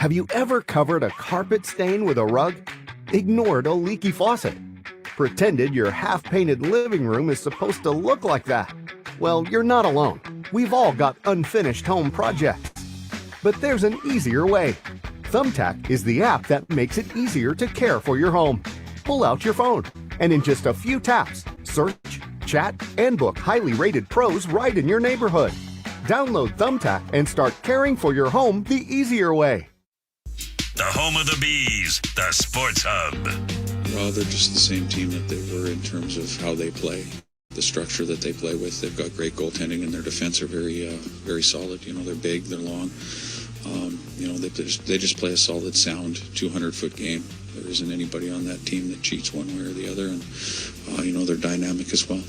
Have you ever covered a carpet stain with a rug? Ignored a leaky faucet? Pretended your half-painted living room is supposed to look like that? Well, you're not alone. We've all got unfinished home projects. But there's an easier way. Thumbtack is the app that makes it easier to care for your home. Pull out your phone, and in just a few taps, search, chat, and book highly rated pros right in your neighborhood. Download Thumbtack and start caring for your home the easier way. The home of the Bees, the Sports Hub. Well, they're just the same team that they were in terms of how they play, the structure that they play with. They've got great goaltending, and their defense are very solid. You know, they're big, they're long. They just play a solid, sound 200-foot game. There isn't anybody on that team that cheats one way or the other, and they're dynamic as well.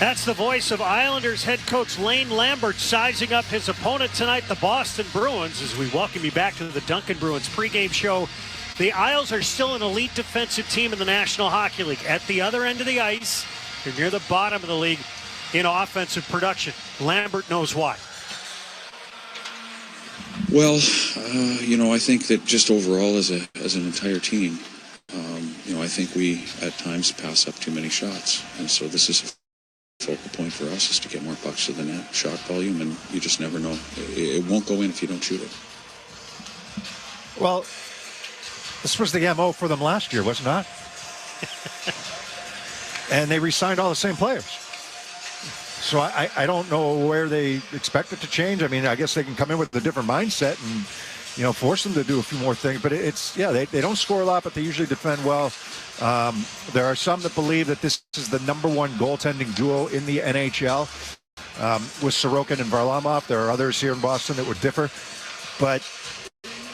That's the voice of Islanders head coach Lane Lambert sizing up his opponent tonight, the Boston Bruins, as we welcome you back to the Duncan Bruins pregame show. The Isles are still an elite defensive team in the National Hockey League. At the other end of the ice, they're near the bottom of the league in offensive production. Lambert knows why. Well, I think that just overall as an entire team, I think we at times pass up too many shots. And so this is a focal point for us, is to get more pucks to the net, shot volume, and you just never know. It won't go in if you don't shoot it. Well, this was the MO for them last year, was it not? And they re-signed all the same players. So I don't know where they expect it to change. I mean, I guess they can come in with a different mindset and, force them to do a few more things. But they don't score a lot, but they usually defend well. There are some that believe that this is the number one goaltending duo in the NHL with Sorokin and Varlamov. There are others here in Boston that would differ. But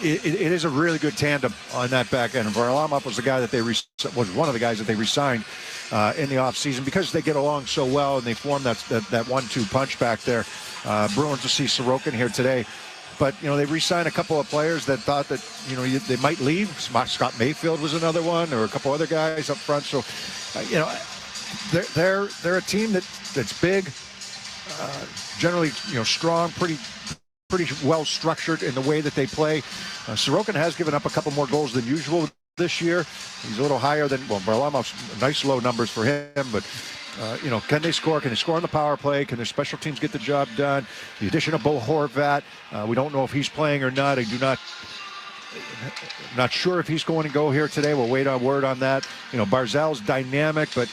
it is a really good tandem on that back end. And Varlamov was the guy that was one of the guys that they re-signed in the offseason because they get along so well and they form that 1-2 punch back there. Bruins will see Sorokin here today. But, they re-signed a couple of players that thought that, they might leave. Scott Mayfield was another one, or a couple other guys up front. So, they're a team that's big, generally, strong, pretty well structured in the way that they play. Sorokin has given up a couple more goals than usual this year. He's a little higher than, Varlamov's nice low numbers for him, but can they score? Can they score on the power play? Can their special teams get the job done? The addition of Bo Horvat, we don't know if he's playing or not. Not sure if he's going to go here today. We'll wait on word on that. Barzal's dynamic, but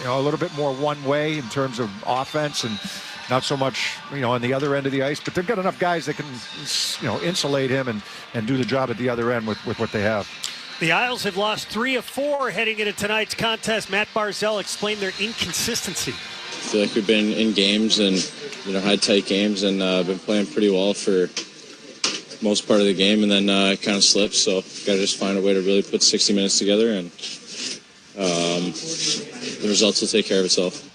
a little bit more one way in terms of offense and not so much, on the other end of the ice. But they've got enough guys that can, insulate him and do the job at the other end with what they have. The Isles have lost 3 of 4 heading into tonight's contest. Matt Barzal explained their inconsistency. I feel like we've been in games and, had tight games and been playing pretty well for most part of the game, and then it kind of slipped. So got to just find a way to really put 60 minutes together, and the results will take care of itself.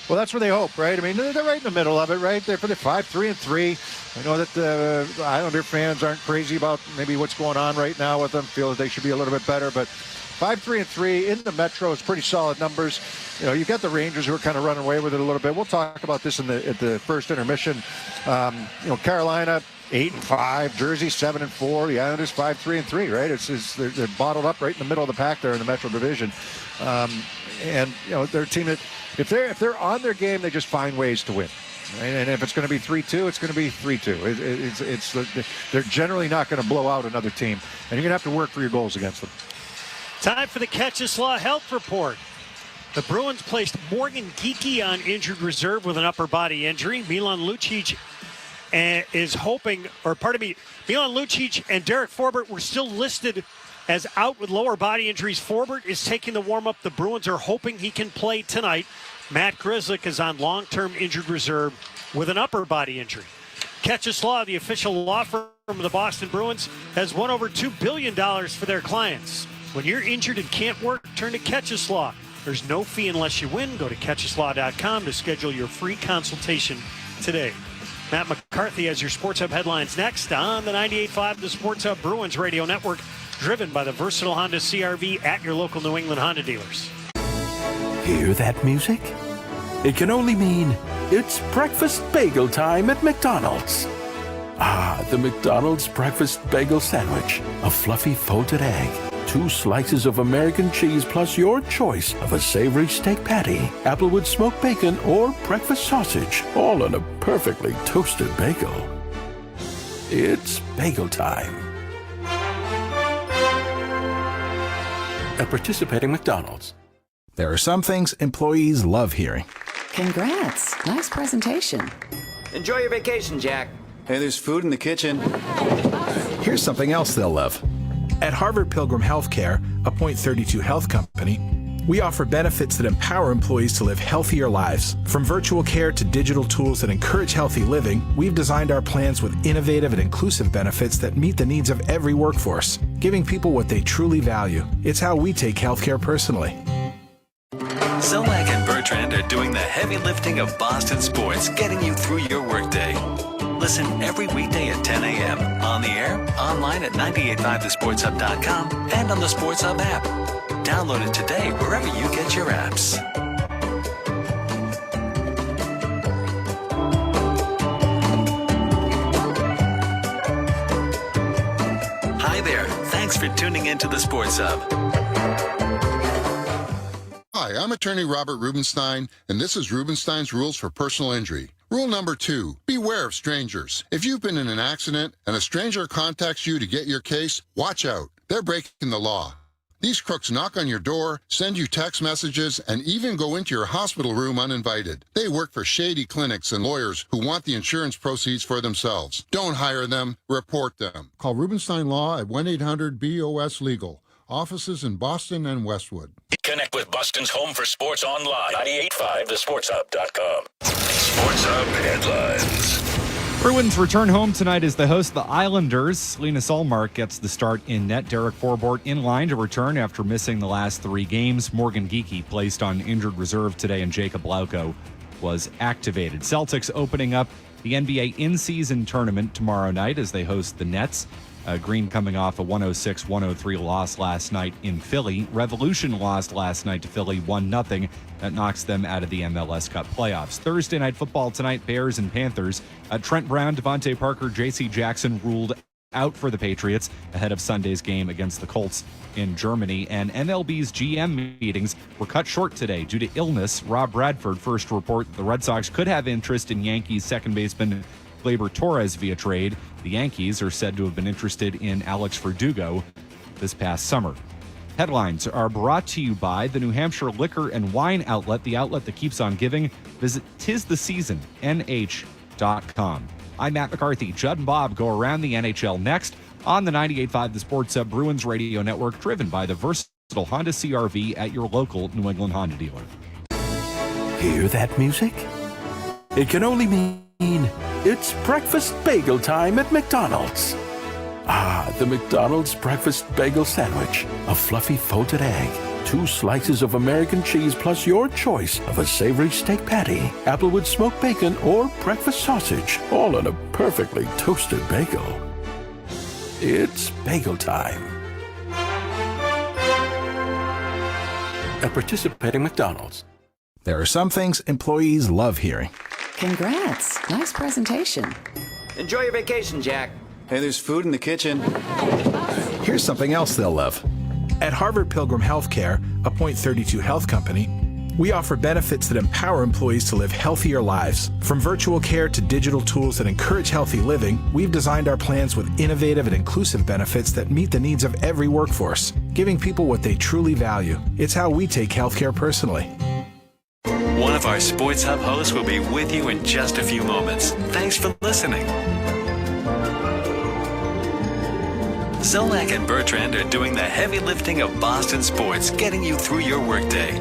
Well, that's where they hope, right? I mean, they're right in the middle of it, right? They're 5-3-3. I know that the Islander fans aren't crazy about maybe what's going on right now with them, feel that they should be a little bit better, but 5-3-3 in the Metro is pretty solid numbers. You've got the Rangers who are kind of running away with it a little bit. We'll talk about this at the first intermission. Carolina 8-5, Jersey 7-4, the Islanders 5-3-3, right? They're bottled up right in the middle of the pack there in the Metro Division. They're a team that if they're on their game, they just find ways to win. Right? And if it's going to be 3-2, it's going to be 3-2. They're generally not going to blow out another team, and you're going to have to work for your goals against them. Time for the Catcheslaw Health Report. The Bruins placed Morgan Geekie on injured reserve with an upper body injury. Milan Lucic Milan Lucic and Derek Forbort were still listed as out with lower body injuries. Forbort is taking the warm-up. The Bruins are hoping he can play tonight. Matt Grzelcyk is on long-term injured reserve with an upper body injury. Catcheslaw, the official law firm of the Boston Bruins, has won over $2 billion for their clients. When you're injured and can't work, turn to Catcheslaw. There's no fee unless you win. Go to catcheslaw.com to schedule your free consultation today. Matt McCarthy has your Sports Hub headlines next on the 98.5 The Sports Hub Bruins Radio Network, driven by the versatile Honda CR-V at your local New England Honda dealers. Hear that music? It can only mean it's breakfast bagel time at McDonald's. Ah, the McDonald's breakfast bagel sandwich. A fluffy folded egg, 2 slices of American cheese, plus your choice of a savory steak patty, applewood smoked bacon, or breakfast sausage, all on a perfectly toasted bagel. It's bagel time. At participating McDonald's. There are some things employees love hearing. Congrats. Nice presentation. Enjoy your vacation, Jack. Hey, there's food in the kitchen. Here's something else they'll love. At Harvard Pilgrim Healthcare, a Point32 health company, we offer benefits that empower employees to live healthier lives. From virtual care to digital tools that encourage healthy living, we've designed our plans with innovative and inclusive benefits that meet the needs of every workforce, giving people what they truly value. It's how we take healthcare personally. Zolak and Bertrand are doing the heavy lifting of Boston sports, getting you through your workday. Listen every weekday at 10 a.m. on the air, online at 985thesportshub.com, and on the Sports Hub app. Download it today wherever you get your apps. Hi there. Thanks for tuning in to the Sports Hub. Hi, I'm attorney Robert Rubenstein, and this is Rubenstein's Rules for Personal Injury. Rule number 2, beware of strangers. If you've been in an accident and a stranger contacts you to get your case, watch out. They're breaking the law. These crooks knock on your door, send you text messages, and even go into your hospital room uninvited. They work for shady clinics and lawyers who want the insurance proceeds for themselves. Don't hire them, report them. Call Rubenstein Law at 1-800-BOS-LEGAL. Offices in Boston and Westwood. Connect with Boston's home for sports online. 985thesportshub.com. Sports Hub headlines. Bruins return home tonight as they host the Islanders. Linus Ullmark gets the start in net. Derek Forbort in line to return after missing the last 3 games. Morgan Geekie placed on injured reserve today, and Jacob Lauko was activated. Celtics opening up the NBA in-season tournament tomorrow night as they host the Nets. Green coming off a 106-103 loss last night in Philly. Revolution lost last night to Philly 1-0. That knocks them out of the MLS Cup playoffs. Thursday night football tonight, Bears and Panthers. Trent Brown, Devontae Parker, J.C. Jackson ruled out for the Patriots ahead of Sunday's game against the Colts in Germany. And MLB's GM meetings were cut short today due to illness. Rob Bradford first to report that the Red Sox could have interest in Yankees second baseman Gleyber Torres via trade. The Yankees are said to have been interested in Alex Verdugo this past summer. Headlines are brought to you by the New Hampshire Liquor and Wine Outlet, the outlet that keeps on giving. Visit tistheseasonnh.com. I'm Matt McCarthy. Judd and Bob go around the NHL next on the 98.5 The Sports Hub Bruins Radio Network, driven by the versatile Honda CR-V at your local New England Honda dealer. Hear that music? It can only mean it's breakfast bagel time at McDonald's. Ah, the McDonald's breakfast bagel sandwich. A fluffy folded egg, 2 slices of American cheese, plus your choice of a savory steak patty, applewood smoked bacon, or breakfast sausage, all on a perfectly toasted bagel. It's bagel time. At participating McDonald's. There are some things employees love hearing. Congrats. Nice presentation. Enjoy your vacation, Jack. Hey, there's food in the kitchen. Here's something else they'll love. At Harvard Pilgrim Healthcare, a Point32 health company, we offer benefits that empower employees to live healthier lives. From virtual care to digital tools that encourage healthy living, we've designed our plans with innovative and inclusive benefits that meet the needs of every workforce, giving people what they truly value. It's how we take healthcare personally. One of our Sports Hub hosts will be with you in just a few moments. Thanks for listening. Zolak and Bertrand are doing the heavy lifting of Boston sports, getting you through your workday.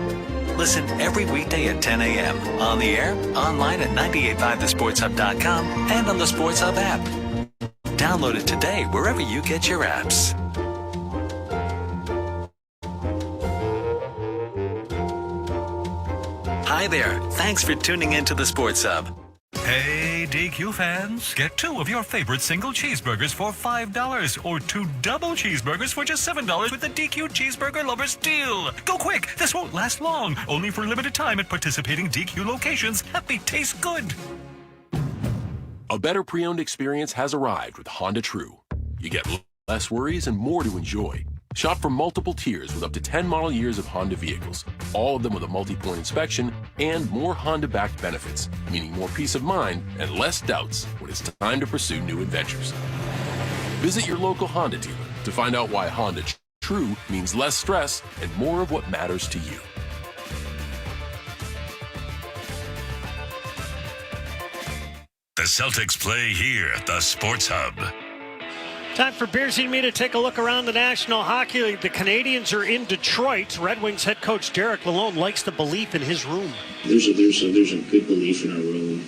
Listen every weekday at 10 a.m. on the air, online at 985thesportshub.com, and on the Sports Hub app. Download it today wherever you get your apps. Hi there. Thanks for tuning in to the Sports Hub. Hey, DQ fans, get 2 of your favorite single cheeseburgers for $5 or 2 double cheeseburgers for just $7 with the DQ Cheeseburger Lovers deal. Go quick. This won't last long. Only for a limited time at participating DQ locations. Happy tastes good. A better pre-owned experience has arrived with Honda True. You get less worries and more to enjoy. Shop for multiple tiers with up to 10 model years of Honda vehicles, all of them with a multi-point inspection and more Honda-backed benefits, meaning more peace of mind and less doubts when it's time to pursue new adventures. Visit your local Honda dealer to find out why Honda True means less stress and more of what matters to you. The Celtics play here at the Sports Hub. Time for Beersy and me to take a look around the National Hockey League. The Canadians are in Detroit. Red Wings head coach Derek Lalonde likes the belief in his room. There's a good belief in our room.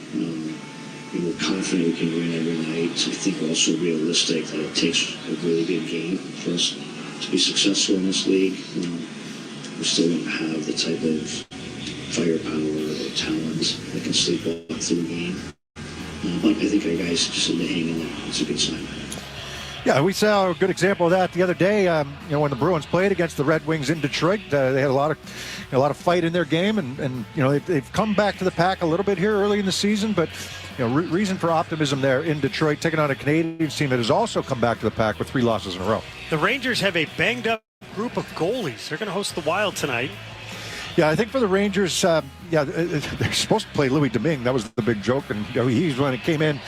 We're confident we can win every night. I think also realistic that it takes a really good game for us to be successful in this league. We still don't have the type of firepower or talent that can sleepwalk through a game. But I think our guys just need to hang in there. It's a good sign. Yeah, we saw a good example of that the other day. When the Bruins played against the Red Wings in Detroit, they had a lot of fight in their game, and they've come back to the pack a little bit here early in the season. But reason for optimism there in Detroit, taking on a Canadiens team that has also come back to the pack with 3 losses in a row. The Rangers have a banged up group of goalies. They're going to host the Wild tonight. Yeah, I think for the Rangers, they're supposed to play Louis Domingue. That was the big joke, and he's when it came in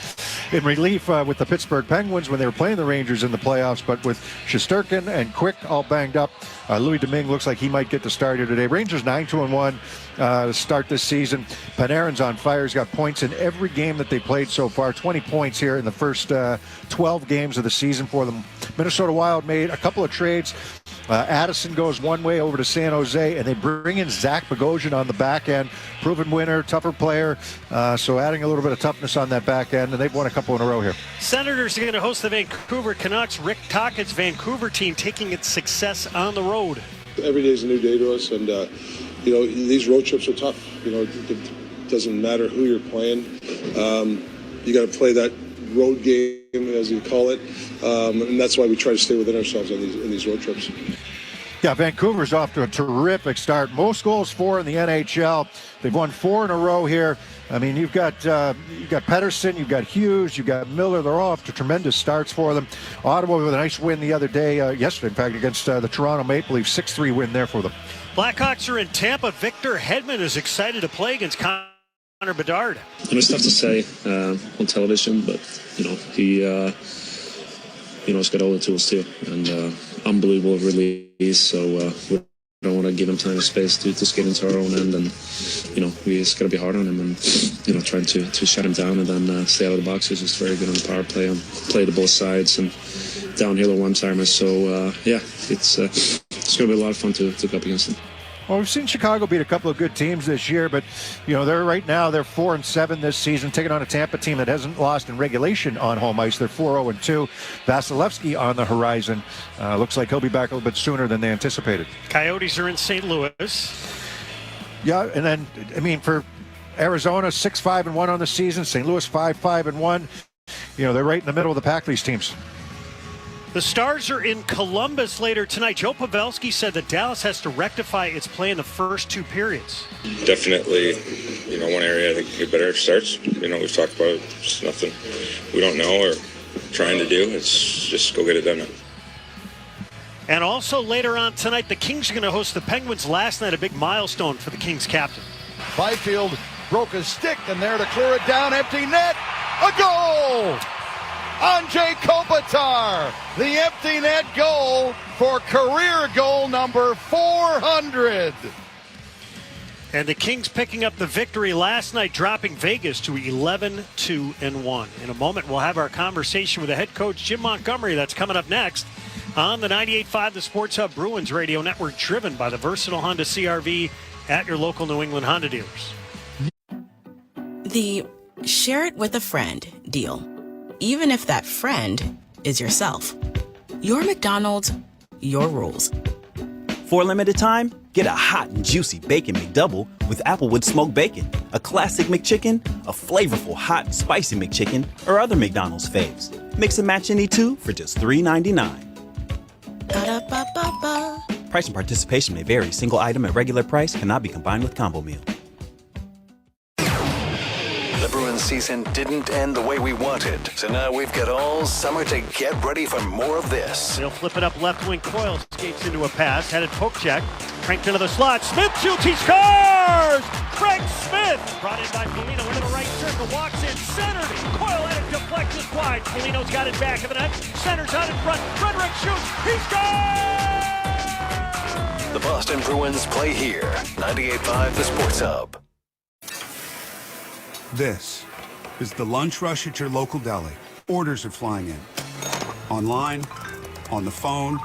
relief with the Pittsburgh Penguins when they were playing the Rangers in the playoffs. But with Shesterkin and Quick all banged up, Louis Domingue looks like he might get the start here today. Rangers 9-1 to start this season. Panarin's on fire. He's got points in every game that they played so far. 20 points here in the first 12 games of the season for them. Minnesota Wild made a couple of trades. Addison goes one way over to San Jose, and they bring in Zach Bogosian on the back end. Proven winner, tougher player, so adding a little bit of toughness on that back end, and they've won a couple in a row here. Senators are going to host the Vancouver Canucks. Rick Tocchet's Vancouver team taking its success on the road. Every day is a new day to us, and these road trips are tough. It doesn't matter who you're playing. You got to play that road game, as you call it, and that's why we try to stay within ourselves in these road trips. Yeah, Vancouver's off to a terrific start. Most goals for in the NHL. They've won 4 in a row here. I mean, you've got Pettersson, you've got Hughes, you've got Miller. They're all off to tremendous starts for them. Ottawa with a nice win the other day, yesterday, in fact, against the Toronto Maple Leafs. 6-3 win there for them. Blackhawks are in Tampa. Victor Hedman is excited to play against Connor Bedard. It's tough to say on television, but he he's got all the tools too, and unbelievable release. So we don't want to give him time and space to skate into our own end, and we just got to be hard on him and trying to shut him down and then stay out of the box. He's just very good on the power play and play to both sides and downhill or one-timers. So it's going to be a lot of fun to go up against him. Well, we've seen Chicago beat a couple of good teams this year, but they're 4-7 this season, taking on a Tampa team that hasn't lost in regulation on home ice. They're 4-2. Vasilevsky on the horizon. Looks like he'll be back a little bit sooner than they anticipated. Coyotes are in St. Louis. Yeah, and then for Arizona 6-5-1 on the season. St. Louis 5-5-1. They're right in the middle of the pack. These teams. The Stars are in Columbus later tonight. Joe Pavelski said that Dallas has to rectify its play in the first 2 periods. Definitely, one area I think could get better starts. We've talked about it. It's nothing we don't know or trying to do. It's just go get it done. And also later on tonight, the Kings are going to host the Penguins. Last night, a big milestone for the Kings captain. Byfield broke his stick, and there to clear it down, empty net, a goal! Andrei Kopitar, the empty net goal for career goal number 400. And the Kings picking up the victory last night, dropping Vegas to 11-2-1. In a moment, we'll have our conversation with the head coach, Jim Montgomery. That's coming up next on the 98.5 The Sports Hub Bruins Radio Network, driven by the versatile Honda CR-V at your local New England Honda dealers. The share it with a friend deal. Even if that friend is yourself. Your McDonald's, your rules. For a limited time, get a hot and juicy Bacon McDouble with Applewood smoked bacon, a classic McChicken, a flavorful hot and spicy McChicken, or other McDonald's faves. Mix and match any 2 for just $3.99. Ba-da-ba-ba-ba. Price and participation may vary. Single item at regular price cannot be combined with combo meal. The Bruins Bruins season didn't end the way we wanted. So now we've got all summer to get ready for more of this. They'll flip it up left wing. Coyle skates into a pass. Headed poke check. Cranked into the slot. Smith shoots. He scores! Craig Smith! Brought in by Foligno into the right circle. Walks in. Centered. Coyle had it deflected wide. Foligno's got it back of the net. Centers out in front. Frederick shoots. He scores! The Boston Bruins play here. 98.5 The Sports Hub. This is the lunch rush at your local deli. Orders are flying in. Online, on the phone,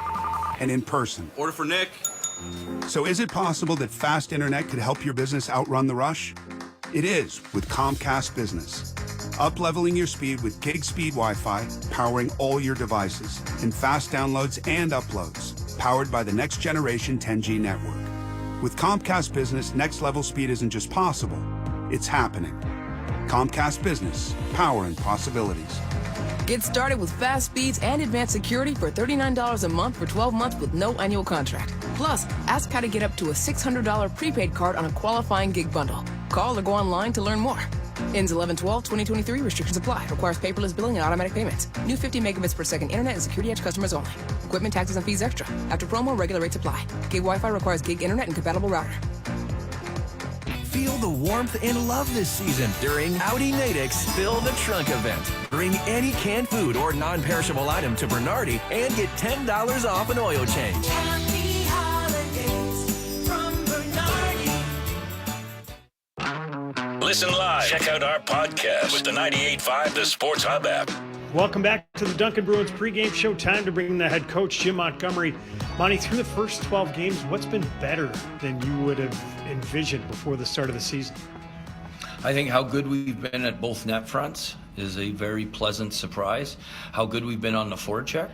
and in person. Order for Nick. So is it possible that fast internet could help your business outrun the rush? It is with Comcast Business. Up-leveling your speed with gig speed Wi-Fi, powering all your devices, and fast downloads and uploads, powered by the next generation 10G network. With Comcast Business, next level speed isn't just possible, it's happening. Comcast Business, powering possibilities. Get started with fast speeds and advanced security for $39 a month for 12 months with no annual contract. Plus, ask how to get up to a $600 prepaid card on a qualifying gig bundle. Call or go online to learn more. Ends 11/12/2023. Restrictions apply. Requires paperless billing and automatic payments. New 50 megabits per second internet and security edge customers only. Equipment, taxes, and fees extra. After promo, regular rates apply. Gig Wi-Fi requires gig internet and compatible router. Feel the warmth and love this season during Audi Natick's Fill the Trunk event. Bring any canned food or non-perishable item to Bernardi and get $10 off an oil change. Happy holidays from Bernardi. Listen live. Check out our podcast with the 98.5 The Sports Hub app. Welcome back to the Duncan Bruins pregame show. Time to bring in the head coach, Jim Montgomery. Monty, through the first 12 games, what's been better than you would have envisioned before the start of the season? I think how good we've been at both net fronts is a very pleasant surprise. How good we've been on the forecheck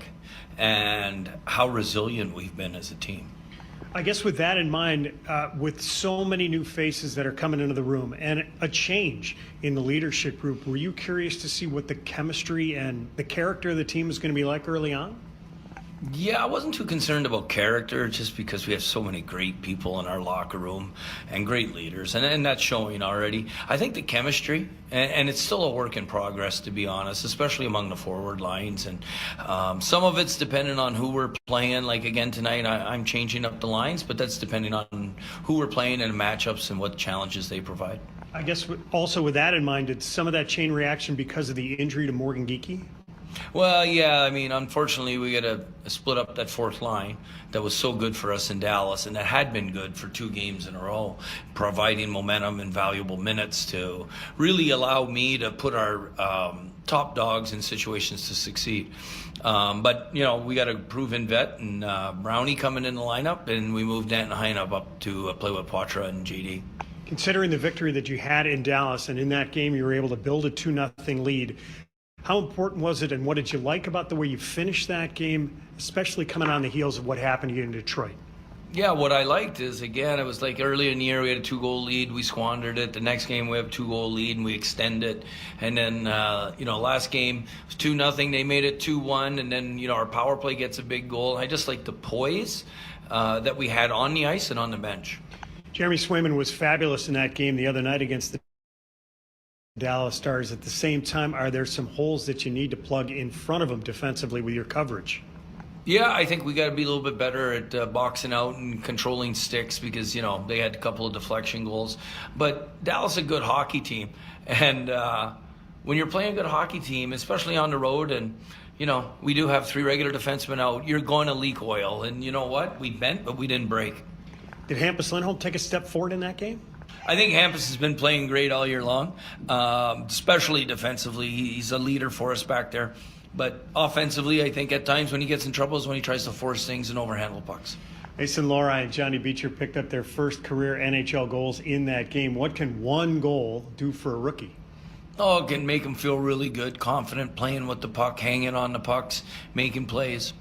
and how resilient we've been as a team. I guess with that in mind, with so many new faces that are coming into the room and a change in the leadership group, were you curious to see what the chemistry and the character of the team is going to be like early on? Yeah, I wasn't too concerned about character just because we have so many great people in our locker room and great leaders, and that's showing already. I think the chemistry, and it's still a work in progress, to be honest, especially among the forward lines. And some of it's dependent on who we're playing. Like again tonight, I'm changing up the lines, but that's depending on who we're playing and matchups and what challenges they provide. I guess also with that in mind, did some of that chain reaction because of the injury to Morgan Geekie? Well, yeah, I mean, unfortunately, we got to split up that fourth line that was so good for us in Dallas, and that had been good for 2 games in a row, providing momentum and valuable minutes to really allow me to put our top dogs in situations to succeed. But, you know, we got a proven vet, and Brownie coming in the lineup, and we moved Danton Heinub up to play with Poitras and JD. Considering the victory that you had in Dallas, and in that game you were able to build a 2-0 lead, how important was it, and what did you like about the way you finished that game, especially coming on the heels of what happened here in Detroit? Yeah, what I liked is, again, it was like earlier in the year we had a 2-goal lead, we squandered it. The next game we have a 2-goal lead and we extend it. And then, last game was 2-0, they made it 2-1, and then, our power play gets a big goal. I just like the poise that we had on the ice and on the bench. Jeremy Swayman was fabulous in that game the other night against the Dallas Stars. At the same time, are there some holes that you need to plug in front of them defensively with your coverage? Yeah, I think we got to be a little bit better at boxing out and controlling sticks because, they had a couple of deflection goals. But Dallas is a good hockey team. And when you're playing a good hockey team, especially on the road, and, we do have 3 regular defensemen out, you're going to leak oil. And you know what? We bent, but we didn't break. Did Hampus Lindholm take a step forward in that game? I think Hampus has been playing great all year long, especially defensively. He's a leader for us back there. But offensively, I think at times when he gets in trouble is when he tries to force things and overhandle pucks. Mason Lohrei and Johnny Beecher picked up their first career NHL goals in that game. What can one goal do for a rookie? Oh, it can make him feel really good, confident, playing with the puck, hanging on the pucks, making plays.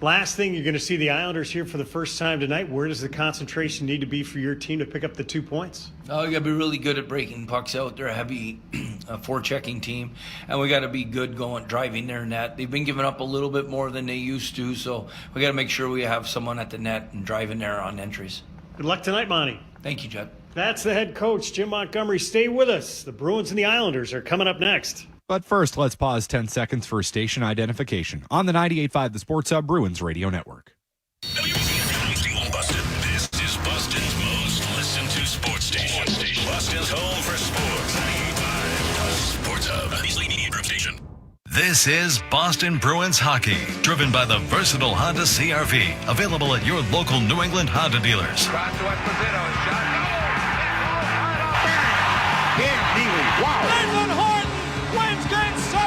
Last thing, you're going to see the Islanders here for the first time tonight. Where does the concentration need to be for your team to pick up the 2 points? Oh, you got to be really good at breaking pucks out. They're a heavy forechecking team, and we got to be good driving their net. They've been giving up a little bit more than they used to, so we got to make sure we have someone at the net and driving there on entries. Good luck tonight, Monty. Thank you, Judd. That's the head coach, Jim Montgomery. Stay with us. The Bruins and the Islanders are coming up next. But first, let's pause 10 seconds for station identification on the 98.5 The Sports Hub Bruins Radio Network. WBSM Boston. This is Boston's most listened to sports station. Boston's home for sports. 98.5 The Sports Hub. Easily Media Group Station. This is Boston Bruins hockey, driven by the versatile Honda CR-V, available at your local New England Honda dealers. Nathan Horton wins Game 7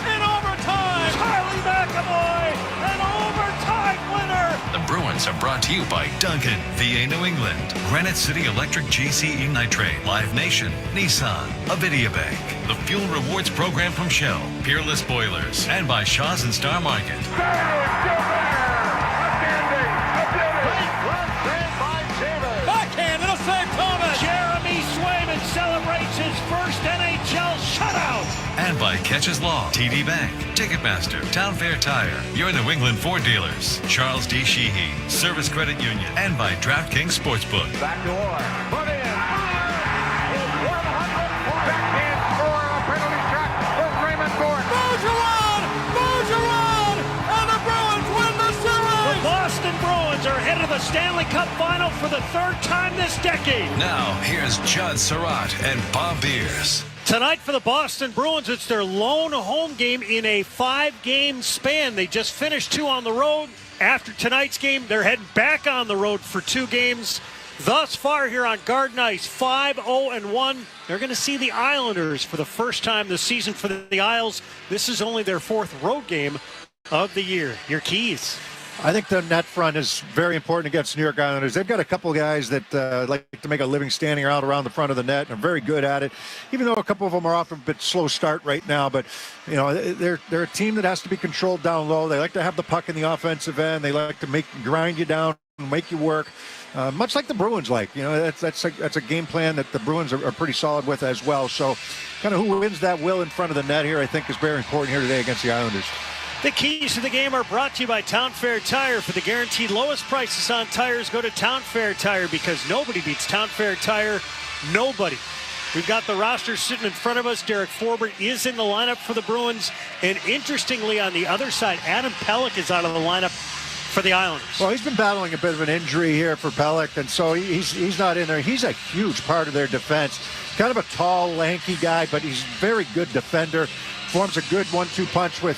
in overtime. Charlie McAvoy, an overtime winner. The Bruins are brought to you by Duncan, VA New England, Granite City Electric GC Nitrate, Live Nation, Nissan, Avidia Bank, the Fuel Rewards Program from Shell, Peerless Boilers, and by Shaw's and Star Market. Backhand, it'll save Thomas. Jeremy Swayman celebrates his first NHL shutout. And by Catches Law, TD Bank, Ticketmaster, Town Fair Tire, your New England Ford dealers, Charles D. Sheehy, Service Credit Union, and by DraftKings Sportsbook. Back door. Put in. 100. Backhand score on a penalty shot for Raymond Gordon. Bergeron, and the Bruins win the series. The Boston Bruins are headed to the Stanley Cup Final for the third time this decade. Now, here's Judd Surratt and Bob Beers. Tonight for the Boston Bruins, it's their lone home game in a 5-game span. They just finished 2 on the road. After tonight's game, they're heading back on the road for 2 games. Thus far here on Garden Ice, 5-0-1. They're going to see the Islanders for the first time this season for the Isles. This is only their 4th road game of the year. Your keys. I think the net front is very important against New York Islanders. They've got a couple of guys that like to make a living standing around the front of the net and are very good at it, even though a couple of them are off a bit slow start right now. But, you know, they're a team that has to be controlled down low. They like to have the puck in the offensive end. They like to grind you down and make you work, much like the Bruins like. You know, that's a game plan that the Bruins are pretty solid with as well. So kind of who wins that will in front of the net here, I think, is very important here today against the Islanders. The keys to the game are brought to you by Town Fair Tire. For the guaranteed lowest prices on tires, go to Town Fair Tire, because nobody beats Town Fair Tire. Nobody. We've got the roster sitting in front of us. Derek Forbert is in the lineup for the Bruins. And interestingly, on the other side, Adam Pelech is out of the lineup for the Islanders. Well, he's been battling a bit of an injury here for Pelech, and so he's not in there. He's a huge part of their defense. Kind of a tall, lanky guy, but he's a very good defender. Forms a good 1-2 punch with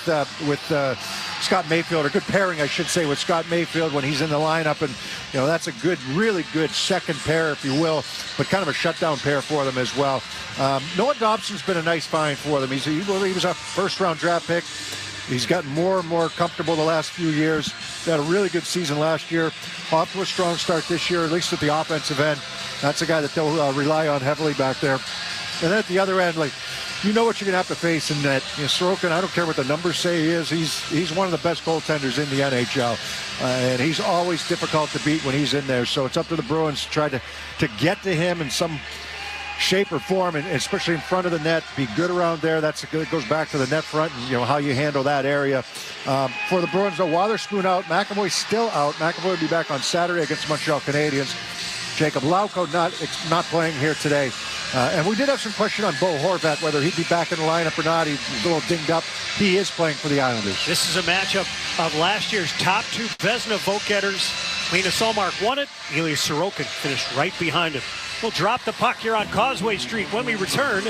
Scott Mayfield, or good pairing, I should say, with Scott Mayfield when he's in the lineup. And, you know, that's a good, really good second pair, if you will, but kind of a shutdown pair for them as well. Noah Dobson's been a nice find for them. He was a first-round draft pick. He's gotten more and more comfortable the last few years. He had a really good season last year. Off to a strong start this year, at least at the offensive end. That's a guy that they'll rely on heavily back there. And then at the other end, like, you know what you're going to have to face in that. You know, Sorokin, I don't care what the numbers say he is. He's one of the best goaltenders in the NHL. And he's always difficult to beat when he's in there. So it's up to the Bruins to try to get to him in some shape or form, and especially in front of the net, be good around there. It goes back to the net front and, you know, how you handle that area. For the Bruins, though, Wotherspoon out. McAvoy still out. McAvoy will be back on Saturday against Montreal Canadiens. Jacob Lauko not playing here today. And we did have some question on Bo Horvat, whether he'd be back in the lineup or not. He's a little dinged up. He is playing for the Islanders. This is a matchup of last year's top 2 Vezina vote-getters. Lena Solmark won it. Ilya Sorokin finished right behind him. We'll drop the puck here on Causeway Street when we return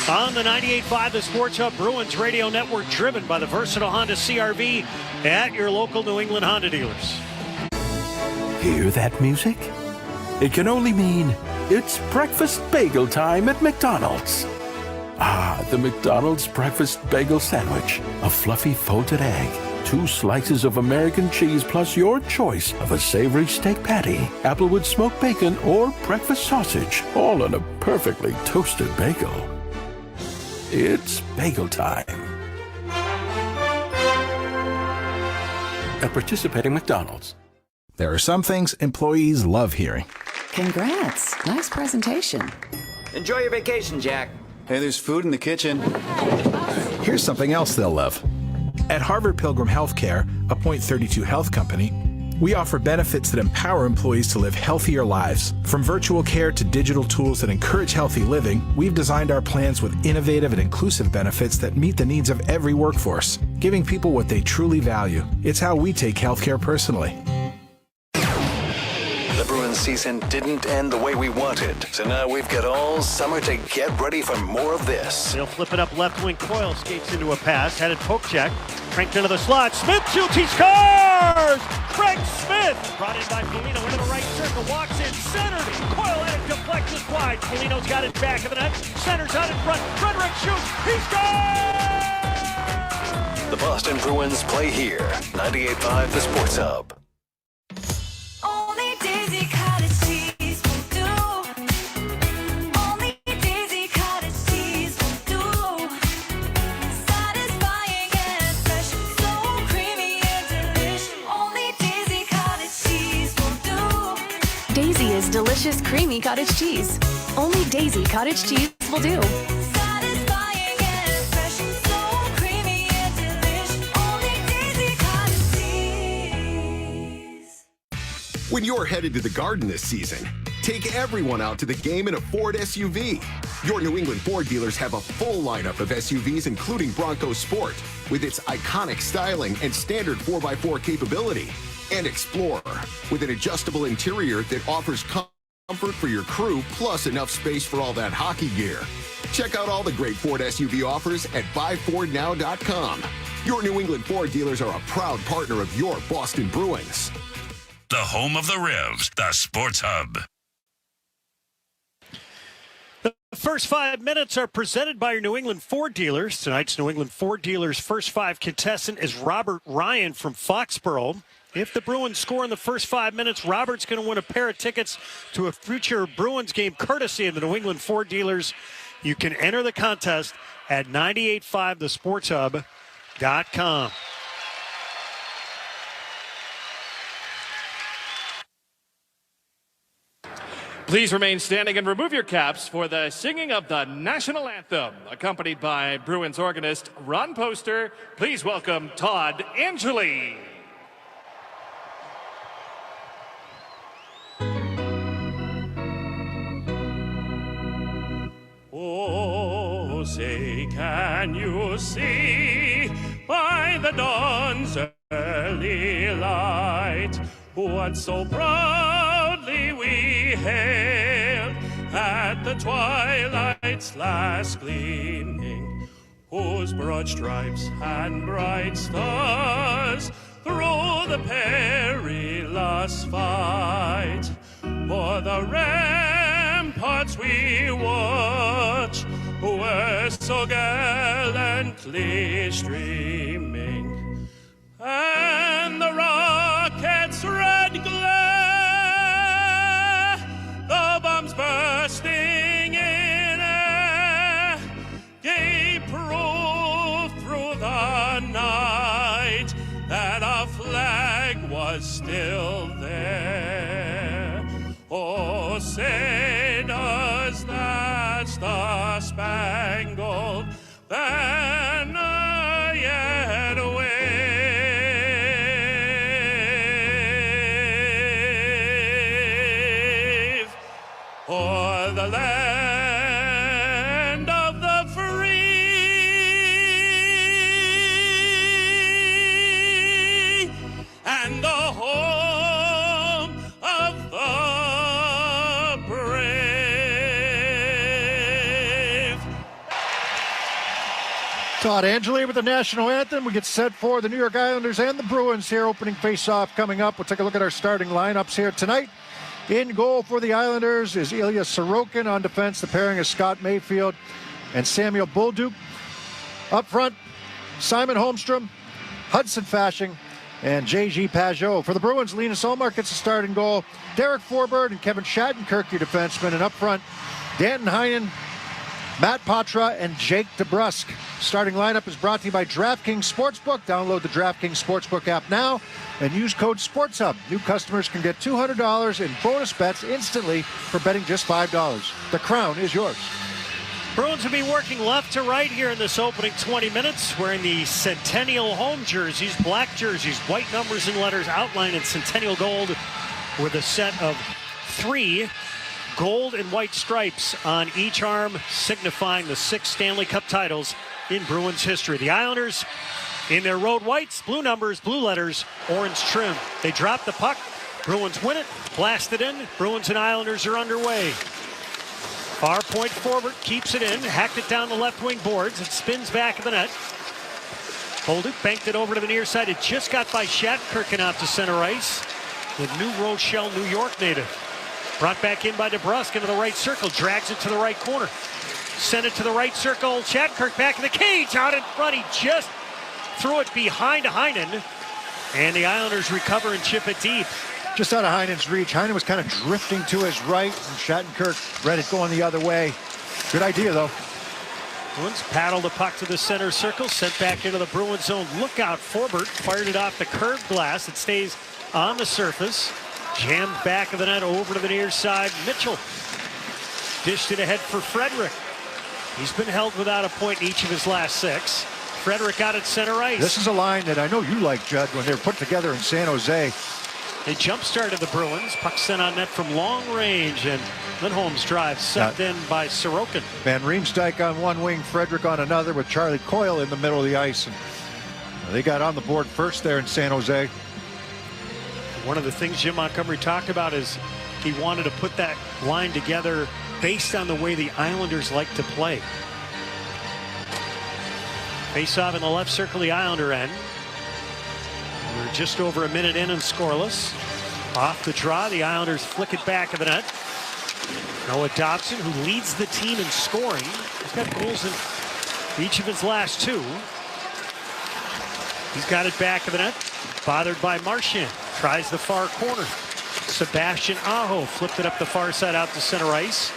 on the 98.5 The Sports Hub Bruins Radio Network, driven by the versatile Honda CR-V at your local New England Honda dealers. Hear that music? It can only mean it's breakfast bagel time at McDonald's. Ah, the McDonald's breakfast bagel sandwich. A fluffy folded egg, 2 slices of American cheese, plus your choice of a savory steak patty, Applewood smoked bacon, or breakfast sausage, all on a perfectly toasted bagel. It's bagel time. At participating McDonald's. There are some things employees love hearing. Congrats. Nice presentation. Enjoy your vacation, Jack. Hey, there's food in the kitchen. Here's something else they'll love. At Harvard Pilgrim Healthcare, a Point 32 health company, We offer benefits that empower employees to live healthier lives. From virtual care to digital tools that encourage healthy living, we've designed our plans with innovative and inclusive benefits that meet the needs of every workforce, giving people what they truly value. It's how we take healthcare personally. The Bruins season didn't end the way we wanted, so now we've got all summer to get ready for more of this. They'll flip it up left wing. Coyle skates into a pass, headed poke check, cranked into the slot. Smith shoots, he scores! Craig Smith brought in by Foligno into the right circle, walks in, centered. Coyle had it deflected wide. Foligno's got it back of the net, centers out in front. Frederick shoots, he scores! The Boston Bruins play here. 98.5 The Sports Hub. Daisy is delicious, creamy cottage cheese. Only Daisy cottage cheese will do. Satisfying and fresh, so creamy and delish. Only Daisy cottage cheese. When you're headed to the Garden this season, take everyone out to the game in a Ford SUV. Your New England Ford dealers have a full lineup of SUVs, including Bronco Sport, with its iconic styling and standard 4x4 capability. And Explorer, with an adjustable interior that offers comfort for your crew, plus enough space for all that hockey gear. Check out all the great Ford SUV offers at buyfordnow.com. Your New England Ford dealers are a proud partner of your Boston Bruins. The home of the Revs, the Sports Hub. The first 5 minutes are presented by your New England Ford dealers. Tonight's New England Ford dealers' first 5 contestant is Robert Ryan from Foxborough. If the Bruins score in the first 5 minutes, Robert's going to win a pair of tickets to a future Bruins game courtesy of the New England Ford dealers. You can enter the contest at 985thesportshub.com. Please remain standing and remove your caps for the singing of the national anthem, accompanied by Bruins organist Ron Poster. Please welcome Todd Angeli. Oh, say, can you see by the dawn's early light what so proudly we hailed at the twilight's last gleaming, whose broad stripes and bright stars through the perilous fight o'er the ramparts we watch were so gallantly streaming, and the rocket's red glare, the bombs bursting in air, gave proof through the night that our flag was still there. Oh, say does that star-spangled banner yet wave o'er the land of the free and the home of the brave. Todd Angeli with the national anthem. We get set for the New York Islanders and the Bruins here. Opening face-off coming up. We'll take a look at our starting lineups here tonight. In goal for the Islanders is Ilya Sorokin. On defense, the pairing is Scott Mayfield and Samuel Bolduc. Up front, Simon Holmstrom, Hudson Fasching, and J.G. Pajot. For the Bruins, Linus Ullmark gets a starting goal. Derek Forbert and Kevin Shattenkirk, your defensemen. And up front, Danton Heinen, Matt Patra, and Jake DeBrusk. Starting lineup is brought to you by DraftKings Sportsbook. Download the DraftKings Sportsbook app now and use code SportsHub. New customers can get $200 in bonus bets instantly for betting just $5. The crown is yours. Bruins will be working left to right here in this opening 20 minutes, wearing the Centennial home jerseys, black jerseys, white numbers and letters outlined in Centennial gold with a set of 3 gold and white stripes on each arm, signifying the 6 Stanley Cup titles in Bruins history. The Islanders in their road whites, blue numbers, blue letters, orange trim. They drop the puck. Bruins win it, blast it in. Bruins and Islanders are underway. Far point forward, keeps it in, hacked it down the left wing boards. It spins back of the net. Hold it, banked it over to the near side. It just got by Shattenkirk and out to center ice. The New Rochelle, New York native. Brought back in by DeBrusk into the right circle, drags it to the right corner. Sent it to the right circle. Shattenkirk back in the cage, out in front. He just threw it behind Heinen. And the Islanders recover and chip it deep. Just out of Heinen's reach. Heinen was kind of drifting to his right, and Shattenkirk read it going the other way. Good idea, though. Bruins paddle the puck to the center circle, sent back into the Bruins zone. Look out, Forbert fired it off the curved glass. It stays on the surface. Jammed back of the net over to the near side. Mitchell dished it ahead for Frederick. He's been held without a point in each of his last 6. Frederick out at center ice. This is a line that I know you like, Judd, when they were put together in San Jose. They jump-started the Bruins. Puck sent on net from long range, and Lindholm's drive sucked in by Sorokin. Van Riemsdyk on one wing, Frederick on another, with Charlie Coyle in the middle of the ice. And they got on the board first there in San Jose. One of the things Jim Montgomery talked about is he wanted to put that line together based on the way the Islanders like to play. Face-off in the left circle, the Islander end. We're just over a minute in and scoreless. Off the draw, the Islanders flick it back of the net. Noah Dobson, who leads the team in scoring. He's got goals in each of his last 2. He's got it back of the net. Bothered by Marchand. Tries the far corner. Sebastian Aho flipped it up the far side out to center ice.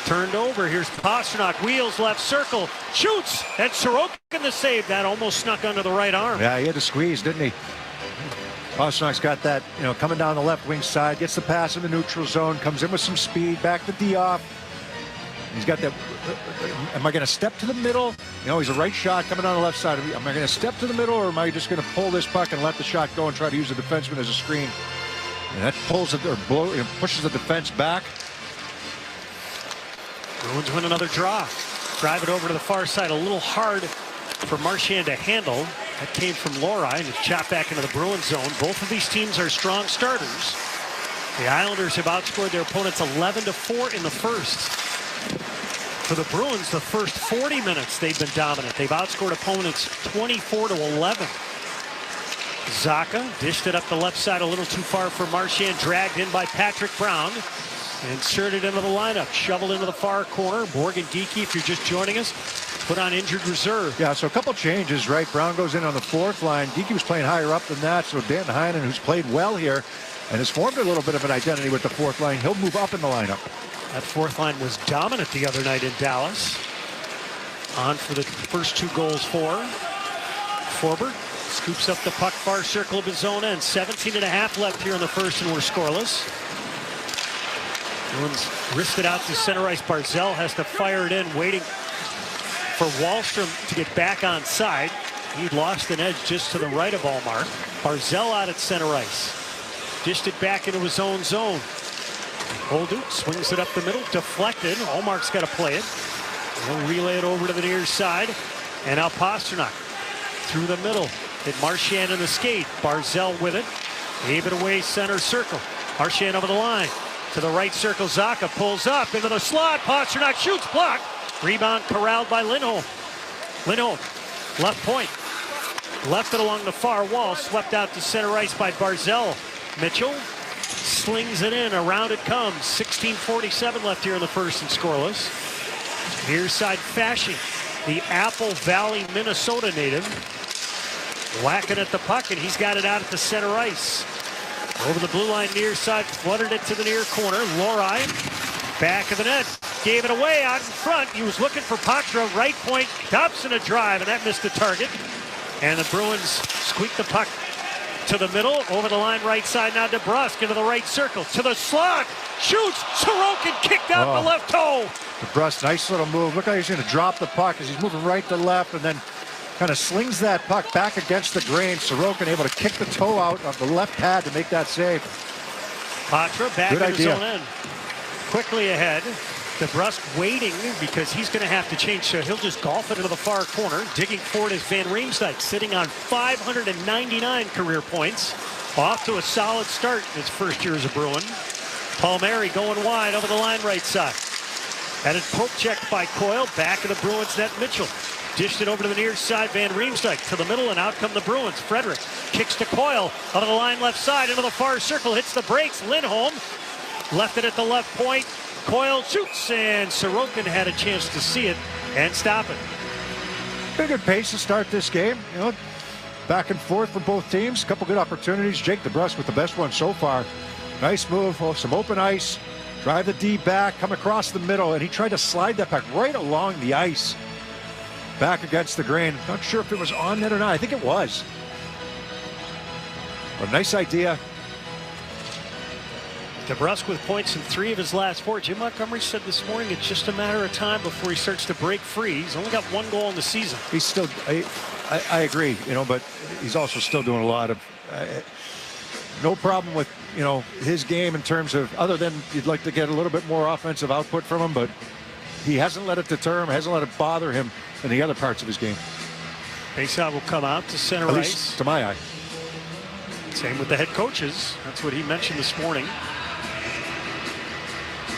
Turned over. Here's Pastrnak. Wheels left circle. Shoots. And Sorokin the save. That almost snuck under the right arm. Yeah, he had to squeeze, didn't he? Pasternak's got that, coming down the left wing side. Gets the pass in the neutral zone. Comes in with some speed. Back to Dioff. He's got that. Am I going to step to the middle? He's a right shot coming down the left side. Am I going to step to the middle, or am I just going to pull this puck and let the shot go and try to use the defenseman as a screen? And that pulls it or pushes the defense back. Bruins win another draw. Drive it over to the far side. A little hard for Marchand to handle. That came from Lori, and it's chopped back into the Bruins zone. Both of these teams are strong starters. The Islanders have outscored their opponents 11-4 in the first. For the Bruins, the first 40 minutes they've been dominant. They've outscored opponents 24-11. Zaka dished it up the left side a little too far for Marchand. Dragged in by Patrick Brown. Inserted into the lineup. Shoveled into the far corner. Morgan Geekie, if you're just joining us, put on injured reserve. Yeah, so a couple changes, right? Brown goes in on the 4th line. Geekie was playing higher up than that, so Dan Heinen, who's played well here and has formed a little bit of an identity with the 4th line, he'll move up in the lineup. That 4th line was dominant the other night in Dallas. On for the first 2 goals for Forbert. Scoops up the puck, far circle of his own end. 17.5 left here in the first, and we're scoreless. Bruins wrist it out to center ice. Barzal has to fire it in, waiting for Wahlstrom to get back on side. He lost an edge just to the right of Allmark. Barzal out at center ice. Dished it back into his own zone. Holdup swings it up the middle, deflected. Allmark's got to play it. He'll relay it over to the near side. And now Pastrnak through the middle. Hit Marchand in the skate. Barzal with it. Gave it away center circle. Marchand over the line. To the right circle, Zaka pulls up into the slot. Pastrnak shoots, blocked. Rebound corralled by Lindholm. Lindholm, left point. Left it along the far wall. Swept out to center ice by Barzal. Mitchell slings it in. Around it comes. 16:47 left here in the first and scoreless. Near side Fasching, the Apple Valley, Minnesota native. Whacking at the puck, and he's got it out at the center ice. Over the blue line near side, fluttered it to the near corner. Lori, back of the net, gave it away out in front. He was looking for Patra, right point, Dobson a drive, and that missed the target. And the Bruins squeak the puck to the middle, over the line right side, now DeBrusk into the right circle, to the slot, shoots, Sorokin kicked out the left toe. DeBrusque, nice little move. Look how he's going to drop the puck as he's moving right to left and then kind of slings that puck back against the grain. Sorokin able to kick the toe out of the left pad to make that save. Patra back Good in his idea. own end. Quickly ahead. DeBrusque waiting because he's going to have to change, so he'll just golf it into the far corner. Digging forward is Van Riemsdyk, sitting on 599 career points. Off to a solid start in his first year as a Bruin. Palmieri going wide over the line right side. Had it poke checked by Coyle. Back of the Bruins net, Mitchell. Dished it over to the near side, Van Riemsdyk to the middle, and out come the Bruins. Frederick kicks to Coyle, out of the line left side, into the far circle, hits the brakes. Lindholm left it at the left point. Coyle shoots, and Sorokin had a chance to see it and stop it. Pretty good pace to start this game. You know, back and forth for both teams. A couple good opportunities. Jake DeBrusque with the best one so far. Nice move, some open ice. Drive the D back, come across the middle, and he tried to slide that puck right along the ice. Back against the grain. Not sure if it was on net or not. I think it was. But a nice idea. DeBrusque with points in 3 of his last 4. Jim Montgomery said this morning it's just a matter of time before he starts to break free. He's only got 1 goal in the season. He's still, I agree, you know, but he's also still doing a lot of, no problem with, you know, his game in terms of, other than you'd like to get a little bit more offensive output from him, but he hasn't let it deter him, hasn't let it bother him in the other parts of his game. Faceoff will come out to center At ice. least to my eye. Same with the head coaches. That's what he mentioned this morning.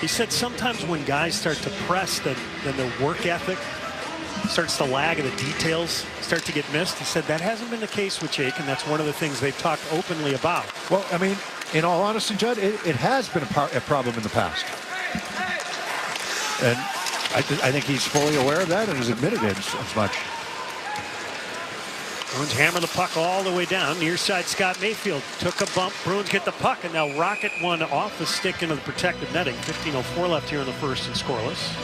He said sometimes when guys start to press, then their work ethic starts to lag and the details start to get missed. He said that hasn't been the case with Jake, and that's one of the things they've talked openly about. Well, I mean, in all honesty, Judd, it has been a problem in the past. And I think he's fully aware of that and has admitted it as much. Bruins hammer the puck all the way down. Near side, Scott Mayfield took a bump. Bruins get the puck, and now rocket one off the stick into the protective netting. 15:04 left here in the first and scoreless.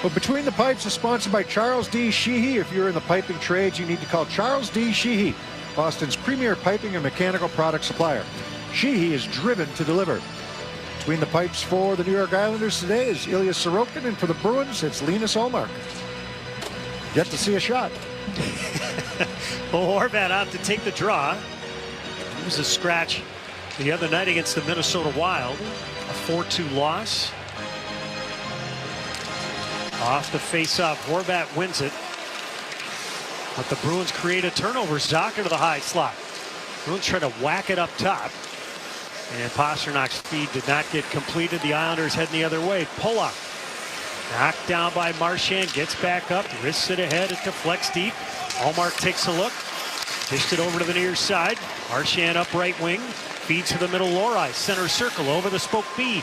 Well, Between the Pipes is sponsored by Charles D. Sheehy. If you're in the piping trades, you need to call Charles D. Sheehy, Boston's premier piping and mechanical product supplier. Sheehy is driven to deliver. Between the Pipes for the New York Islanders today is Ilya Sorokin, and for the Bruins, it's Linus Ullmark. Get to see a shot. Well, Horvat out to take the draw. It was a scratch the other night against the Minnesota Wild. A 4-2 loss. Off the face-off, Horvat wins it. But the Bruins create a turnover. Zucker to the high slot. Bruins try to whack it up top. And Pasternak's feed did not get completed. The Islanders heading the other way. Pollock knocked down by Marchand. Gets back up. Wrists it ahead. It deflects deep. Ullmark takes a look. Dished it over to the near side. Marchand up right wing. Feeds to the middle. Lohrei. Center circle over the spoke B.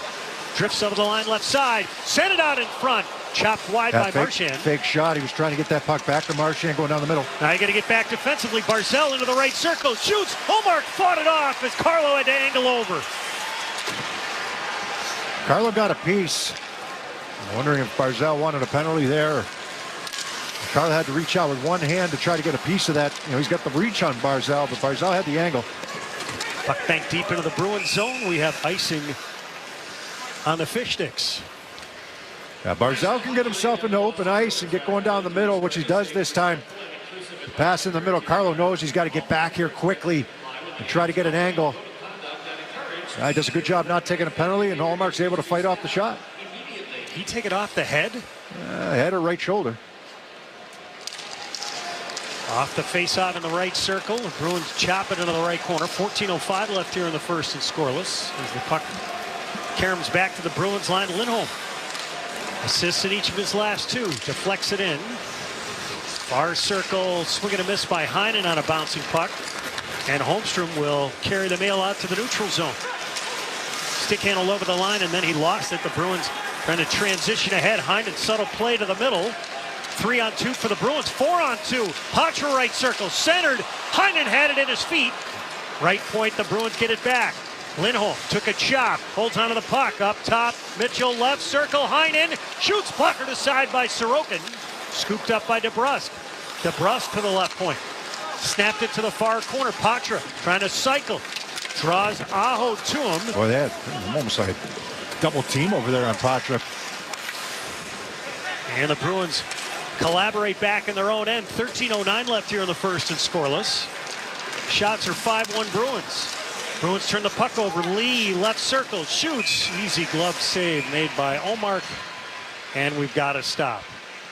Drifts over the line left side. Sent it out in front. Chopped wide by Marchand. Fake shot. He was trying to get that puck back to Marchand going down the middle. Now you got to get back defensively. Barzal into the right circle. Shoots. Ullmark fought it off as Carlo had to angle over. Carlo got a piece. I'm wondering if Barzal wanted a penalty there. Carlo had to reach out with one hand to try to get a piece of that. You know, he's got the reach on Barzal, but Barzal had the angle. Puck banked deep into the Bruins zone. We have icing on the fish sticks. Yeah, Barzal can get himself into open ice and get going down the middle, which he does this time. The pass in the middle. Carlo knows he's got to get back here quickly and try to get an angle. He does a good job not taking a penalty, and Ullmark's able to fight off the shot. He take it off the head? Head or right shoulder. Off the face-off in the right circle. The Bruins chop it into the right corner. 14:05 left here in the first and scoreless. As the puck caroms back to the Bruins line. Lindholm assists in each of his last 2. Deflects it in. Far circle. Swing and a miss by Heinen on a bouncing puck. And Holmstrom will carry the mail out to the neutral zone. Stick handle over the line, and then he lost it. The Bruins trying to transition ahead. Heinen subtle play to the middle. 3-on-2 for the Bruins. 4-on-2. Patra right circle. Centered. Heinen had it in his feet. Right point. The Bruins get it back. Lindholm took a chop. Holds onto the puck. Up top. Mitchell left circle. Heinen shoots. Puckered aside by Sorokin. Scooped up by DeBrusque. DeBrusque to the left point. Snapped it to the far corner. Patra trying to cycle. Draws Aho to him. Boy, they had almost like a double team over there on Patra. And the Bruins collaborate back in their own end. 13:09 left here in the first and scoreless. Shots are 5-1 Bruins. Bruins turn the puck over. Lee, left circle, shoots. Easy glove save made by Omar. And we've got to stop.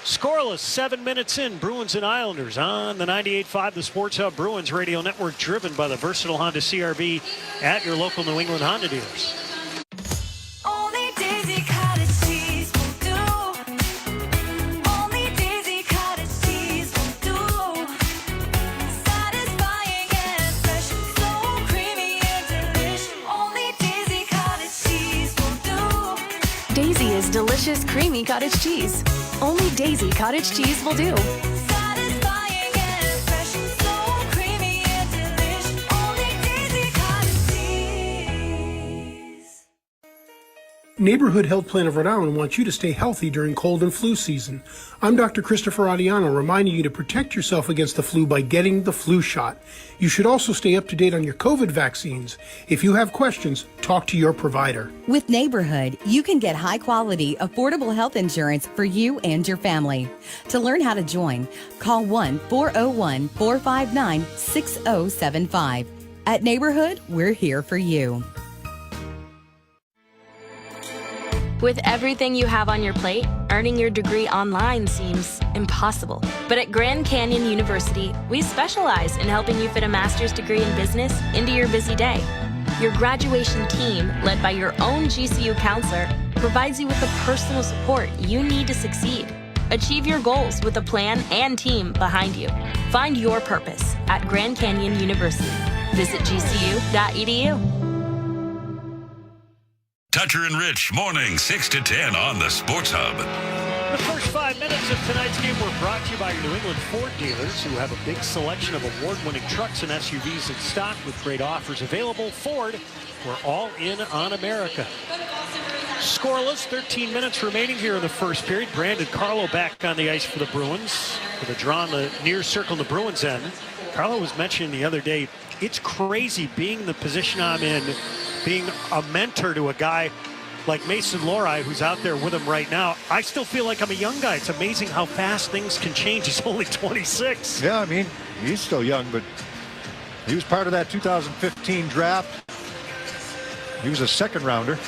Scoreless, 7 minutes in. Bruins and Islanders on the 98.5, the Sports Hub Bruins Radio Network, driven by the versatile Honda CR-V at your local New England Honda dealers. Only Daisy Cottage cheese will do. Only Daisy Cottage cheese will do. Satisfying and fresh, so creamy and delicious. Only Daisy Cottage cheese will do. Daisy is delicious, creamy cottage cheese. Only Daisy cottage cheese will do. Satisfying and fresh, so creamy and delicious. Only Daisy Cottage cheese. Neighborhood Health Plan of Rhode Island wants you to stay healthy during cold and flu season. I'm Dr. Christopher Adiano, reminding you to protect yourself against the flu by getting the flu shot. You should also stay up to date on your COVID vaccines. If you have questions, talk to your provider. With Neighborhood, you can get high-quality, affordable health insurance for you and your family. To learn how to join, call 1-401-459-6075. At Neighborhood, we're here for you. With everything you have on your plate, earning your degree online seems impossible. But at Grand Canyon University, we specialize in helping you fit a master's degree in business into your busy day. Your graduation team, led by your own GCU counselor, provides you with the personal support you need to succeed. Achieve your goals with a plan and team behind you. Find your purpose at Grand Canyon University. Visit gcu.edu. Toucher and Rich, morning 6 to 10 on the Sports Hub. The first 5 minutes of tonight's game were brought to you by your New England Ford dealers, who have a big selection of award-winning trucks and SUVs in stock with great offers available. Ford, we're all in on America. Scoreless, 13 minutes remaining here in the first period. Brandon Carlo back on the ice for the Bruins with a draw in the near circle on the Bruins end. Carlo was mentioning the other day, it's crazy being in the position I'm in, being a mentor to a guy like Mason Lohrei, who's out there with him right now. I still feel like I'm a young guy. It's amazing how fast things can change. He's only 26. Yeah, I mean, he's still young, but he was part of that 2015 draft. He was a second rounder.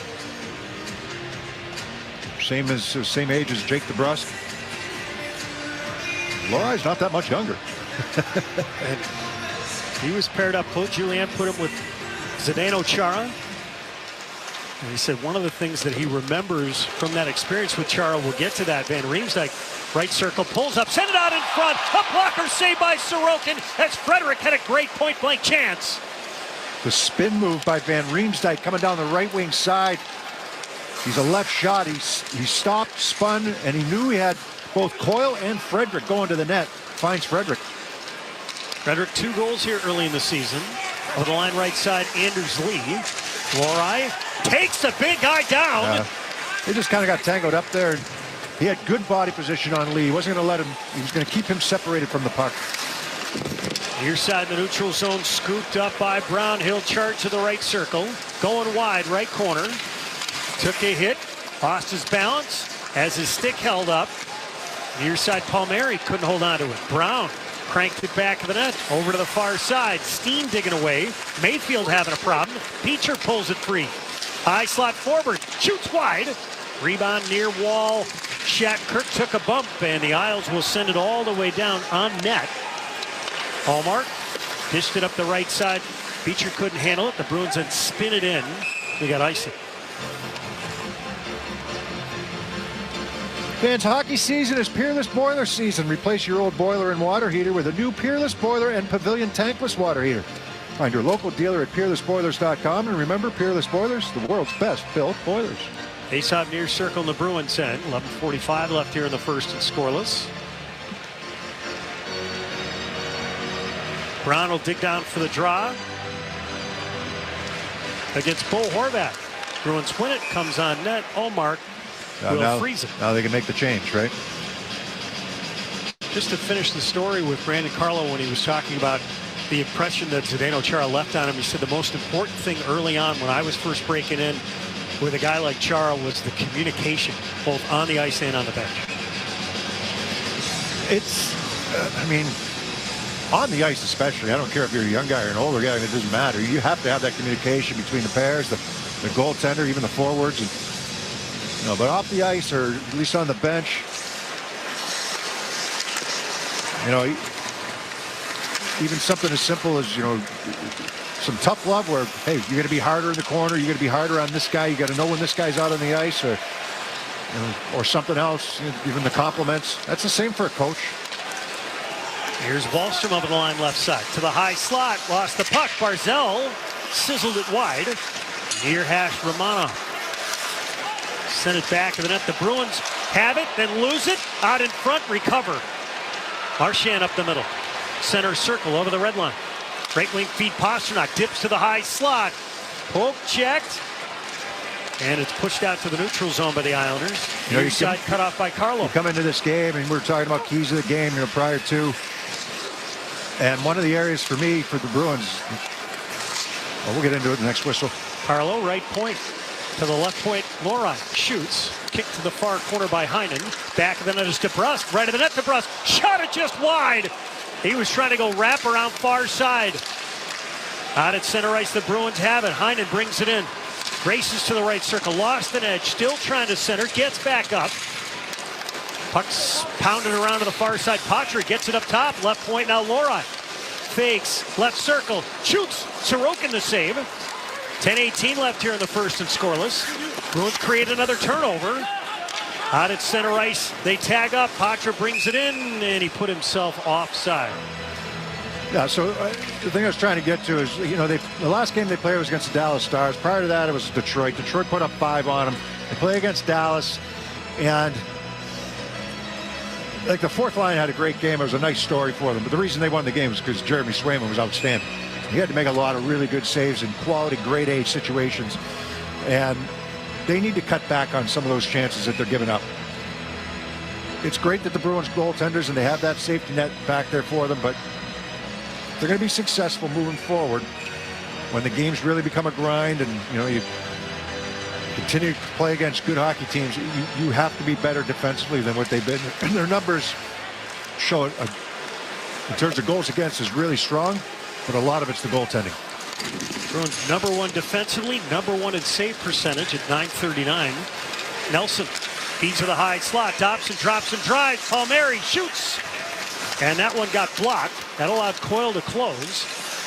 Same age as Jake DeBrusk. Lohrai's not that much younger. And he was paired up. Claude Julien put him with Zdeno Chara. And he said one of the things that he remembers from that experience with Chara, we'll get to that. Van Riemsdyk, right circle, pulls up, send it out in front. A blocker saved by Sorokin as Frederick had a great point-blank chance. The spin move by Van Riemsdyk coming down the right wing side. He's a left shot. He stopped, spun, and he knew he had both Coyle and Frederick going to the net. Finds Frederick. Frederick, 2 goals here early in the season. On the line right side, Anders Lee. Lohrei takes the big guy down. They just kind of got tangled up there. And he had good body position on Lee. He wasn't going to let him. He was going to keep him separated from the puck. Near side in the neutral zone, scooped up by Brown. He'll charge to the right circle. Going wide, right corner. Took a hit. Lost his balance. Has his stick held up. Near side, Palmieri couldn't hold on to it. Brown cranked it back of the net. Over to the far side. Steen digging away. Mayfield having a problem. Peacher pulls it free. High slot forward. Shoots wide. Rebound near wall. Shattenkirk took a bump, and the Isles will send it all the way down on net. Hallmark dished it up the right side. Beecher couldn't handle it. The Bruins then spin it in. We got icing. Fans, hockey season is Peerless Boiler season. Replace your old boiler and water heater with a new Peerless Boiler and Pavilion tankless water heater. Find your local dealer at peerlessboilers.com, and remember, Peerless Boilers, the world's best built boilers. Face-off near circle in the Bruins end. 11:45 left here in the first and scoreless. Brown will dig down for the draw against Bo Horvat. Bruins win it, comes on net. Allmark will freeze it. Now they can make the change, right? Just to finish the story with Brandon Carlo, when he was talking about the impression that Zdeno Chara left on him, he said the most important thing early on when I was first breaking in with a guy like Chara was the communication, both on the ice and on the bench. It's, I mean, on the ice especially, I don't care if you're a young guy or an older guy, it doesn't matter. You have to have that communication between the pairs, the goaltender, even the forwards. And, but off the ice, or at least on the bench, even something as simple as, some tough love where, hey, you're going to be harder in the corner, you're going to be harder on this guy, you got to know when this guy's out on the ice, or something else, even the compliments. That's the same for a coach. Here's Wahlstrom over the line left side to the high slot. Lost the puck. Barzell sizzled it wide. Near hash Romano. Sent it back to the net. The Bruins have it, then lose it. Out in front, recover. Marchand up the middle. Center circle over the red line. Right wing feed Pasternak. Dips to the high slot. Poke checked. And it's pushed out to the neutral zone by the Islanders. Near side cut off by Carlo. You come into this game, and we're talking about keys of the game, prior to. And one of the areas for me, for the Bruins, we'll get into it in the next whistle. Carlo, right point to the left point. Lorai shoots. Kick to the far corner by Heinen. Back of the net is DeBrusque. Right of the net, DeBrusque. Shot it just wide. He was trying to go wrap around far side. Out at center ice, the Bruins have it. Heinen brings it in. Races to the right circle. Lost an edge. Still trying to center. Gets back up. Puck's pounded around to the far side. Patra gets it up top. Left point now Lorai. Fakes. Left circle. Shoots. Sorokin the save. 10:18 left here in the first and scoreless. Bruins create another turnover. Out at center ice. They tag up. Patra brings it in, and he put himself offside. Yeah, so the thing I was trying to get to is, the last game they played was against the Dallas Stars. Prior to that, it was Detroit. Detroit put up 5 on them. They play against Dallas, and the fourth line had a great game. It was a nice story for them. But the reason they won the game was because Jeremy Swayman was outstanding. He had to make a lot of really good saves in quality grade A situations. And they need to cut back on some of those chances that they're giving up. It's great that the Bruins goaltenders, and they have that safety net back there for them, but they're going to be successful moving forward when the games really become a grind, and you continue to play against good hockey teams. You have to be better defensively than what they've been. And their numbers show it in terms of goals against is really strong, but a lot of it's the goaltending. Bruins #1 defensively, #1 in save percentage at .939. Nelson feeds to the high slot. Dobson drops and drives. Palmieri shoots. And that one got blocked. That allowed Coyle to close.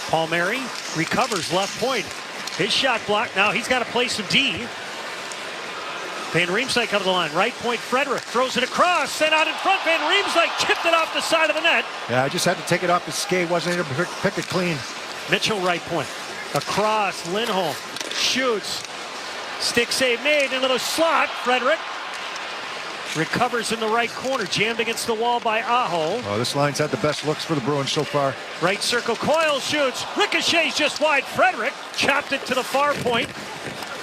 Palmieri recovers left point. His shot blocked. Now he's got to play some D. Van Riemsdyk up the line. Right point, Frederick throws it across. Sent out in front. Van Riemsdyk chipped it off the side of the net. Yeah, I just had to take it off the skate. Wasn't able to pick it clean. Mitchell right point. Across. Lindholm shoots. Stick save made into the slot. Frederick recovers in the right corner. Jammed against the wall by Aho. Oh, this line's had the best looks for the Bruins so far. Right circle. Coyle shoots. Ricochets just wide. Frederick chopped it to the far point.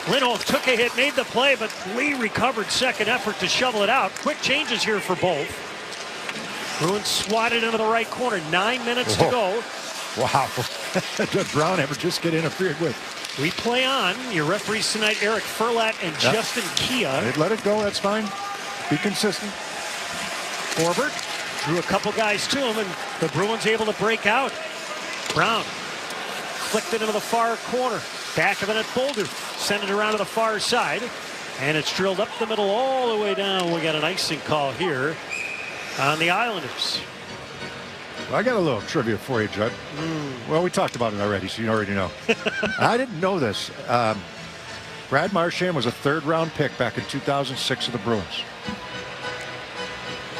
Lindholm took a hit, made the play, but Lee recovered second effort to shovel it out. Quick changes here for both. Bruins swatted into the right corner. 9 minutes to go. Wow. Does Brown ever just get interfered with? We play on. Your referees tonight, Eric Furlat and Justin Kia. They'd let it go. That's fine. Be consistent. Forbert drew a couple guys to him, and the Bruins able to break out. Brown flicked it into the far corner. Back of the net, Boulder sent it around to the far side, and it's drilled up the middle all the way down. We got an icing call here on the Islanders. I got a little trivia for you, Judd. Well, we talked about it already, so you already know. I didn't know this. Brad Marchand was a third-round pick back in 2006 of the Bruins.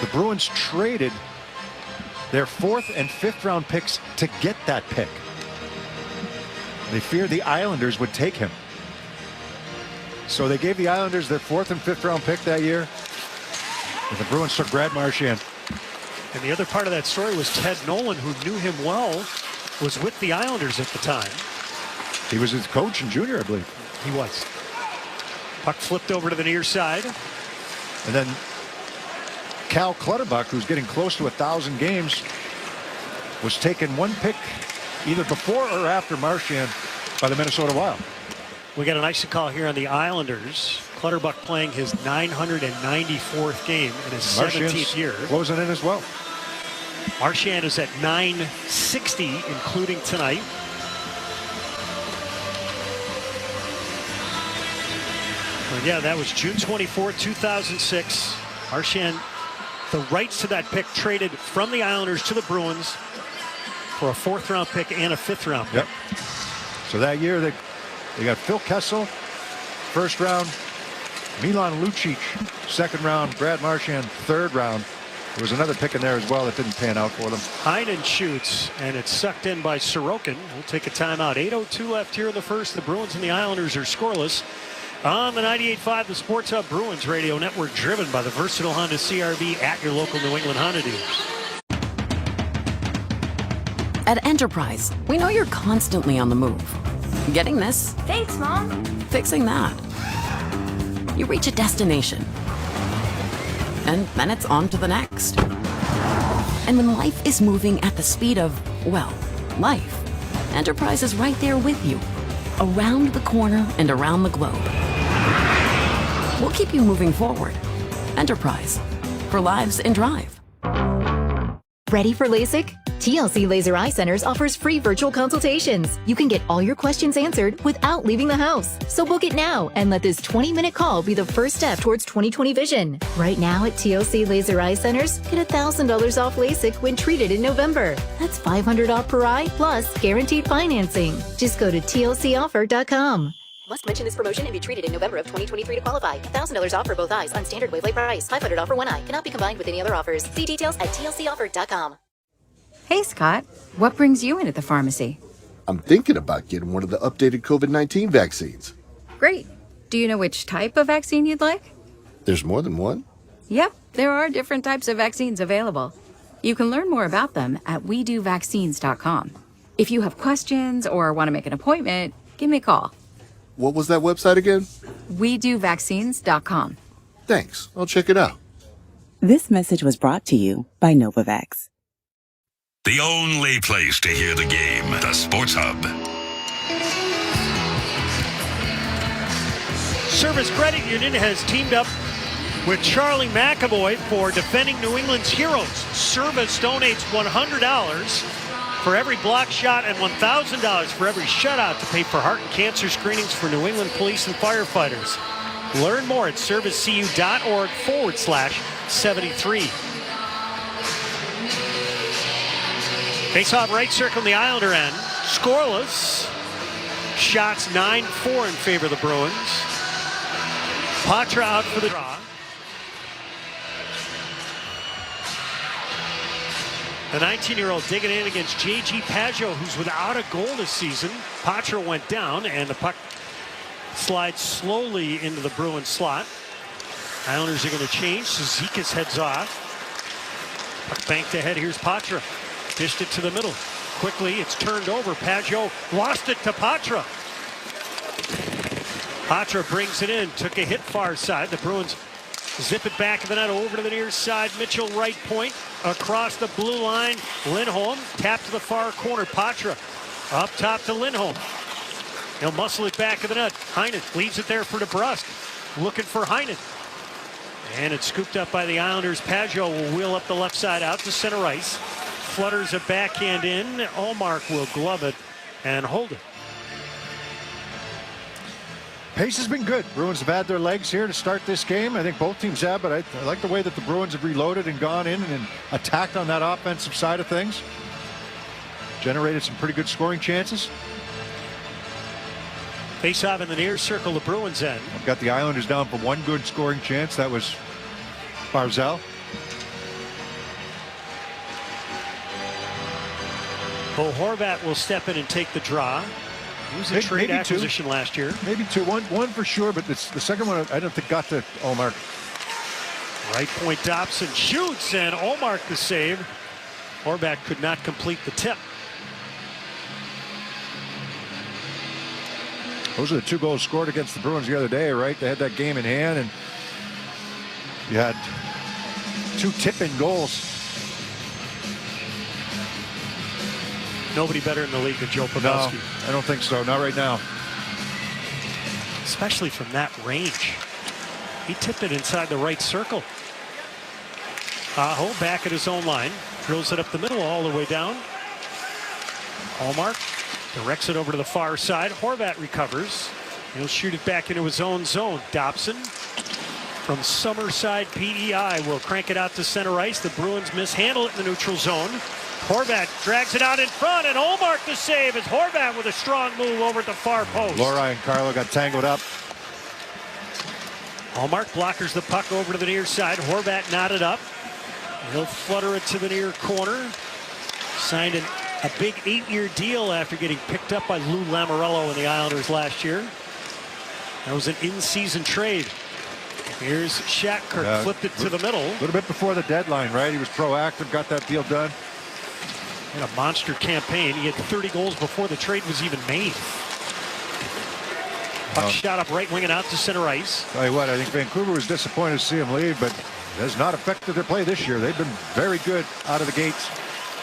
The Bruins traded their 4th and 5th round picks to get that pick. They feared the Islanders would take him. So they gave the Islanders their 4th and 5th round pick that year. And the Bruins took Brad Marchand. And the other part of that story was Ted Nolan, who knew him well, was with the Islanders at the time. He was his coach in junior, I believe. He was. Puck flipped over to the near side. And then Cal Clutterbuck, who's getting close to 1,000 games, was taken 1 pick either before or after Marchand by the Minnesota Wild. We got an icing call here on the Islanders. Clutterbuck playing his 994th game in his 17th year. Closing in as well. Marchand is at 960, including tonight. Well, yeah, that was June 24, 2006. Marchand, the rights to that pick traded from the Islanders to the Bruins for a 4th-round pick and a 5th-round pick. Yep. So that year they got Phil Kessel, 1st round, Milan Lucic, 2nd round, Brad Marchand, 3rd round. There was another pick in there as well that didn't pan out for them. Heinen shoots, and it's sucked in by Sorokin. We'll take a timeout. 8:02 left here in the first. The Bruins and the Islanders are scoreless. On the 98.5, the Sports Hub Bruins Radio Network, driven by the versatile Honda CRV at your local New England Honda dealers. At Enterprise, we know you're constantly on the move. Getting this? Thanks, Mom. Fixing that. You reach a destination. And then it's on to the next. And when life is moving at the speed of, well, life, Enterprise is right there with you. Around the corner and around the globe. We'll keep you moving forward. Enterprise. For lives in drive. Ready for LASIK? TLC Laser Eye Centers offers free virtual consultations. You can get all your questions answered without leaving the house. So book it now and let this 20-minute call be the first step towards 20/20 vision. Right now at TLC Laser Eye Centers, get $1,000 off LASIK when treated in November. That's $500 off per eye plus guaranteed financing. Just go to tlcoffer.com. Must mention this promotion and be treated in November of 2023 to qualify. $1,000 off for both eyes on standard wavelength price. $500 off for one eye. Cannot be combined with any other offers. See details at tlcoffer.com. Hey, Scott. What brings you in at the pharmacy? I'm thinking about getting one of the updated COVID-19 vaccines. Great. Do you know which type of vaccine you'd like? There's more than one? Yep, there are different types of vaccines available. You can learn more about them at WeDoVaccines.com. If you have questions or want to make an appointment, give me a call. What was that website again? WeDoVaccines.com. Thanks. I'll check it out. This message was brought to you by Novavax. The only place to hear the game, the Sports Hub. Service Credit Union has teamed up with Charlie McAvoy for Defending New England's Heroes. Service donates $100 for every block shot and $1,000 for every shutout to pay for heart and cancer screenings for New England police and firefighters. Learn more at servicecu.org/73. Face-off right circle in the Islander end. Scoreless. Shots 9-4 in favor of the Bruins. Patra out for the draw. The 19-year-old digging in against J.G. Pageau, who's without a goal this season. Patra went down, and the puck slides slowly into the Bruins slot. Islanders are going to change. Zizekas heads off. Puck banked ahead. Here's Patra. Dished it to the middle. Quickly, it's turned over. Pageau lost it to Patra. Patra brings it in. Took a hit far side. The Bruins zip it back of the net over to the near side. Mitchell right point. Across the blue line. Lindholm tapped to the far corner. Patra up top to Lindholm. He'll muscle it back of the net. Heinen leaves it there for DeBrusque. Looking for Heinen. And it's scooped up by the Islanders. Pageau will wheel up the left side out to center ice. Flutters a backhand in. Olmark will glove it and hold it. Pace has been good. Bruins have had their legs here to start this game. I think both teams have, but I like the way that the Bruins have reloaded and gone in and attacked on that offensive side of things. Generated some pretty good scoring chances. Face off in the near circle, the Bruins end. I've got the Islanders down for one good scoring chance. That was Barzal. Bo Horvat will step in and take the draw. He was a trade acquisition last year. Maybe two. One for sure, but it's the second one I don't think got to Olmark. Right point Dobson shoots, and Olmark the save. Horvat could not complete the tip. Those are the two goals scored against the Bruins the other day, right? They had that game in hand, and you had two tip-in goals. Nobody better in the league than Joe Pavelski. No, I don't think so. Not right now. Especially from that range. He tipped it inside the right circle. Aho back at his own line. Drills it up the middle all the way down. Hallmark directs it over to the far side. Horvat recovers. He'll shoot it back into his own zone. Dobson from Summerside PEI will crank it out to center ice. The Bruins mishandle it in the neutral zone. Horvat drags it out in front, and Hallmark the save as Horvat with a strong move over at the far post. Lori and Carlo got tangled up. Hallmark blockers the puck over to the near side. Horvat knotted up. He'll flutter it to the near corner. Signed a big 8-year deal after getting picked up by Lou Lamoriello in the Islanders last year. That was an in-season trade. Here's Shattenkirk, flipped it to the middle. A little bit before the deadline, right? He was proactive, got that deal done. In a monster campaign. He had 30 goals before the trade was even made. Puck shot up right wing and out to center ice. Tell you what, I think Vancouver was disappointed to see him leave, but it has not affected their play this year. They've been very good out of the gates.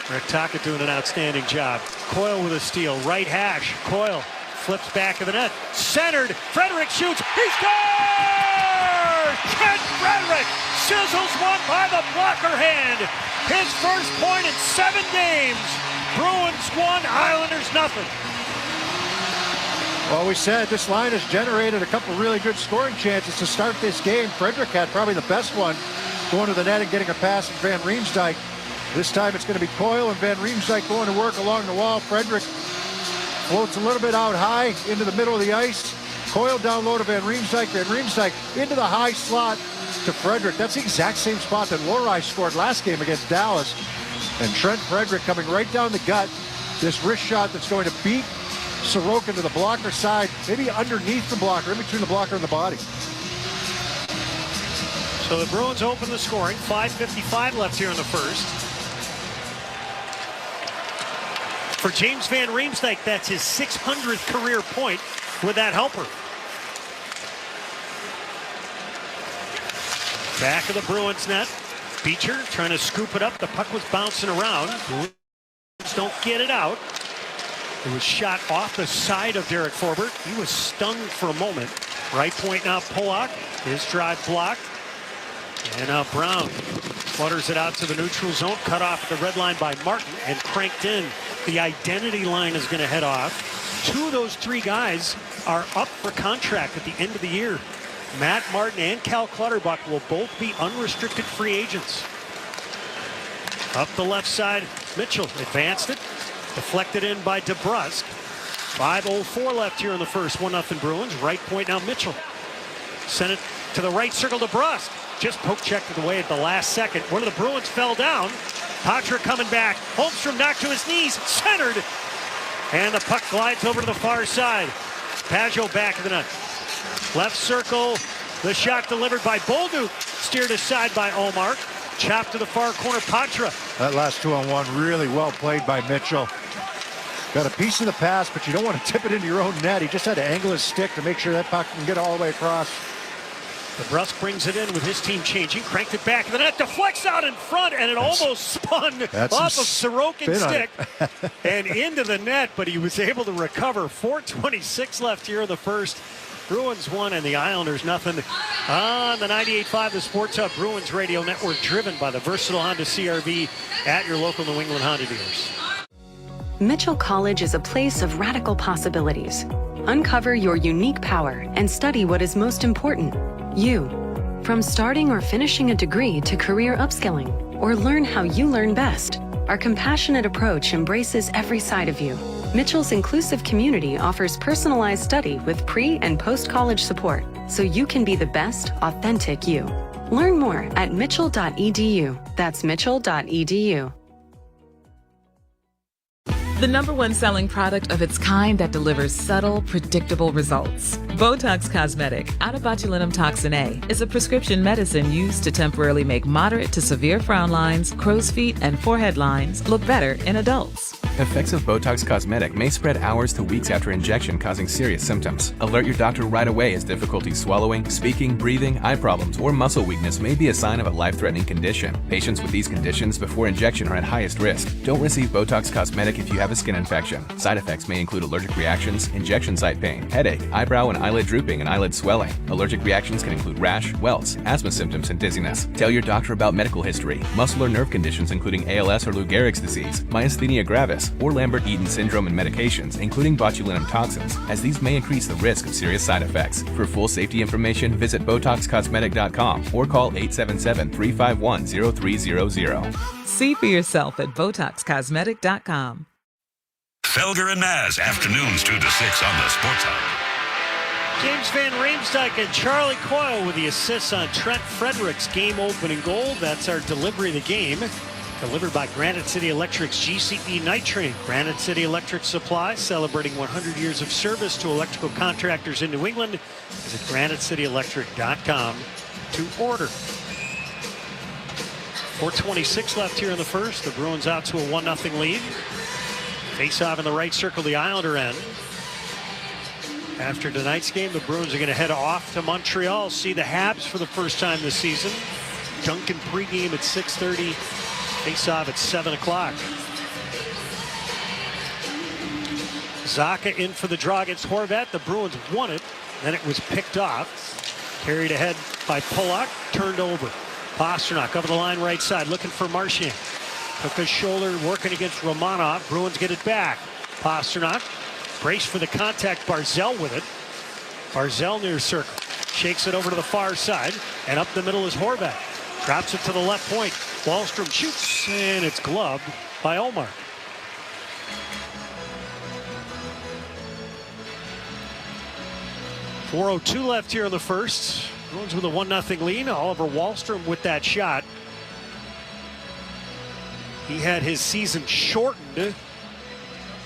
Rick Tocchet doing an outstanding job. Coyle with a steal. Right hash. Coyle flips back of the net. Centered. Frederick shoots. He scores! Trent Frederick sizzles one by the blocker hand. His first point in 7 games. Bruins 1, Islanders nothing. Well, we said this line has generated a couple really good scoring chances to start this game. Frederick had probably the best one, going to the net and getting a pass from Van Riemsdyk. This time it's going to be Coyle and Van Riemsdyk going to work along the wall. Frederick floats a little bit out high into the middle of the ice. Coyle down low to Van Riemsdyk. Van Riemsdyk into the high slot to Frederick. That's the exact same spot that Lori scored last game against Dallas. And Trent Frederick coming right down the gut. This wrist shot that's going to beat Sorokin to the blocker side, maybe underneath the blocker, in between the blocker and the body. So the Bruins open the scoring. 5:55 left here in the first. For James Van Riemsdyk, that's his 600th career point with that helper. Back of the Bruins net. Beecher trying to scoop it up. The puck was bouncing around. Bruins don't get it out. It was shot off the side of Derek Forbort. He was stunned for a moment. Right point now, Pollock. His drive blocked. And now Brown flutters it out to the neutral zone. Cut off at the red line by Martin and cranked in. The identity line is going to head off. 2 of those 3 guys are up for contract at the end of the year. Matt Martin and Cal Clutterbuck will both be unrestricted free agents. Up the left side, Mitchell advanced it. Deflected in by DeBrusk. 5:04 left here in the first. 1-0 Bruins. Right point now, Mitchell. Sent it to the right circle, DeBrusk. Just poke checked it away at the last second. One of the Bruins fell down. Patra coming back. Holmstrom knocked to his knees. Centered. And the puck glides over to the far side. Pajot back of the net. Left circle. The shot delivered by Bolduc. Steered aside by Omar. Chopped to the far corner, Patra. That last 2-on-1 really well played by Mitchell. Got a piece of the pass, but you don't want to tip it into your own net. He just had to angle his stick to make sure that puck can get all the way across. DeBrusk brings it in with his team changing. Cranked it back, and the net deflects out in front, and it almost spun off of Sorokin's stick and into the net, but he was able to recover. 4:26 left here in the first. Bruins 1 and the Islanders nothing. On the 98.5, the Sports Hub Bruins Radio Network, driven by the versatile Honda CR-V at your local New England Honda dealers. Mitchell College is a place of radical possibilities. Uncover your unique power and study what is most important, you. From starting or finishing a degree to career upskilling, or learn how you learn best, our compassionate approach embraces every side of you. Mitchell's inclusive community offers personalized study with pre- and post-college support, so you can be the best, authentic you. Learn more at mitchell.edu. That's mitchell.edu. The #1 selling product of its kind that delivers subtle, predictable results. Botox Cosmetic, out of botulinum toxin A, is a prescription medicine used to temporarily make moderate to severe frown lines, crow's feet, and forehead lines look better in adults. Effects of Botox Cosmetic may spread hours to weeks after injection, causing serious symptoms. Alert your doctor right away as difficulty swallowing, speaking, breathing, eye problems, or muscle weakness may be a sign of a life-threatening condition. Patients with these conditions before injection are at highest risk. Don't receive Botox Cosmetic if you have a skin infection. Side effects may include allergic reactions, injection site pain, headache, eyebrow and eyelid drooping, and eyelid swelling. Allergic reactions can include rash, welts, asthma symptoms, and dizziness. Tell your doctor about medical history, muscle or nerve conditions including ALS or Lou Gehrig's disease, myasthenia gravis, or Lambert-Eaton syndrome, and medications, including botulinum toxins, as these may increase the risk of serious side effects. For full safety information, visit BotoxCosmetic.com or call 877-351-0300. See for yourself at BotoxCosmetic.com. Felger and Maz, afternoons 2 to 6 on the Sports Hub. James Van Riemsdyk and Charlie Coyle with the assists on Trent Frederick's game-opening goal. That's our delivery of the game. Delivered by Granite City Electric's GCE Night Train. Granite City Electric Supply, celebrating 100 years of service to electrical contractors in New England. Visit GraniteCityElectric.com to order. 4:26 left here in the first. The Bruins out to a 1-0 lead. Face-off in the right circle, the Islander end. After tonight's game, the Bruins are going to head off to Montreal, see the Habs for the first time this season. Duncan pregame at 6:30. Face-off at 7 o'clock. Zaka in for the draw against Horvat. The Bruins won it. Then it was picked off. Carried ahead by Pollock. Turned over. Pasternak over the line right side looking for Marchand. Took his shoulder working against Romanov. Bruins get it back. Pasternak. Brace for the contact. Barzell with it. Barzell near circle. Shakes it over to the far side. And up the middle is Horvat. Drops it to the left point. Wahlstrom shoots, and it's gloved by Omar. .402 left here in the first. Bruins with a 1-0 lead. Oliver Wahlstrom with that shot. He had his season shortened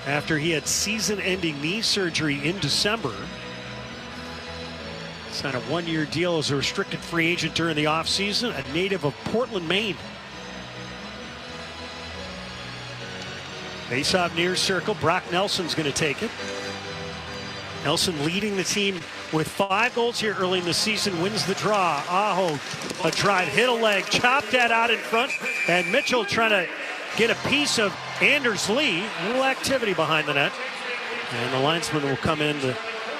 after he had season-ending knee surgery in December. Signed a one-year deal as a restricted free agent during the offseason, a native of Portland, Maine. Face-off near circle. Brock Nelson's going to take it. Nelson leading the team with 5 goals here early in the season. Wins the draw. Aho, a drive, hit a leg, chopped that out in front. And Mitchell trying to get a piece of Anders Lee. A little activity behind the net. And the linesman will come in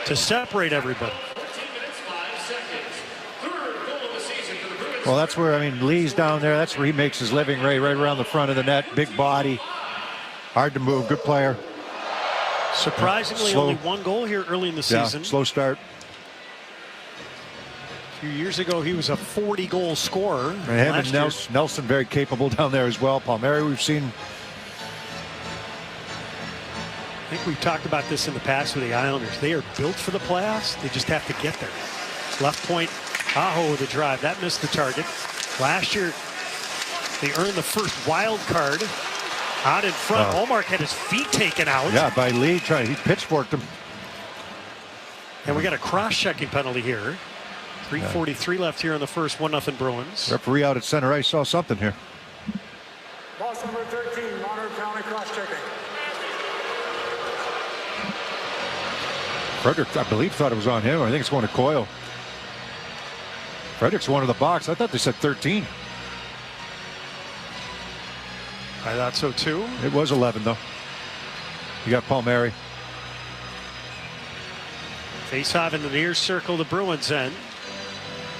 to separate everybody. Well, that's where, I mean, Lee's down there. That's where he makes his living, right around the front of the net. Big body. Hard to move. Good player. Surprisingly, only 1 goal here early in the season. Yeah, slow start. A few years ago, he was a 40-goal scorer. Him and Nelson very capable down there as well. Palmieri, we've seen. I think we've talked about this in the past with the Islanders. They are built for the playoffs. They just have to get there. Left point, Aho with a drive. That missed the target. Last year, they earned the first wild card. Out in front, Omar had his feet taken out. Yeah, by Lee. He pitchforked him. And we got a cross-checking penalty here. 3:43 left here in the first. 1-0 Bruins. Referee out at center ice saw something here. Boss number 13, Monroe County cross-checking. Frederick, I believe, thought it was on him. I think it's going to Coyle. Frederick's one of the box. I thought they said 13. I thought so too. It was 11 though. You got Palmieri. Face-off in the near circle, the Bruins end.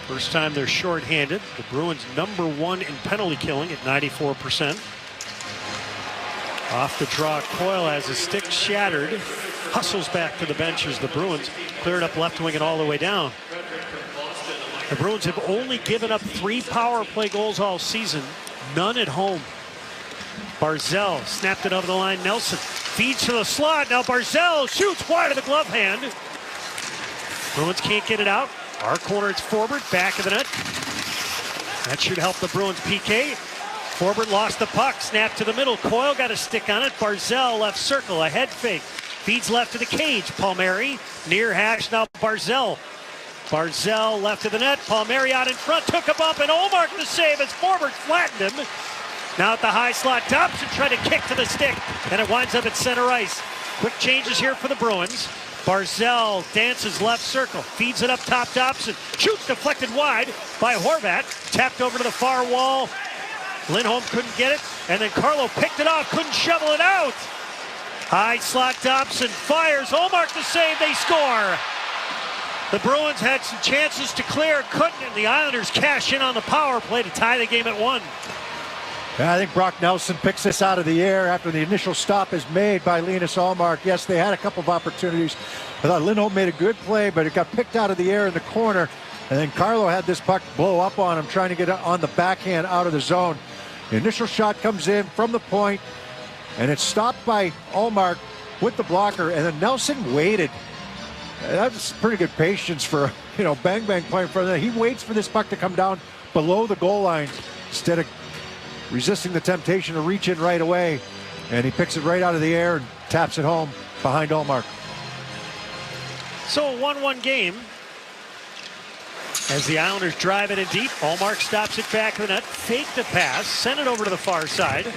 First time they're shorthanded. The Bruins #1 in penalty killing at 94%. Off the draw, Coyle has his stick shattered. Hustles back to the bench as the Bruins clear it up left wing and all the way down. The Bruins have only given up 3 power play goals all season. None at home. Barzell snapped it over the line. Nelson feeds to the slot. Now Barzell shoots wide of the glove hand. Bruins can't get it out. Our corner, it's Forbert, back of the net. That should help the Bruins PK. Forbert lost the puck, snapped to the middle. Coyle got a stick on it. Barzell left circle, a head fake. Feeds left to the cage. Palmieri near hash, now Barzell. Barzell left of the net. Palmieri out in front, took a bump, and Olmark the save as Forbert flattened him. Now at the high slot, Dobson tried to kick to the stick, and it winds up at center ice. Quick changes here for the Bruins. Barzal dances left circle, feeds it up top. Dobson shoots, deflected wide by Horvat. Tapped over to the far wall. Lindholm couldn't get it, and then Carlo picked it off, couldn't shovel it out. High slot, Dobson fires. Ullmark to save, they score. The Bruins had some chances to clear, couldn't, and the Islanders cash in on the power play to tie the game at 1. Yeah, I think Brock Nelson picks this out of the air after the initial stop is made by Linus Ullmark. Yes, they had a couple of opportunities. I thought Lindholm made a good play, but it got picked out of the air in the corner. And then Carlo had this puck blow up on him, trying to get it on the backhand out of the zone. The initial shot comes in from the point, and it's stopped by Ullmark with the blocker, and then Nelson waited. That's pretty good patience for, Bang Bang playing for that. He waits for this puck to come down below the goal line instead of resisting the temptation to reach in right away, and he picks it right out of the air and taps it home behind Ullmark. So a 1-1 game as the Islanders drive it in deep. Ullmark stops it back of the net, faked the pass, sent it over to the far side,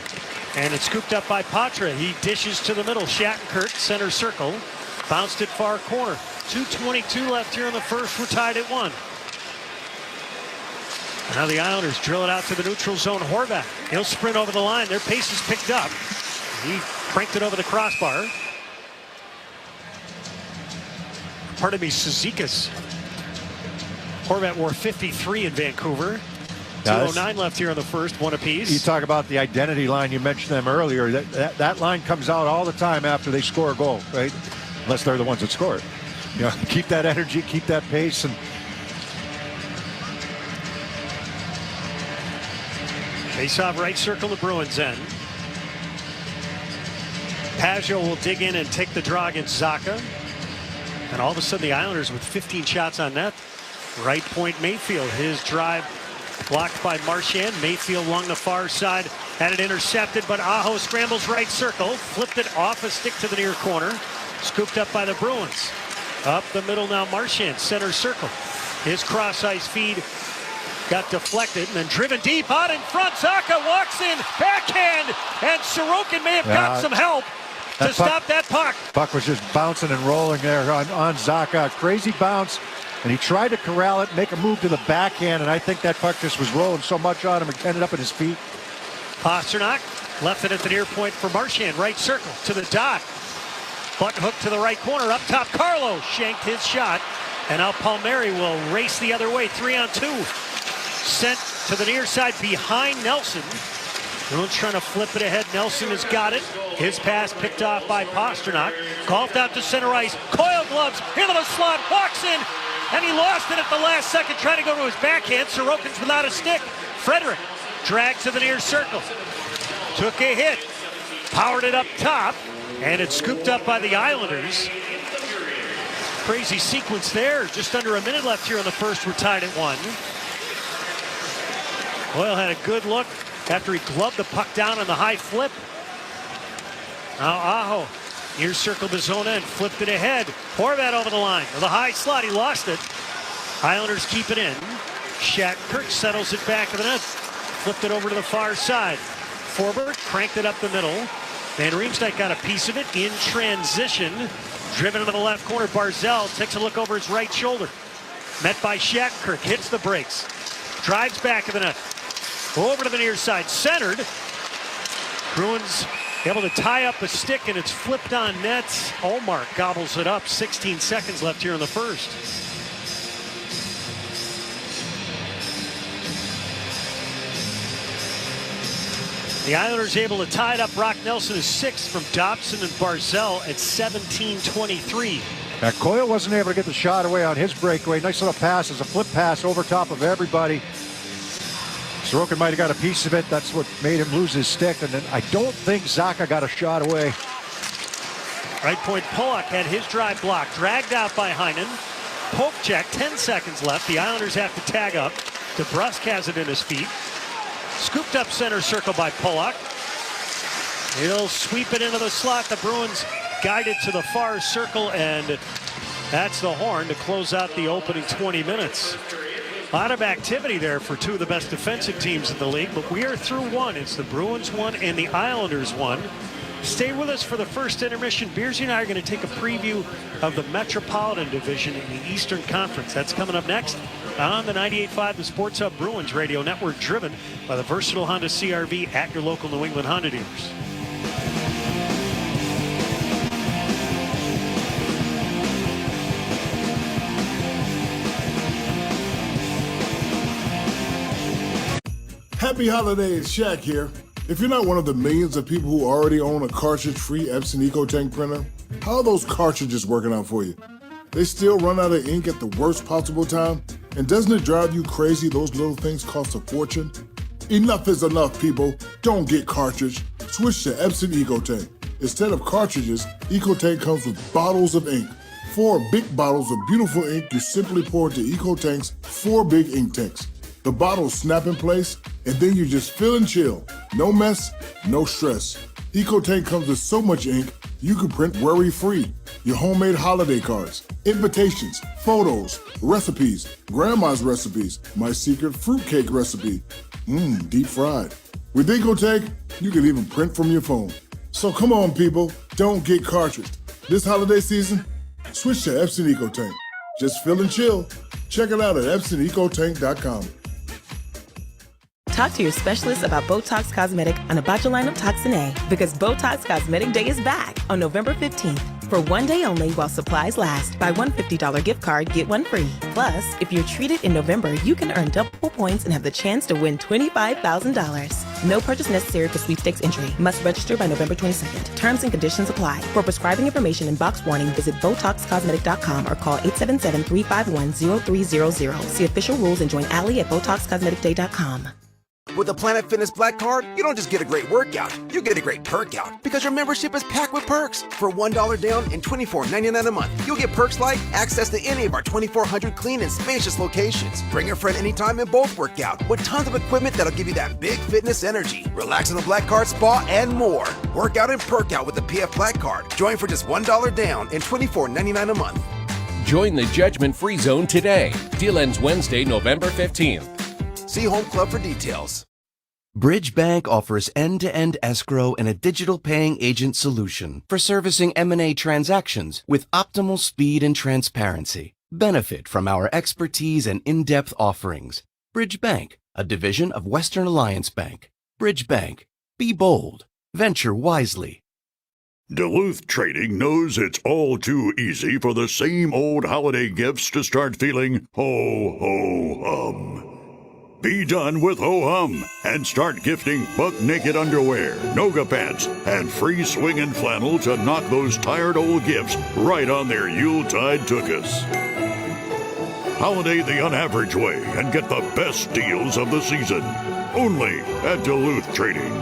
and it's scooped up by Patra. He dishes to the middle. Shattenkirk, center circle, bounced it far corner. 2:22 left here in the first. We're tied at 1. Now the Islanders drill it out to the neutral zone. Horvat, he'll sprint over the line. Their pace is picked up. He cranked it over the crossbar. Pardon me, Cizikas. Horvat wore 53 in Vancouver. 2:09 left here in the first, 1 apiece. You talk about the identity line. You mentioned them earlier. That line comes out all the time after they score a goal, right? Unless they're the ones that score it. Keep that energy, keep that pace, and face-off right circle, the Bruins end. Pajot will dig in and take the draw against Zacha. And all of a sudden the Islanders with 15 shots on net. Right point Mayfield. His drive blocked by Marchand. Mayfield along the far side. Had it intercepted, but Aho scrambles right circle. Flipped it off a stick to the near corner. Scooped up by the Bruins. Up the middle now Marchand. Center circle. His cross-ice feed got deflected and then driven deep out in front. Zacha walks in, backhand, and Sorokin may have got some help to stop that puck. Puck was just bouncing and rolling there on Zacha. Crazy bounce, and he tried to corral it, make a move to the backhand, and I think that puck just was rolling so much on him it ended up at his feet. Pasternak left it at the near point for Marchand. Right circle to the dot. Button hook to the right corner. Up top, Carlo shanked his shot, and now Palmieri will race the other way. 3-on-2. Sent to the near side behind Nelson. Bruins trying to flip it ahead. Nelson has got it. His pass picked off by Pasternak. Golfed out to center ice. Coil gloves into the slot. Walks in. And he lost it at the last second. Trying to go to his backhand. Sorokin's without a stick. Frederick dragged to the near circle. Took a hit. Powered it up top. And it's scooped up by the Islanders. Crazy sequence there. Just under a minute left here in the first. We're tied at 1. Coyle had a good look after he gloved the puck down on the high flip. Now Aho near circle the zone end, flipped it ahead. Horvat over the line. The high slot, he lost it. Islanders keep it in. Shattenkirk settles it back of the net. Flipped it over to the far side. Forbert cranked it up the middle. Van Riemsdyk got a piece of it in transition. Driven into the left corner. Barzal takes a look over his right shoulder. Met by Shattenkirk, hits the brakes. Drives back of the net. Over to the near side, centered. Bruins able to tie up a stick, and it's flipped on net. Ullmark gobbles it up. 16 seconds left here in the first. The Islanders able to tie it up. Brock Nelson is 6 from Dobson and Barzal at 17:23. Now, Coyle wasn't able to get the shot away on his breakaway. Nice little pass as a flip pass over top of everybody. Sorokin might have got a piece of it. That's what made him lose his stick. And then I don't think Zacha got a shot away. Right point, Pollock had his drive blocked. Dragged out by Heinen. Poke check, 10 seconds left. The Islanders have to tag up. DeBrusk has it in his feet. Scooped up center circle by Pollock. He'll sweep it into the slot. The Bruins guided to the far circle, and that's the horn to close out the opening 20 minutes. A lot of activity there for two of the best defensive teams in the league, but we are through one. It's the Bruins one and the Islanders one. Stay with us for the first intermission. Beersy and I are going to take a preview of the Metropolitan Division in the Eastern Conference. That's coming up next on the 98.5 The Sports Hub Bruins Radio Network, driven by the versatile Honda CR-V at your local New England Honda dealers. Happy holidays, Shaq here. If you're not one of the millions of people who already own a cartridge-free Epson EcoTank printer, how are those cartridges working out for you? They still run out of ink at the worst possible time? And doesn't it drive you crazy those little things cost a fortune? Enough is enough, people. Don't get cartridge. Switch to Epson EcoTank. Instead of cartridges, EcoTank comes with bottles of ink. 4 big bottles of beautiful ink you simply pour into EcoTank's 4 big ink tanks. The bottles snap in place, and then you just fill and chill. No mess, no stress. EcoTank comes with so much ink, you can print worry-free. Your homemade holiday cards, invitations, photos, recipes, grandma's recipes, my secret fruitcake recipe. Deep fried. With EcoTank, you can even print from your phone. So come on, people, don't get cartridged. This holiday season, switch to Epson EcoTank. Just fill and chill. Check it out at EpsonEcoTank.com. Talk to your specialist about Botox Cosmetic and botulinum toxin A, because Botox Cosmetic Day is back on November 15th. For one day only while supplies last. Buy one $50 gift card, get one free. Plus, if you're treated in November, you can earn double points and have the chance to win $25,000. No purchase necessary for sweepstakes entry. Must register by November 22nd. Terms and conditions apply. For prescribing information and box warning, visit BotoxCosmetic.com or call 877-351-0300. See official rules and join Allie at BotoxCosmeticDay.com. With the Planet Fitness Black Card, you don't just get a great workout, you get a great perk out, because your membership is packed with perks. For $1 down and $24.99 a month, you'll get perks like access to any of our 2,400 clean and spacious locations. Bring a friend anytime and both work out, with tons of equipment that'll give you that big fitness energy. Relax in the Black Card spa and more. Work out and perk out with the PF Black Card. Join for just $1 down and $24.99 a month. Join the judgment-free zone today. Deal ends Wednesday, November 15th. See Home Club for details. Bridge Bank offers end-to-end escrow and a digital paying agent solution for servicing M&A transactions with optimal speed and transparency. Benefit from our expertise and in-depth offerings. Bridge Bank, a division of Western Alliance Bank. Bridge Bank. Be bold. Venture wisely. Duluth Trading knows it's all too easy for the same old holiday gifts to start feeling ho-ho-hum. Be done with ho-hum and start gifting buck-naked underwear, Noga pants, and free swinging flannel to knock those tired old gifts right on their Yuletide tuchus. Holiday the unaverage way and get the best deals of the season. Only at Duluth Trading.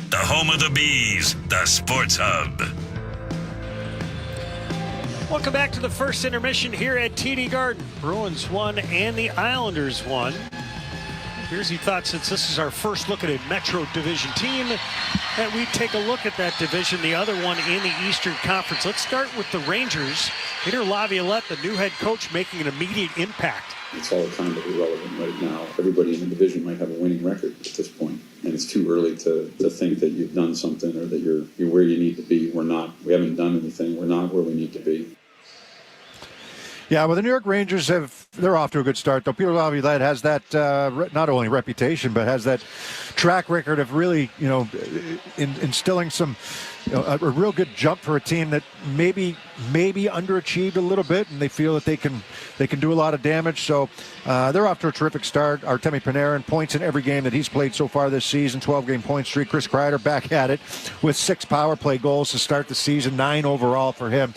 The home of the Bees, the Sports Hub. Welcome back to the first intermission here at TD Garden. Bruins won and the Islanders won. Here's he thought, since this is our first look at a Metro Division team, that we'd take a look at that division, the other one in the Eastern Conference. Let's start with the Rangers. Peter Laviolette, the new head coach, making an immediate impact. It's all kind of irrelevant right now. Everybody in the division might have a winning record at this point, and it's too early to think that you've done something or that you're where you need to be. We're not. We haven't done anything. We're not where we need to be. Yeah, well, the New York Rangers they're off to a good start, though. Peter Laviolette has that not only reputation, but has that track record of really, instilling some a real good jump for a team that maybe underachieved a little bit, and they feel that they can do a lot of damage. So they're off to a terrific start. Artemi Panarin, points in every game that he's played so far this season, 12-game point streak. Chris Kreider back at it with 6 power play goals to start the season, 9 overall for him.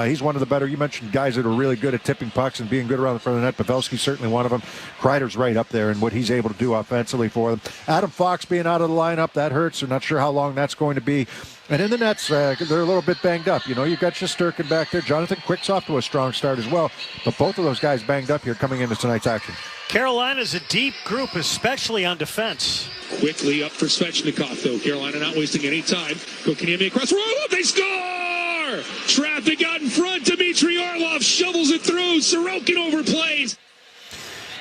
He's one of the better. You mentioned guys that are really good at tipping pucks and being good around the front of the net. Pavelski's certainly one of them. Kreider's right up there in what he's able to do offensively for them. Adam Fox being out of the lineup, that hurts. They're not sure how long that's going to be. And in the nets, they're a little bit banged up. You've got Shesterkin back there. Jonathan Quick's off to a strong start as well. But both of those guys banged up here coming into tonight's action. Carolina's a deep group, especially on defense. Quickly up for Svechnikov, though. Carolina not wasting any time. Kotkaniemi across. Oh, they score! score. Traffic out in front. Dmitry Orlov shovels it through. Sorokin overplays.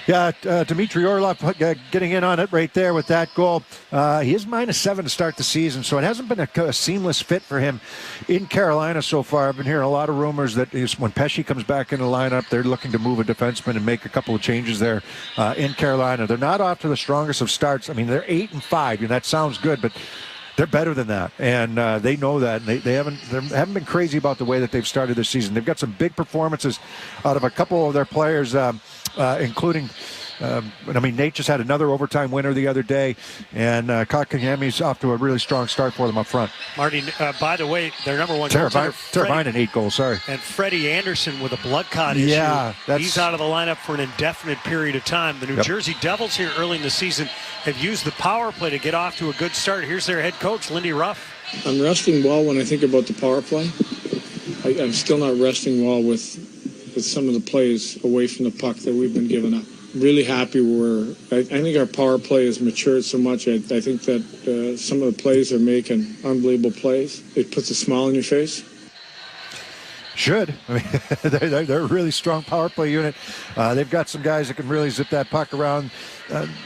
Yeah, Dmitry Orlov getting in on it right there with that goal. He is -7 to start the season, so it hasn't been a seamless fit for him in Carolina so far. I've been hearing a lot of rumors that when Pesce comes back in the lineup, they're looking to move a defenseman and make a couple of changes there in Carolina. They're not off to the strongest of starts. I mean, they're 8-5, and that sounds good, but they're better than that, and they know that. And they haven't been crazy about the way that they've started this season. They've got some big performances out of a couple of their players, including. Nate just had another overtime winner the other day, and Kotkaniemi's off to a really strong start for them up front. Marty, by the way, their number one Teravainen 8 goals, sorry. And Freddie Anderson with a blood clot issue. Yeah, he's out of the lineup for an indefinite period of time. The New Jersey Devils here early in the season have used the power play to get off to a good start. Here's their head coach, Lindy Ruff. I'm resting well when I think about the power play. I'm still not resting well with some of the plays away from the puck that we've been giving up. Really happy I think our power play has matured so much. I think that some of the plays are making unbelievable plays. It puts a smile on your face. Should. I mean, they're a really strong power play unit. They've got some guys that can really zip that puck around.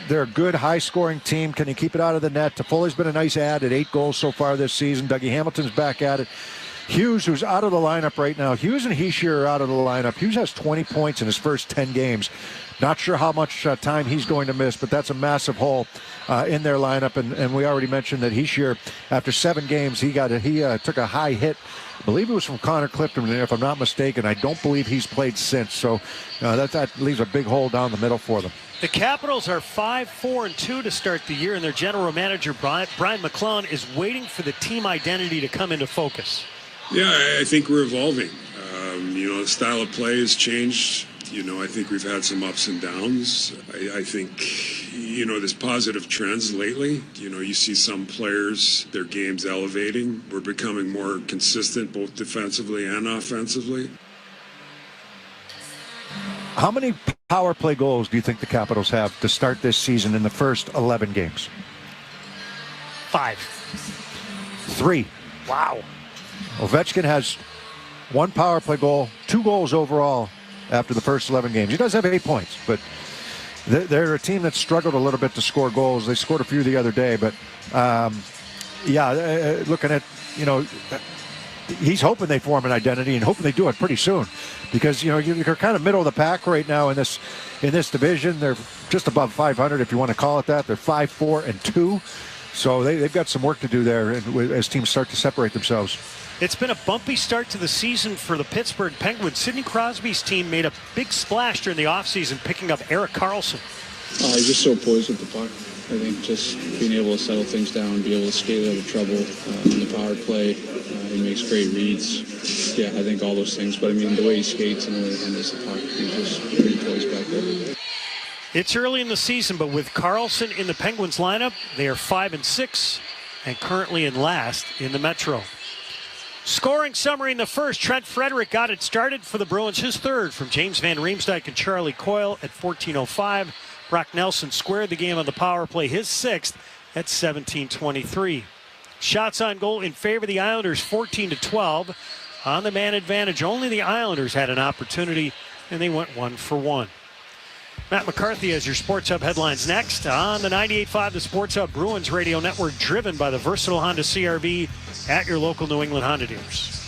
They're a good, high-scoring team. Can you keep it out of the net? Toffoli's been a nice add at 8 goals so far this season. Dougie Hamilton's back at it. Hughes, who's out of the lineup right now. Hughes and Hischier are out of the lineup. Hughes has 20 points in his first 10 games. Not sure how much time he's going to miss, but that's a massive hole in their lineup. And we already mentioned that Hischier, after 7 games, he took a high hit. I believe it was from Connor Clifton, if I'm not mistaken. I don't believe he's played since. So that leaves a big hole down the middle for them. The Capitals are 5-4-2 to start the year, and their general manager, Brian McClellan, is waiting for the team identity to come into focus. Yeah, I think we're evolving. The style of play has changed. I think we've had some ups and downs. I think, there's positive trends lately. You see some players, their game's elevating. We're becoming more consistent both defensively and offensively. How many power play goals do you think the Capitals have to start this season in the first 11 games? 5. 3. Wow. Ovechkin has 1 power play goal, 2 goals overall after the first 11 games. He does have 8 points, but they're a team that struggled a little bit to score goals. They scored a few the other day, but looking at, he's hoping they form an identity and hoping they do it pretty soon, because you're kind of middle of the pack right now in this division. They're just above 500, if you want to call it that. They're 5-4-2, so they've got some work to do there as teams start to separate themselves. It's been a bumpy start to the season for the Pittsburgh Penguins. Sidney Crosby's team made a big splash during the offseason, picking up Erik Karlsson. He's just so poised with the puck. I think just being able to settle things down, be able to skate out of trouble in the power play. He makes great reads. Yeah, I think all those things. But, the way he skates and the way he handles the puck, he's just pretty poised back there. It's early in the season, but with Karlsson in the Penguins lineup, they are 5-6 and currently in last in the Metro. Scoring summary in the first, Trent Frederick got it started for the Bruins, his third from James Van Riemsdyk and Charlie Coyle at 14:05. Brock Nelson squared the game on the power play, his 6th at 17:23. Shots on goal in favor of the Islanders, 14-12. On the man advantage, only the Islanders had an opportunity, and they went 1 for 1. Matt McCarthy has your Sports Hub headlines next on the 98.5 The Sports Hub Bruins Radio Network, driven by the versatile Honda CR-V at your local New England Honda dealers.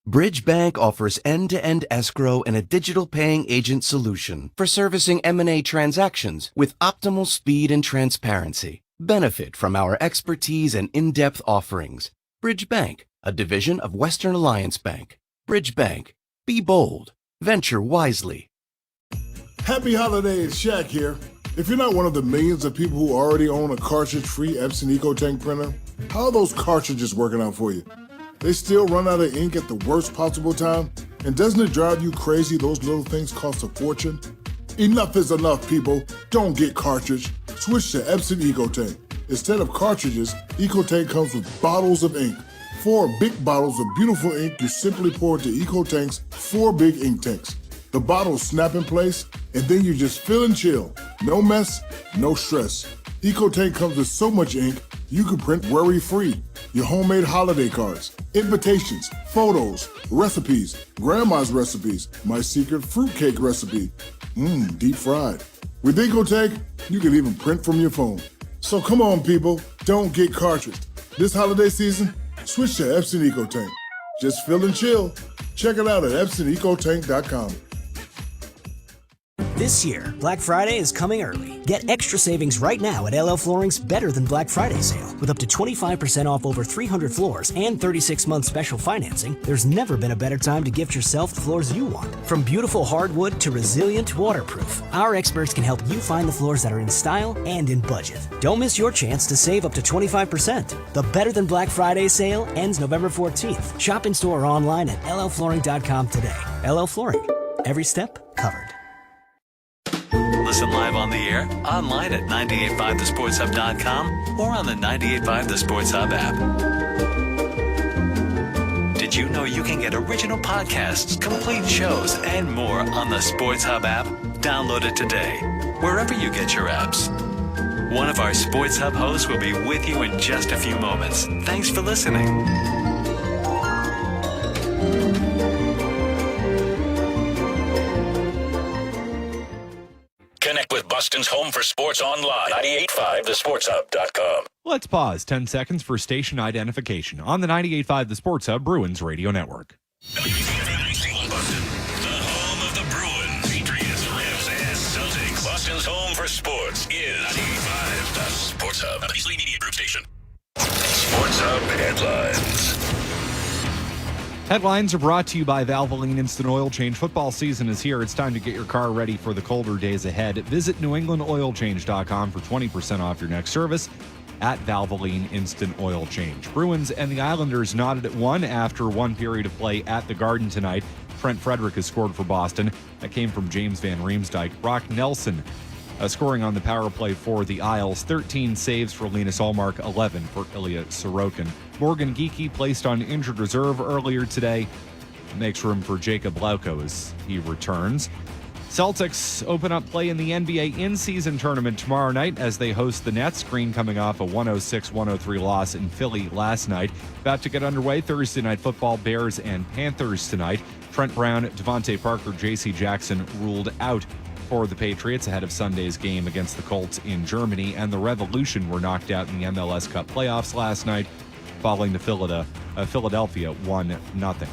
Bridge Bank offers end-to-end escrow and a digital paying agent solution for servicing M&A transactions with optimal speed and transparency. Benefit from our expertise and in-depth offerings. Bridge Bank, a division of Western Alliance Bank. Bridge Bank. Be bold. Venture wisely. Happy holidays, Shaq here. If you're not one of the millions of people who already own a cartridge-free Epson EcoTank printer, how are those cartridges working out for you? They still run out of ink at the worst possible time? And doesn't it drive you crazy those little things cost a fortune? Enough is enough, people. Don't get cartridge. Switch to Epson EcoTank. Instead of cartridges, EcoTank comes with bottles of ink. 4 big bottles of beautiful ink you simply pour into EcoTank's 4 big ink tanks. The bottles snap in place, and then you just fill and chill. No mess, no stress. EcoTank comes with so much ink, you can print worry-free. your homemade holiday cards, invitations, photos, recipes, grandma's recipes, my secret fruitcake recipe. Deep fried. With Ecotech, you can even print from your phone. So come on, people, don't get cartridged. This holiday season, switch to Epson Ecotech. Just fill and chill. Check it out at EpsonEcotank.com. This year, Black Friday is coming early. Get extra savings right now at LL Flooring's Better Than Black Friday sale. With up to 25% off over 300 floors and 36-month special financing, there's never been a better time to gift yourself the floors you want. From beautiful hardwood to resilient waterproof, our experts can help you find the floors that are in style and in budget. Don't miss your chance to save up to 25%. The Better Than Black Friday sale ends November 14th. Shop in store or online at llflooring.com today. LL Flooring. Every step covered. Listen live on the air, online at 985thesportshub.com or on the 985 The Sports Hub app. Did you know you can get original podcasts, complete shows, and more on the Sports Hub app? Download it today, wherever you get your apps. One of our Sports Hub hosts will be with you in just a few moments. Thanks for listening. Connect with Boston's home for sports online. 985thesportshub.com. Let's pause 10 seconds for station identification on the 98.5 The Sports Hub Bruins Radio Network. Boston, the home of the Bruins, Patriots, Revs, and Celtics. Boston's home for sports is 985 The Sports Hub, a Beasley Media Group station. Sports Hub headlines. Headlines are brought to you by Valvoline Instant Oil Change. Football season is here. It's time to get your car ready for the colder days ahead. Visit NewEnglandOilChange.com for 20% off your next service at Valvoline Instant Oil Change. Bruins and the Islanders knotted at 1 after one period of play at the Garden tonight. Trent Frederick has scored for Boston. That came from James Van Riemsdyk. Brock Nelson scoring on the power play for the Isles. 13 saves for Linus Ullmark, 11 for Ilya Sorokin. Morgan Geekie placed on injured reserve earlier today. Makes room for Jacob Lauko as he returns. Celtics open up play in the NBA in-season tournament tomorrow night as they host the Nets. Green coming off a 106-103 loss in Philly last night. About to get underway Thursday Night Football, Bears and Panthers tonight. Trent Brown, Devontae Parker, J.C. Jackson ruled out for the Patriots ahead of Sunday's game against the Colts in Germany, and the Revolution were knocked out in the MLS Cup playoffs last night, falling to Philadelphia 1-0.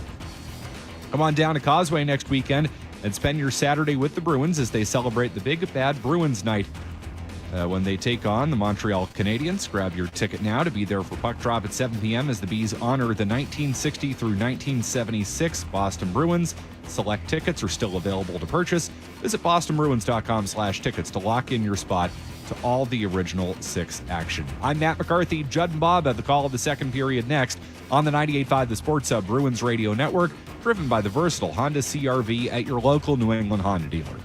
Come on down to Causeway next weekend and spend your Saturday with the Bruins as they celebrate the Big Bad Bruins Night when they take on the Montreal Canadiens. Grab your ticket now to be there for puck drop at 7 p.m. as the Bees honor the 1960 through 1976 Boston Bruins. Select tickets are still available to purchase. Visit bostonbruins.com/tickets to lock in your spot to all the original 6 action. I'm Matt McCarthy. Judd and Bob at the call of the second period next on the 98.5 The Sports Hub Bruins Radio Network, driven by the versatile Honda CR-V at your local New England Honda dealer.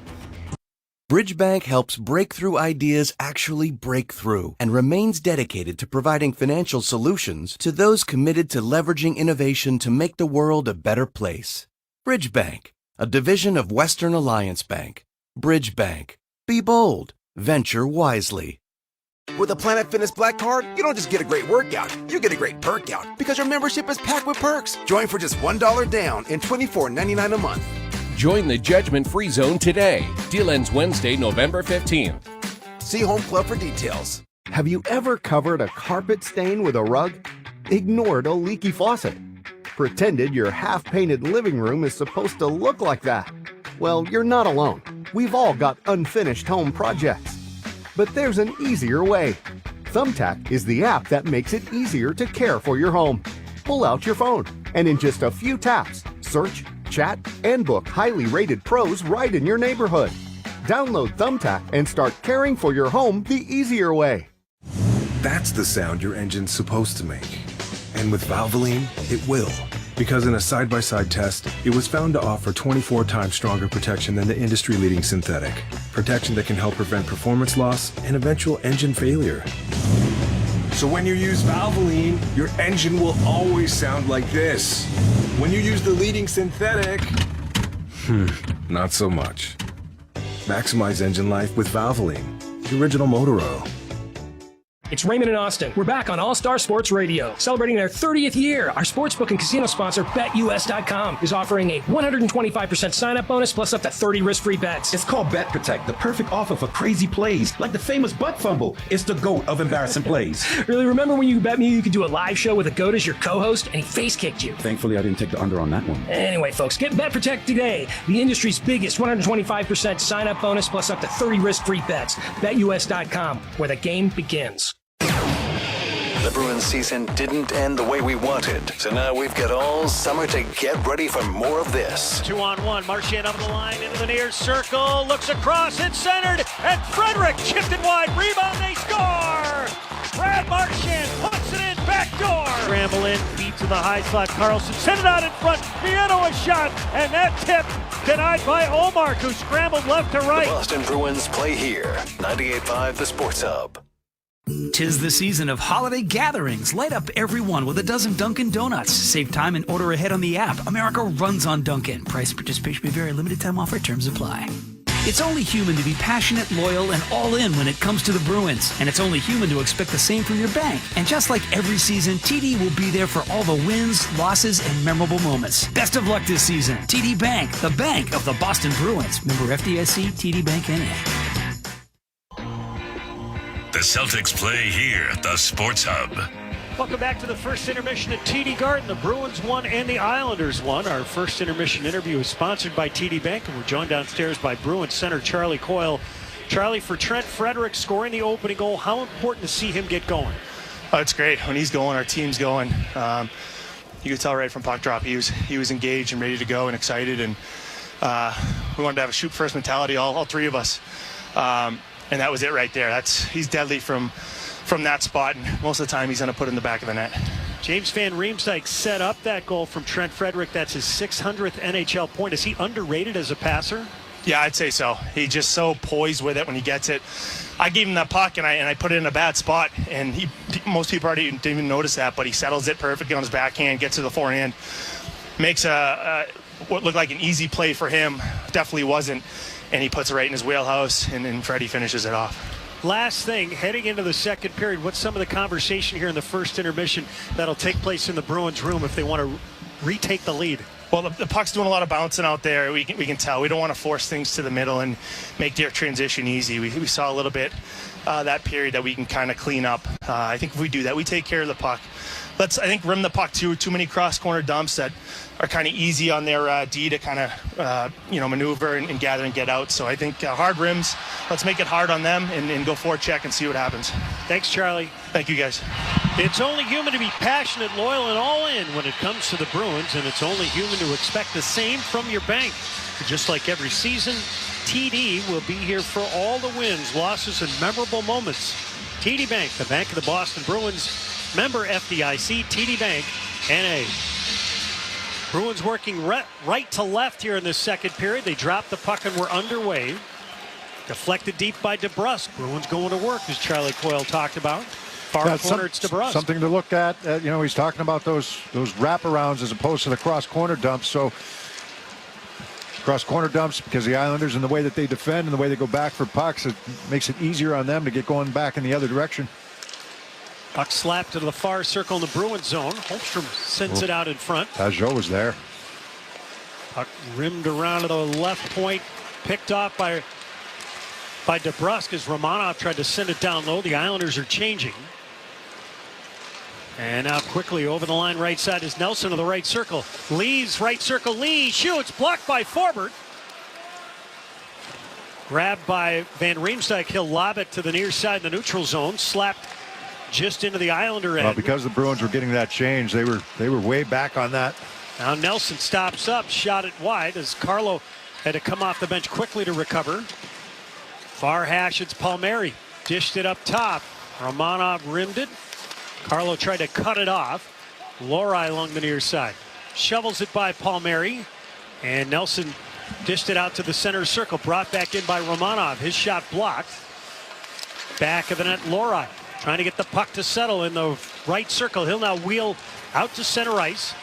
Bridgebank helps breakthrough ideas actually break through and remains dedicated to providing financial solutions to those committed to leveraging innovation to make the world a better place. Bridgebank, a division of Western Alliance Bank. Bridgebank. Be bold. Venture wisely. With a Planet Fitness Black Card, you don't just get a great workout, you get a great perk out because your membership is packed with perks. Join for just $1 down and $24.99 a month. Join the judgment-free zone today. Deal ends Wednesday, November 15th. See Home Club for details. Have you ever covered a carpet stain with a rug? Ignored a leaky faucet? Pretended your half-painted living room is supposed to look like that? Well, you're not alone. We've all got unfinished home projects. But there's an easier way. Thumbtack is the app that makes it easier to care for your home. Pull out your phone, and in just a few taps, search, chat, and book highly rated pros right in your neighborhood. Download Thumbtack and start caring for your home the easier way. That's the sound your engine's supposed to make. And with Valvoline, it will. Because in a side-by-side test, it was found to offer 24 times stronger protection than the industry-leading synthetic. Protection that can help prevent performance loss and eventual engine failure. So when you use Valvoline, your engine will always sound like this. When you use the leading synthetic, not so much. Maximize engine life with Valvoline, the original motor oil. It's Raymond and Austin. We're back on All-Star Sports Radio. Celebrating their 30th year, our sportsbook and casino sponsor, BetUS.com, is offering a 125% sign-up bonus plus up to 30 risk-free bets. It's called Bet Protect, the perfect offer for crazy plays, like the famous butt fumble. It's the GOAT of embarrassing plays. Really, remember when you bet me you could do a live show with a GOAT as your co-host, and he face-kicked you? Thankfully, I didn't take the under on that one. Anyway, folks, get Bet Protect today. The industry's biggest 125% sign-up bonus plus up to 30 risk-free bets. BetUS.com, where the game begins. The Bruins season didn't end the way we wanted, so now we've got all summer to get ready for more of this. 2-on-1, Marchand up the line, into the near circle, looks across, it's centered, and Frederick chipped it wide, rebound, they score! Brad Marchand puts it in, back door! Scramble in, feet to the high slot, Carlson sent it out in front, Vienno a shot, and that tip denied by Olmark, who scrambled left to right. The Boston Bruins play here, 98.5 The Sports Hub. 'Tis the season of holiday gatherings. Light up every one with a dozen Dunkin' Donuts. Save time and order ahead on the app. America runs on Dunkin'. Price and participation may vary. Limited time offer. Terms apply. It's only human to be passionate, loyal, and all in when it comes to the Bruins. And it's only human to expect the same from your bank. And just like every season, TD will be there for all the wins, losses, and memorable moments. Best of luck this season. TD Bank, the bank of the Boston Bruins. Member FDIC, TD Bank NA. The Celtics play here at the Sports Hub. Welcome back to the first intermission at TD Garden. The Bruins won and the Islanders won. Our first intermission interview is sponsored by TD Bank, and we're joined downstairs by Bruins center Charlie Coyle. Charlie, for Trent Frederick scoring the opening goal, how important to see him get going? Oh, it's great. When he's going, our team's going. You could tell right from puck drop, he was engaged and ready to go and excited, and we wanted to have a shoot first mentality, all three of us. And that was it right there. He's deadly from that spot, and most of the time he's going to put it in the back of the net. James Van Riemsdyk set up that goal from Trent Frederick. That's his 600th NHL point. Is he underrated as a passer? Yeah, I'd say so. He's just so poised with it when he gets it. I gave him that puck, and I put it in a bad spot, and most people already didn't even notice that, but he settles it perfectly on his backhand, gets to the forehand, makes what looked like an easy play for him. Definitely wasn't. And he puts it right in his wheelhouse, and Freddie finishes it off. Last thing, heading into the second period, what's some of the conversation here in the first intermission that'll take place in the Bruins room if they want to retake the lead? Well, the puck's doing a lot of bouncing out there. We can tell. We don't want to force things to the middle and make their transition easy. We saw a little bit that period that we can kind of clean up. I think if we do that, we take care of the puck. Let's, I think, rim the puck too many cross-corner dumps that are kind of easy on their D to kind of, maneuver and gather and get out. So I think hard rims, let's make it hard on them and go forward check and see what happens. Thanks, Charlie. Thank you, guys. It's only human to be passionate, loyal, and all in when it comes to the Bruins, and it's only human to expect the same from your bank. Just like every season, TD will be here for all the wins, losses, and memorable moments. TD Bank, the bank of the Boston Bruins. Member FDIC, TD Bank, NA. Bruins working right to left here in this second period. They dropped the puck and were underway. Deflected deep by DeBrusk. Bruins going to work, as Charlie Coyle talked about. Far corner, it's DeBrusk. Something to look at. He's talking about those wraparounds as opposed to the cross-corner dumps. So cross-corner dumps, because the Islanders and the way that they defend and the way they go back for pucks, it makes it easier on them to get going back in the other direction. Puck slapped to the far circle in the Bruins zone. Holmstrom sends it out in front. Pajot was there. Puck rimmed around to the left point. Picked off by DeBrusk as Romanov tried to send it down low. The Islanders are changing. And now quickly over the line right side is Nelson to the right circle. Lee's right circle. Lee shoots. Blocked by Forbert. Grabbed by Van Riemsdyk. He'll lob it to the near side in the neutral zone. Slapped just into the Islander end. Well, because the Bruins were getting that change, they were way back on that. Now Nelson stops up, shot it wide as Carlo had to come off the bench quickly to recover. Far hash, it's Palmieri. Dished it up top. Romanov rimmed it. Carlo tried to cut it off. Lori along the near side. Shovels it by Palmieri. And Nelson dished it out to the center circle. Brought back in by Romanov. His shot blocked. Back of the net, Lori. Trying to get the puck to settle in the right circle. He'll now wheel out to center ice.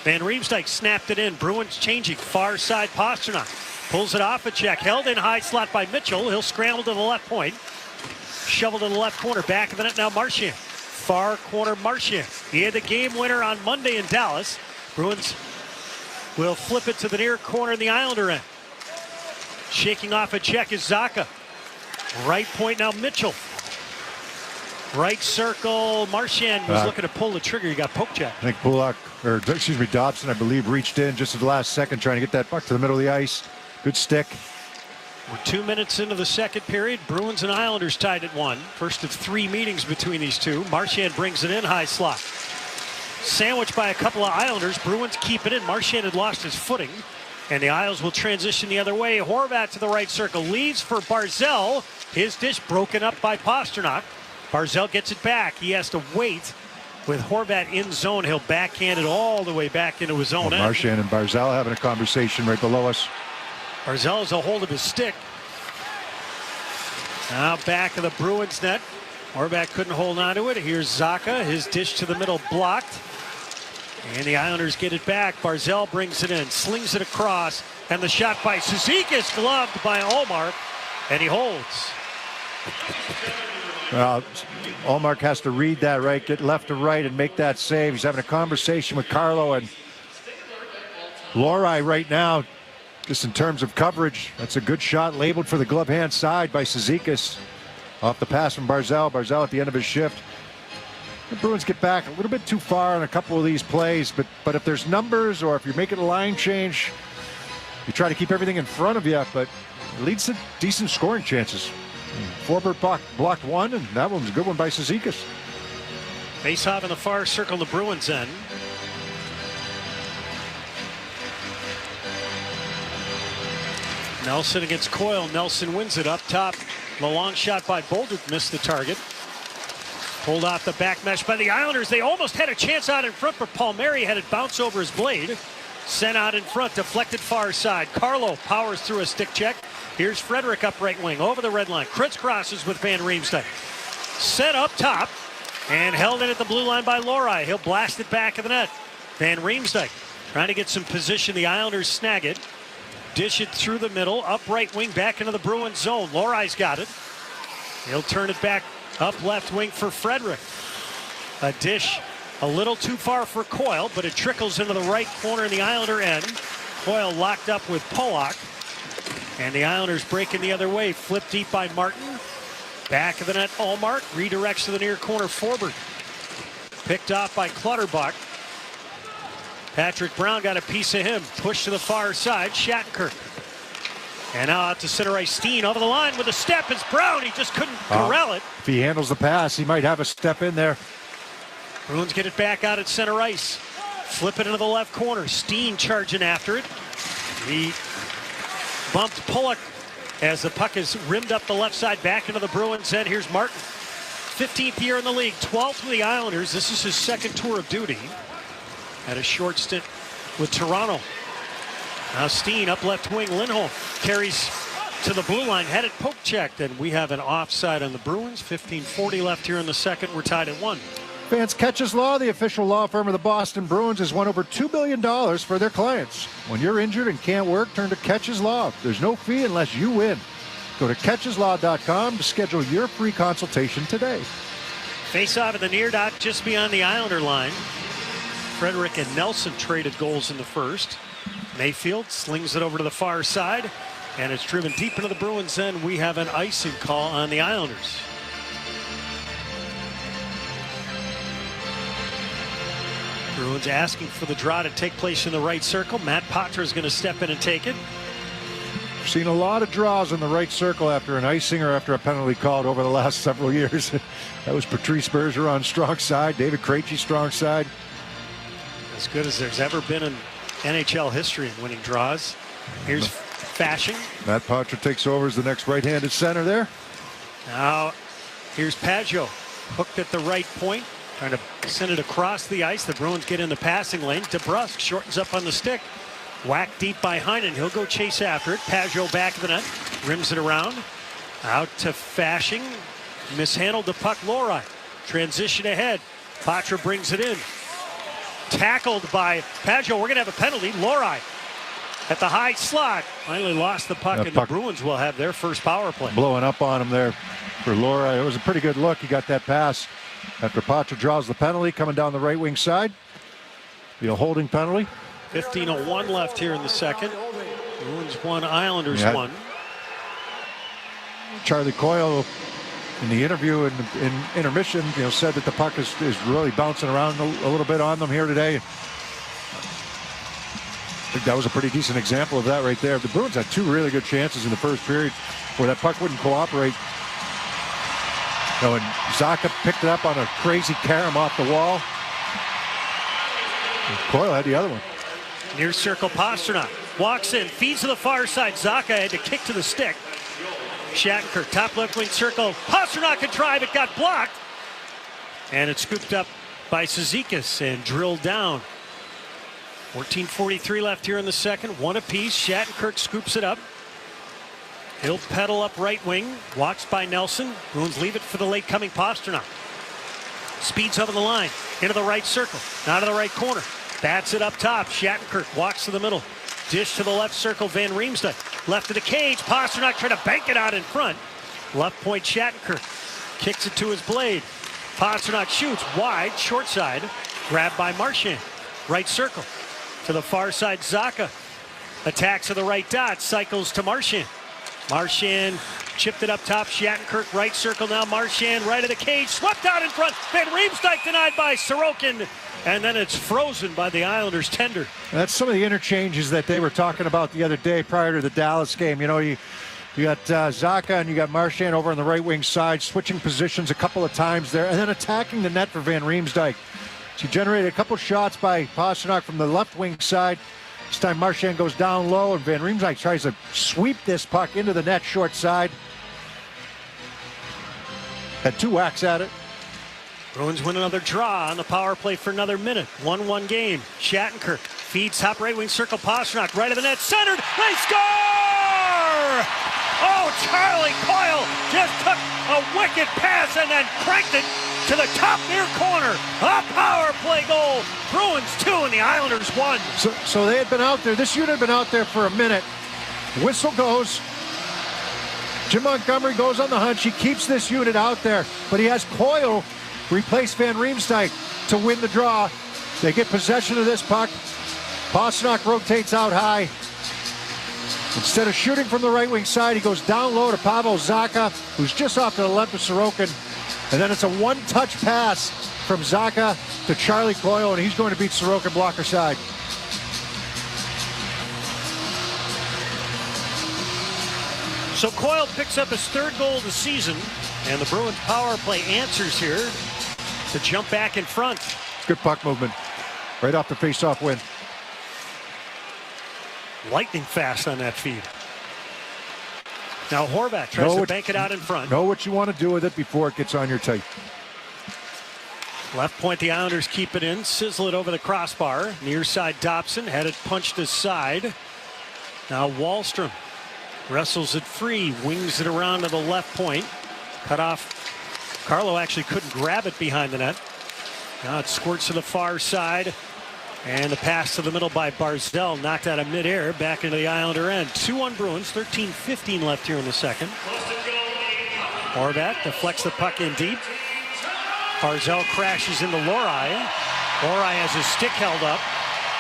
Van Riemsdyk snapped it in. Bruins changing. Far side, Pasternak pulls it off a check. Held in high slot by Mitchell. He'll scramble to the left point. Shovel to the left corner. Back of the net now, Marchand. Far corner, Marchand. He had the game winner on Monday in Dallas. Bruins will flip it to the near corner in the Islander end. Shaking off a check is Zacha. Right point now, Mitchell. Right circle, Marchand was looking to pull the trigger. He got poke check. I think Dobson, I believe, reached in just at the last second trying to get that puck to the middle of the ice. Good stick. We're 2 minutes into the second period. Bruins and Islanders tied at 1. First of 3 meetings between these two. Marchand brings it in, high slot. Sandwiched by a couple of Islanders. Bruins keep it in. Marchand had lost his footing. And the Isles will transition the other way. Horvat to the right circle. Leaves for Barzal. His dish broken up by Pasternak. Barzal gets it back. He has to wait with Horvat in zone. He'll backhand it all the way back into his own end. Marchand and Barzal having a conversation right below us. Barzal has a hold of his stick. Now back of the Bruins net. Horvat couldn't hold on to it. Here's Zacha. His dish to the middle blocked. And the Islanders get it back. Barzal brings it in, slings it across, and the shot by Cizikas gloved by Ullmark, and he holds. Ullmark has to read that right, get left to right and make that save. He's having a conversation with Carlo and Lohrei right now. Just in terms of coverage, that's a good shot labeled for the glove hand side by Cizikas. Off the pass from Barzal. Barzal at the end of his shift. The Bruins get back a little bit too far on a couple of these plays, but if there's numbers or if you're making a line change, you try to keep everything in front of you, but it leads to decent scoring chances. Forbert blocked one, and that one's a good one by Cizikas. Face-off in the far circle, the Bruins end. Nelson against Coyle. Nelson wins it up top. The long shot by Boulder missed the target. Pulled off the back mesh by the Islanders. They almost had a chance out in front, but Palmieri had it bounce over his blade. Sent out in front, deflected far side. Carlo powers through a stick check. Here's Frederick up right wing, over the red line. Crisscrosses with Van Riemsdyk. Set up top, and held in at the blue line by Lohrei. He'll blast it back of the net. Van Riemsdyk trying to get some position. The Islanders snag it. Dish it through the middle, up right wing, back into the Bruins zone. Lohrai's got it. He'll turn it back up left wing for Frederick. A dish a little too far for Coyle, but it trickles into the right corner in the Islander end. Coyle locked up with Pollock. And the Islanders breaking the other way. Flip deep by Martin. Back of the net, Ullmark. Redirects to the near corner, Forbert. Picked off by Clutterbuck. Patrick Brown got a piece of him. Pushed to the far side, Shattenkirk. And now out to center ice, Steen over the line with a step. It's Brown, he just couldn't corral it. If he handles the pass, he might have a step in there. Bruins get it back out at center ice. Flip it into the left corner. Steen charging after it. He bumped Pollock as the puck is rimmed up the left side back into the Bruins end. Here's Martin. 15th year in the league, 12th with the Islanders. This is his second tour of duty. Had a short stint with Toronto. Now Steen up left wing. Lindholm carries to the blue line. Had it poke checked, and we have an offside on the Bruins. 15:40 left here in the second. We're tied at 1. Vance Ketch's Law, the official law firm of the Boston Bruins, has won over $2 billion for their clients. When you're injured and can't work, turn to Ketch's Law. There's no fee unless you win. Go to catcheslaw.com to schedule your free consultation today. Face off at the near dot just beyond the Islander line. Frederick and Nelson traded goals in the first. Mayfield slings it over to the far side, and it's driven deep into the Bruins end. We have an icing call on the Islanders. Bruins asking for the draw to take place in the right circle. Matt Patra is going to step in and take it. We've seen a lot of draws in the right circle after an icing or after a penalty called over the last several years. That was Patrice Bergeron strong side, David Krejci strong side. As good as there's ever been in NHL history in winning draws. Here's Fasching. Matt Patra takes over as the next right-handed center there. Now here's Pageau, hooked at the right point, trying to send it across the ice. The Bruins get in the passing lane. DeBrusk shortens up on the stick. Whacked deep by Heinen. He'll go chase after it. Pageau back of the net, rims it around. Out to Fasching. Mishandled the puck, Lohrei. Transition ahead. Patra brings it in. Tackled by Pageau. We're going to have a penalty. Lohrei at the high slot. Finally lost the puck, and the Bruins will have their first power play. Blowing up on him there for Laura. It was a pretty good look. He got that pass after Patra draws the penalty coming down the right wing side. Be a holding penalty. 15:01 left here in the second. Bruins 1, Islanders 1. Charlie Coyle in the interview in intermission, said that the puck is really bouncing around a little bit on them here today. I think that was a pretty decent example of that right there. The Bruins had 2 really good chances in the first period where that puck wouldn't cooperate. And Zacha picked it up on a crazy carom off the wall. And Coyle had the other one. Near circle, Pastrnak walks in, feeds to the far side. Zacha had to kick to the stick. Shattenkirk, top left wing circle. Pastrnak could drive, it got blocked. And it's scooped up by Cizikas and drilled down. 14:43 left here in the second. 1 apiece. Shattenkirk scoops it up. He'll pedal up right wing. Walks by Nelson. Bruins leave it for the late coming Pastrnak. Speeds over the line. Into the right circle. Now to the right corner. Bats it up top. Shattenkirk walks to the middle. Dish to the left circle. Van Riemsdyk. Left of the cage. Pastrnak trying to bank it out in front. Left point Shattenkirk. Kicks it to his blade. Pastrnak shoots wide. Short side. Grabbed by Marchand. Right circle. To the far side, Zacha. Attacks to the right dot. Cycles to Marchand. Marchand chipped it up top. Shattenkirk right circle now. Marchand right of the cage. Swept out in front. Van Riemsdyk denied by Sorokin. And then it's frozen by the Islanders tender. That's some of the interchanges that they were talking about the other day prior to the Dallas game. You got Zacha and you got Marchand over on the right wing side, switching positions a couple of times there, and then attacking the net for Van Riemsdyk. She generated a couple shots by Pastrnak from the left wing side. This time Marchand goes down low, and Van Riemsdyk tries to sweep this puck into the net short side. Had 2 whacks at it. Bruins win another draw on the power play for another minute. 1-1 game. Shattenkirk feeds top right wing circle. Pastrnak right of the net. Centered. They score! Oh, Charlie Coyle just took a wicked pass and then cranked it to the top near corner. A power play goal. Bruins 2 and the Islanders 1. So they had been out there. This unit had been out there for a minute. Whistle goes. Jim Montgomery goes on the hunt. He keeps this unit out there, but he has Coyle replace Van Riemsdyk to win the draw. They get possession of this puck. Pastrnak rotates out high. Instead of shooting from the right wing side, he goes down low to Pavel Zacha, who's just off to the left of Sorokin. And then it's a one-touch pass from Zacha to Charlie Coyle, and he's going to beat Sorokin blocker side. So Coyle picks up his 3rd goal of the season, and the Bruins power play answers here to jump back in front. Good puck movement. Right off the face-off win. Lightning fast on that feed. Now Horvat tries to bank it out in front. Know what you want to do with it before it gets on your tape. Left point, the Islanders keep it in. Sizzle it over the crossbar. Near side Dobson had it punched aside. Now Wahlstrom wrestles it free. Wings it around to the left point. Cut off. Carlo actually couldn't grab it behind the net. Now it squirts to the far side. And the pass to the middle by Barzell, knocked out of midair, back into the Islander end. 2-1 Bruins, 13:15 left here in the second. Horvat deflects the puck in deep. Barzell crashes into Lohrei. Lohrei has his stick held up.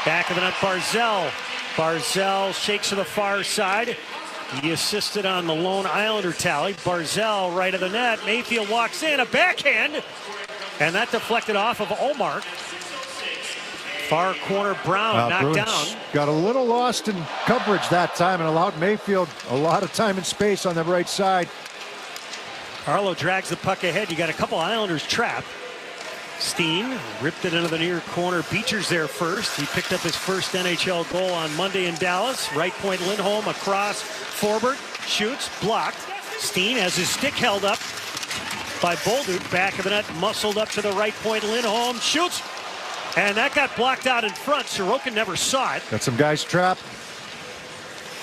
Back of the net, Barzell. Barzell shakes to the far side. He assisted on the lone Islander tally. Barzell right of the net. Mayfield walks in, a backhand. And that deflected off of Omar. Far corner, Brown knocked down. Got a little lost in coverage that time and allowed Mayfield a lot of time and space on the right side. Carlo drags the puck ahead. You got a couple Islanders trapped. Steen ripped it into the near corner. Beecher's there first. He picked up his first NHL goal on Monday in Dallas. Right point, Lindholm across. Forbert shoots, blocked. Steen has his stick held up by Bolduc. Back of the net, muscled up to the right point. Lindholm shoots. And that got blocked out in front. Sorokin never saw it. Got some guys trapped.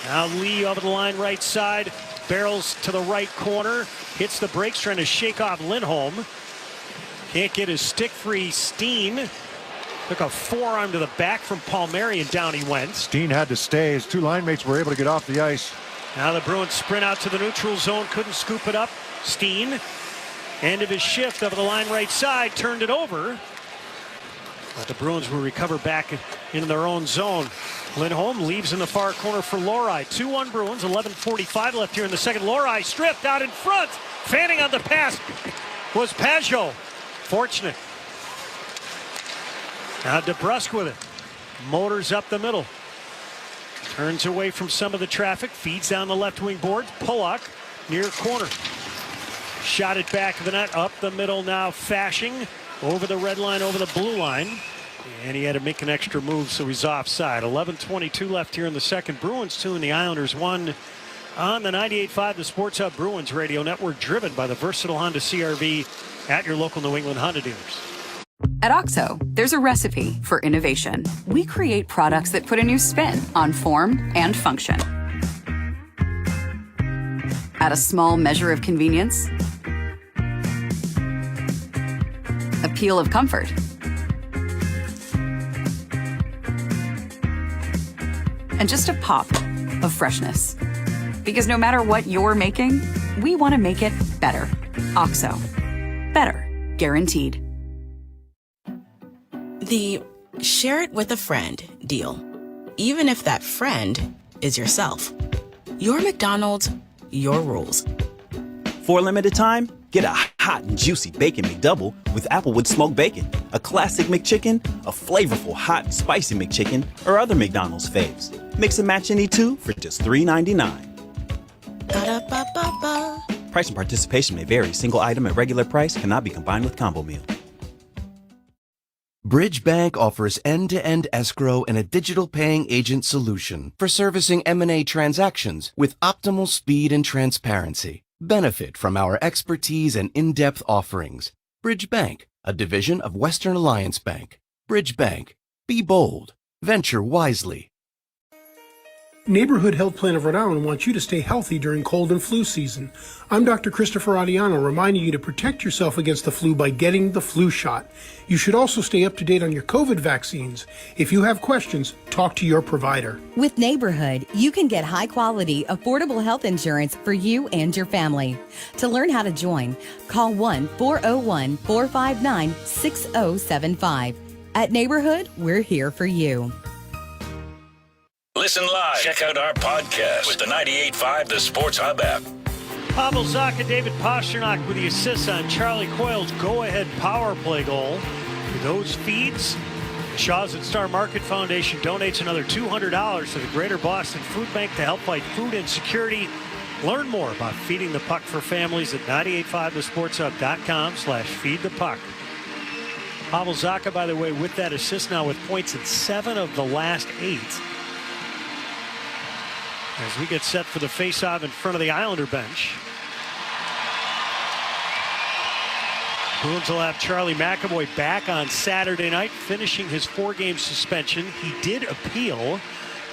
Now Lee over the line right side. Barrels to the right corner. Hits the brakes trying to shake off Lindholm. Can't get his stick free. Steen Took a forearm to the back from Palmieri, and down he went. Steen had to stay. His two line mates were able to get off the ice. Now the Bruins sprint out to the neutral zone. Couldn't scoop it up. Steen, end of his shift over the line right side, turned it over. But the Bruins will recover back into their own zone. Lindholm leaves in the far corner for Lohrei. 2-1 Bruins, 11:45 left here in the second. Lohrei stripped out in front. Fanning on the pass was Pajot. Fortunate. Now DeBrusk with it. Motors up the middle. Turns away from some of the traffic. Feeds down the left wing boards. Pulock near corner. Shot it back of the net. Up the middle now. Fashing over the red line, over the blue line. And he had to make an extra move, so he's offside. 11:22 left here in the second. Bruins 2 and the Islanders 1 on the 98.5 The Sports Hub Bruins Radio Network, driven by the versatile Honda CR-V at your local New England Honda dealers. At OXO, there's a recipe for innovation. We create products that put a new spin on form and function. Add a small measure of convenience, a peel of comfort, and just a pop of freshness. Because no matter what you're making, we want to make it better. OXO. Better. Guaranteed. The share it with a friend deal. Even if that friend is yourself. Your McDonald's, your rules. For a limited time, get a hot and juicy Bacon McDouble with Applewood smoked bacon, a classic McChicken, a flavorful hot and spicy McChicken, or other McDonald's faves. Mix and match any two for just $3.99. Ba-da-ba-ba-ba. Price and participation may vary. Single item at regular price cannot be combined with combo meal. Bridge Bank offers end-to-end escrow and a digital paying agent solution for servicing M&A transactions with optimal speed and transparency. Benefit from our expertise and in-depth offerings. Bridge Bank, a division of Western Alliance Bank. Bridge Bank. Be bold. Venture wisely. Neighborhood Health Plan of Rhode Island wants you to stay healthy during cold and flu season. I'm Dr. Christopher Adiano, reminding you to protect yourself against the flu by getting the flu shot. You should also stay up to date on your COVID vaccines. If you have questions, talk to your provider. With Neighborhood, you can get high-quality, affordable health insurance for you and your family. To learn how to join, call 1-401-459-6075. At Neighborhood, we're here for you. Listen live. Check out our podcast with the 98.5 The Sports Hub app. Pavel Zacha, David Pastrnak with the assists on Charlie Coyle's go-ahead power play goal. With those feeds, the Shaw's at Star Market Foundation donates another $200 to the Greater Boston Food Bank to help fight food insecurity. Learn more about Feeding the Puck for families at 985thesportshub.com/feedthepuck. Pavel Zacha, by the way, with that assist now with points in 7 of the last 8. As we get set for the face-off in front of the Islander bench. Bruins will have Charlie McAvoy back on Saturday night, finishing his 4-game suspension. He did appeal,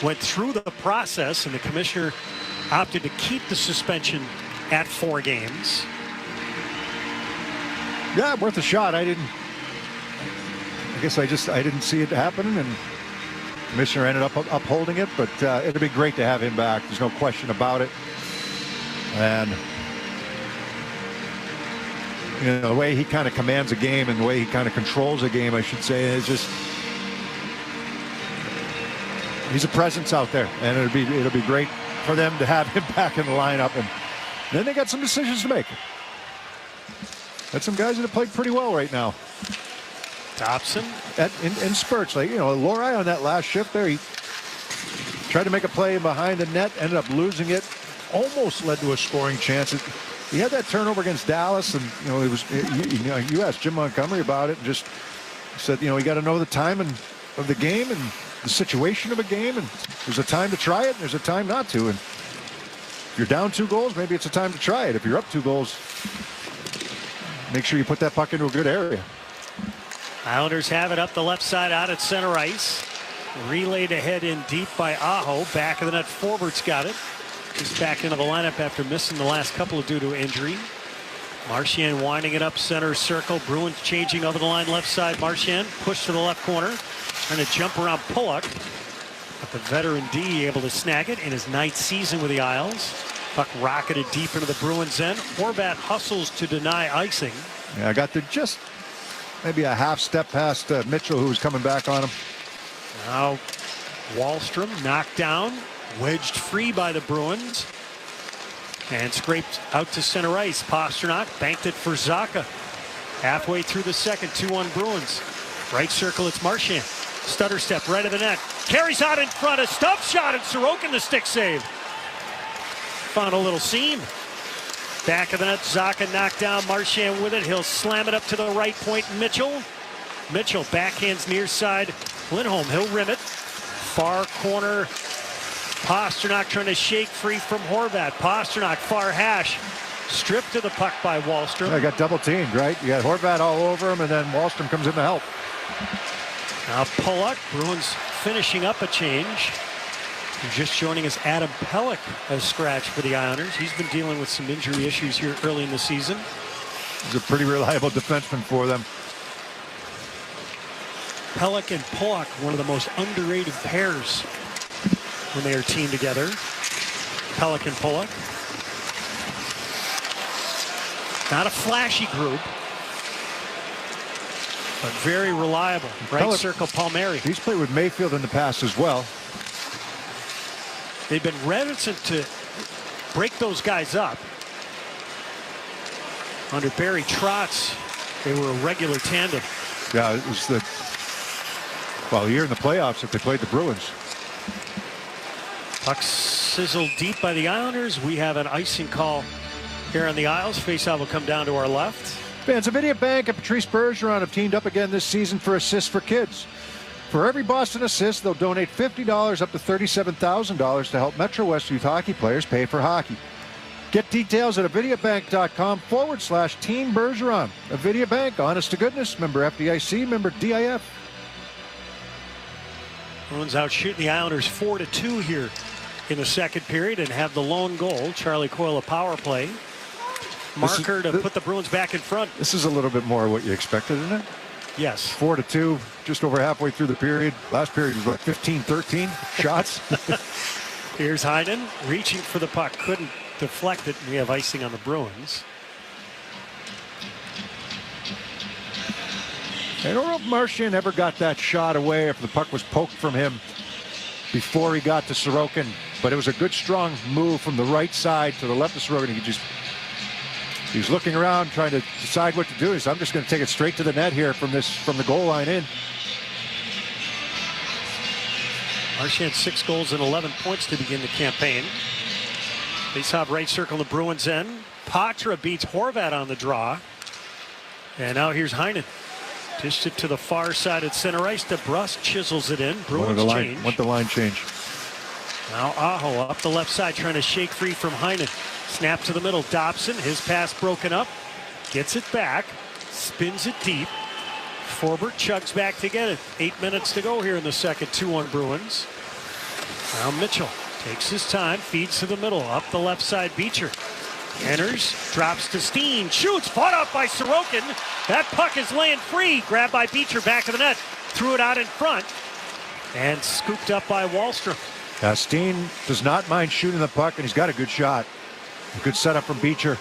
went through the process, and the commissioner opted to keep the suspension at 4 games. Yeah, worth a shot. I didn't see it happening, and Commissioner ended up upholding it, but it'd be great to have him back. There's no question about it. And the way he kind of commands a game and the way he kind of controls a game, I should say, is just he's a presence out there, and it'll be great for them to have him back in the lineup. And then they got some decisions to make. Got some guys that have played pretty well right now. Dobson in spurts, Lohrei on that last shift there, he tried to make a play behind the net, ended up losing it, almost led to a scoring chance. He had that turnover against Dallas, and it was you asked Jim Montgomery about it and just said you got to know the time of the game and the situation of a game, and there's a time to try it and there's a time not to. And if you're down 2 goals, maybe it's a time to try it. If you're up 2 goals, make sure you put that puck into a good area. Islanders have it up the left side out at center ice. Relayed ahead in deep by Aho. Back of the net, Forbert's got it. He's back into the lineup after missing the last couple due to injury. Marchand winding it up center circle. Bruins changing over the line left side. Marchand push to the left corner. Trying to jump around Pulock. But the veteran D able to snag it in his 9th season with the Isles. Puck rocketed deep into the Bruins end. Horvat hustles to deny icing. Yeah, I got to just maybe a half step past Mitchell, who was coming back on him. Now Wahlstrom knocked down, wedged free by the Bruins, and scraped out to center ice. Pasternak banked it for Zacha. Halfway through the second, 2-1 Bruins. Right circle, it's Marchand. Stutter step right of the net. Carries out in front, a stuff shot, and Sorokin the stick save. Found a little seam. Back of the net, Zacha knocked down. Marchand with it. He'll slam it up to the right point. Mitchell backhands near side. Lindholm, he'll rim it. Far corner. Pasternak trying to shake free from Horvat. Pasternak, far hash. Stripped to the puck by Wahlstrom. I got double teamed, right? You got Horvat all over him, and then Wahlstrom comes in to help. Now Pulock, Bruins finishing up a change. Just joining us, Adam Pelech has scratched for the Islanders. He's been dealing with some injury issues here early in the season. He's a pretty reliable defenseman for them. Pelech and Pulock, one of the most underrated pairs when they are teamed together. Pelech and Pulock. Not a flashy group, but very reliable. Right Pelech, circle, Palmieri. He's played with Mayfield in the past as well. They've been reticent to break those guys up. Under Barry Trotz, they were a regular tandem. Yeah, it was here in the playoffs if they played the Bruins. Puck sizzled deep by the Islanders. We have an icing call here on the Isles. Faceoff will come down to our left. Fans of Bank and Patrice Bergeron have teamed up again this season for Assists for Kids. For every Boston assist, they'll donate $50 up to $37,000 to help Metro West youth hockey players pay for hockey. Get details at avidiabank.com/Team Bergeron. Avidia Bank, honest to goodness, member FDIC, member DIF. Bruins out shooting the Islanders 4-2 here in the second period and have the lone goal. Charlie Coyle, a power play marker to put the Bruins back in front. This is a little bit more what you expected, isn't it? Yes. 4-2, just over halfway through the period. Last period was like 15-13 shots. Here's Heinen reaching for the puck, couldn't deflect it. We have icing on the Bruins. I don't know if Marchand ever got that shot away, if the puck was poked from him before he got to Sorokin, but it was a good strong move from the right side to the left of Sorokin. He's looking around trying to decide what to do. He says, I'm just going to take it straight to the net here from the goal line in. Marchand 6 goals and 11 points to begin the campaign. Faceoff right circle, the Bruins end. Patra beats Horvat on the draw. And now here's Heinen. Dished it to the far side at center ice. DeBrusque chisels it in. Bruins change. Want the line change. Now Aho up the left side trying to shake free from Heinen. Snap to the middle. Dobson, his pass broken up. Gets it back. Spins it deep. Forbert chugs back to get it. 8 minutes to go here in the second. 2-1 Bruins. Now Mitchell takes his time. Feeds to the middle. Up the left side. Beecher enters. Drops to Steen. Shoots. Fought off by Sorokin. That puck is laying free. Grabbed by Beecher. Back of the net. Threw it out in front. And scooped up by Wahlstrom. Steen does not mind shooting the puck, and he's got a good shot. A good setup from Beecher.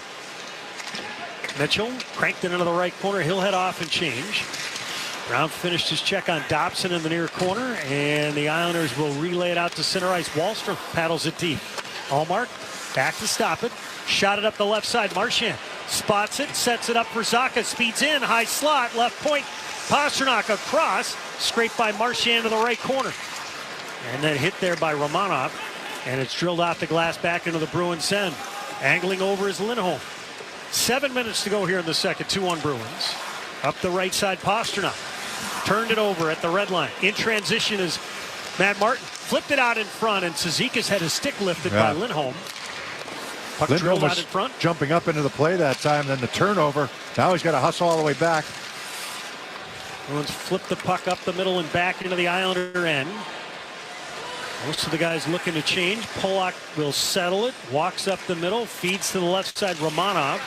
Mitchell cranked it into the right corner. He'll head off and change. Brown finished his check on Dobson in the near corner, and the Islanders will relay it out to center ice. Wahlstrom paddles it deep. Allmark back to stop it. Shot it up the left side. Marchand spots it, sets it up for Zacha. Speeds in, high slot, left point. Pasternak across, scraped by Marchand to the right corner. And then hit there by Romanov, and it's drilled off the glass back into the Bruins' end. Angling over is Lindholm. 7 minutes to go here in the second. 2-1 Bruins. Up the right side, Pasternak. Turned it over at the red line. In transition is Matt Martin. Flipped it out in front, and Cizikas had his stick lifted by Lindholm. Puck drilled out in front. Jumping up into the play that time, then the turnover. Now he's got to hustle all the way back. Bruins flip the puck up the middle and back into the Islander end. Most of the guys looking to change. Pulock will settle it. Walks up the middle. Feeds to the left side. Romanov.